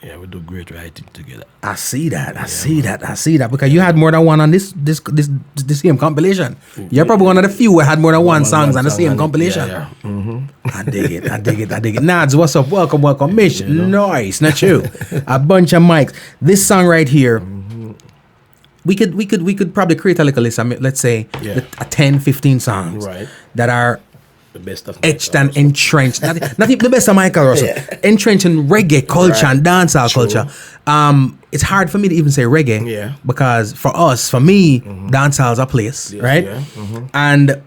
[SPEAKER 4] Yeah, we do great writing together.
[SPEAKER 1] I see that. I see that. Because you had more than one on this same compilation. You're probably one of the few who had more than one songs on the same compilation.
[SPEAKER 4] Yeah.
[SPEAKER 1] I dig it. Nads, what's up? Welcome. Mish, nice, not you. A bunch of mics. This song right here, we could probably create a little list. I mean, let's say a 10, 15 songs that are
[SPEAKER 4] the best of
[SPEAKER 1] etched and entrenched. Not even the best of Mical Rustle. Entrenched in reggae culture and dancehall culture. It's hard for me to even say reggae because for me, dancehall is a place, right? And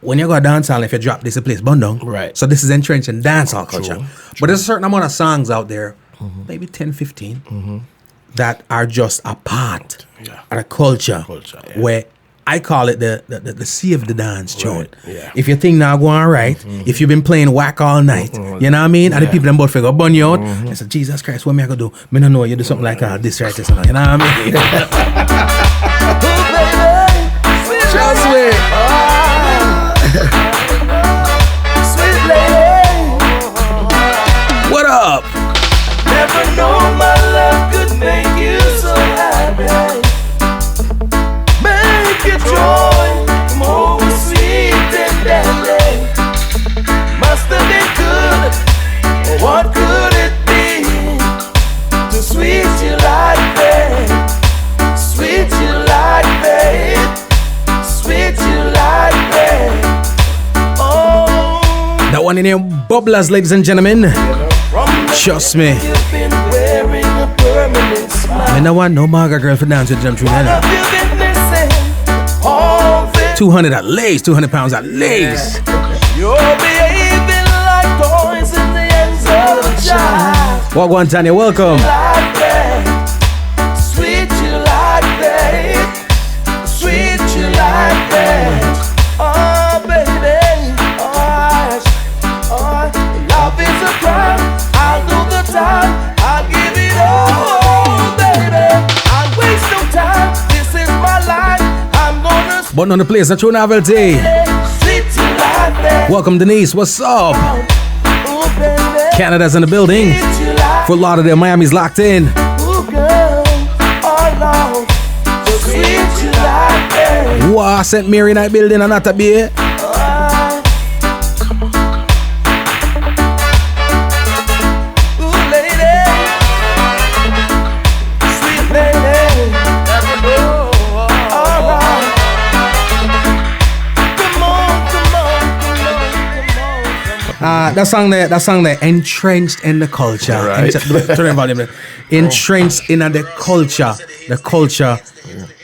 [SPEAKER 1] when you go to dancehall, if you drop this, a place bundong.
[SPEAKER 4] Right.
[SPEAKER 1] So this is entrenched in dancehall culture. But there's a certain amount of songs out there, maybe 10, 15, that are just a part of the culture where I call it the sea of the dance tune.
[SPEAKER 4] Yeah.
[SPEAKER 1] If you think now going right, if you've been playing whack all night, you know what I mean? And the people them both figure bun you out. I said, Jesus Christ, what me I gonna do? Me no know you do something like this right this, you know what I mean? Trust me.
[SPEAKER 5] Sweet lady.
[SPEAKER 1] What up?
[SPEAKER 5] Never know my love could make you so happy. Make your joy more sweet and deadly. Must have been good. What could it be to sweet you like that? Sweet you like that. Sweet you like that. Oh,
[SPEAKER 1] That one in there, bubblers, ladies and gentlemen. Trust me.
[SPEAKER 5] you've been wearing a permanent smile.
[SPEAKER 1] I don't want no Marga girl for dance with them three.
[SPEAKER 5] What have you been missing? All this
[SPEAKER 1] 200 at least, 200 pounds at least.
[SPEAKER 5] you're behaving like toys in the hands of a child.
[SPEAKER 1] Walk one, Tanya, welcome.
[SPEAKER 5] Like that, sweet you like that, sweet you like that. Oh baby, oh, love is a crime. I'll do the time, I'll give it all, baby. I'll waste no time. This is my life. I'm gonna
[SPEAKER 1] Button on the place, a true novelty.
[SPEAKER 5] sweet you like that.
[SPEAKER 1] Welcome, Denise. What's up?
[SPEAKER 5] Oh baby,
[SPEAKER 1] Canada's in the building.
[SPEAKER 5] sweet you like
[SPEAKER 1] Fort Lauderdale, Miami's locked in.
[SPEAKER 5] ooh, girl, oh Lord, so sweet you like that.
[SPEAKER 1] Wow, St. Mary Night building and not a beer.
[SPEAKER 5] Ooh, lady, sweet lady, all right. Come on.
[SPEAKER 1] That song there, entrenched in the culture.
[SPEAKER 4] Right.
[SPEAKER 1] Turn the volume down. Entrenched in the culture. The culture.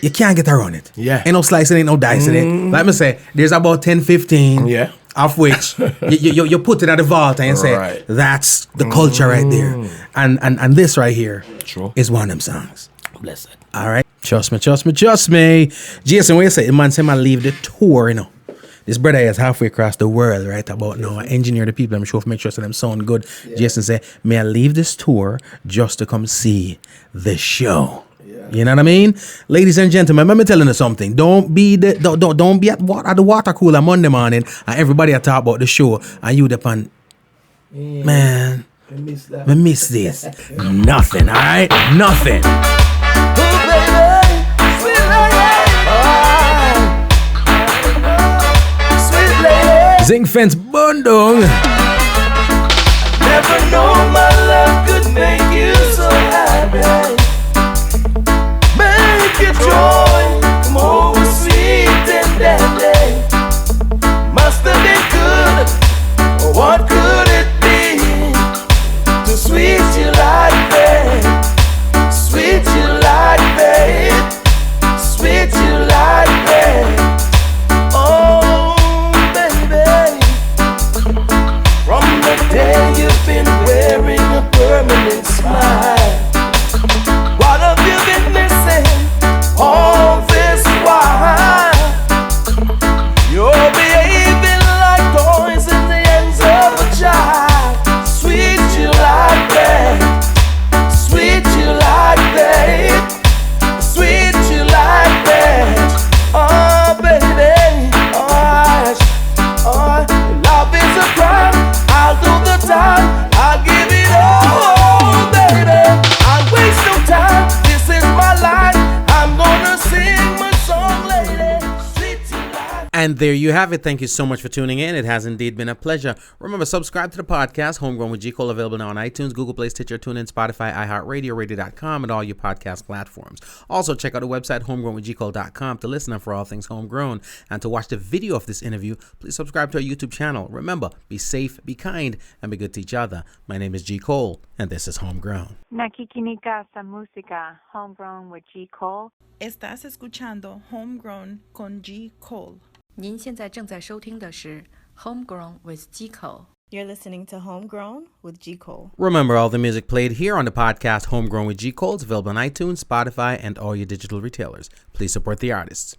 [SPEAKER 1] You can't get around it.
[SPEAKER 4] Yeah.
[SPEAKER 1] Ain't no slicing, ain't no dicing it. Let me say, there's about 10, 15.
[SPEAKER 4] Yeah.
[SPEAKER 1] Of which you put it at the vault and you say,
[SPEAKER 4] Right.
[SPEAKER 1] that's the culture right there. And this right here is one of them songs.
[SPEAKER 4] Bless it.
[SPEAKER 1] All right. Trust me. Jason, what you say? The man say, man, leave the tour, you know. This brother is halfway across the world, right? About now, I engineer the people, I'm sure, make sure so them sound good. Jason say, may I leave this tour just to come see the show? You know what I mean? Ladies and gentlemen, let me tell you something. Don't be at the water cooler Monday morning and everybody talk about the show and you depend. Man, I miss this. Nothing, all right? Nothing.
[SPEAKER 5] Ooh, baby, sweet lady, sweet lady.
[SPEAKER 1] Zinc Fence Bundung.
[SPEAKER 5] Never know my love could make you so happy. Make your joy come over sweet and deadly. Must have been good, or what could it be to sweet you like that? Sweet you like that. Sweet you like that. Oh, baby. From the day you've been wearing a permanent smile, what have you been missing all this while? You're behaving like toys in the hands of a child. Sweet you like that. Sweet you like that. Sweet you like that. Oh, baby. Oh, love is a crime. I'll do the time. I'll give it all, baby. I'll waste no time. This is my life. I'm gonna sing my song, lady. Sweet you like.
[SPEAKER 1] And there you have it. Thank you so much for tuning in. It has indeed been a pleasure. Remember, subscribe to the podcast, Homegrown with G. Cole, available now on iTunes, Google Play, Stitcher, TuneIn, Spotify, iHeartRadio, Radio.com, and all your podcast platforms. Also, check out the website, homegrownwithgcole.com, to listen up for all things homegrown. And to watch the video of this interview, please subscribe to our YouTube channel. Remember, be safe, be kind, and be good to each other. My name is G. Cole, and this is Homegrown.
[SPEAKER 6] Nakikinika sa música, Homegrown with G. Cole.
[SPEAKER 7] Estás escuchando Homegrown con G. Cole.
[SPEAKER 8] 您现在正在收听的是 Homegrown with G. Cole.
[SPEAKER 7] You're listening to Homegrown with G. Cole.
[SPEAKER 1] Remember, all the music played here on the podcast Homegrown with G. Cole is available on iTunes, Spotify, and all your digital retailers. Please support the artists.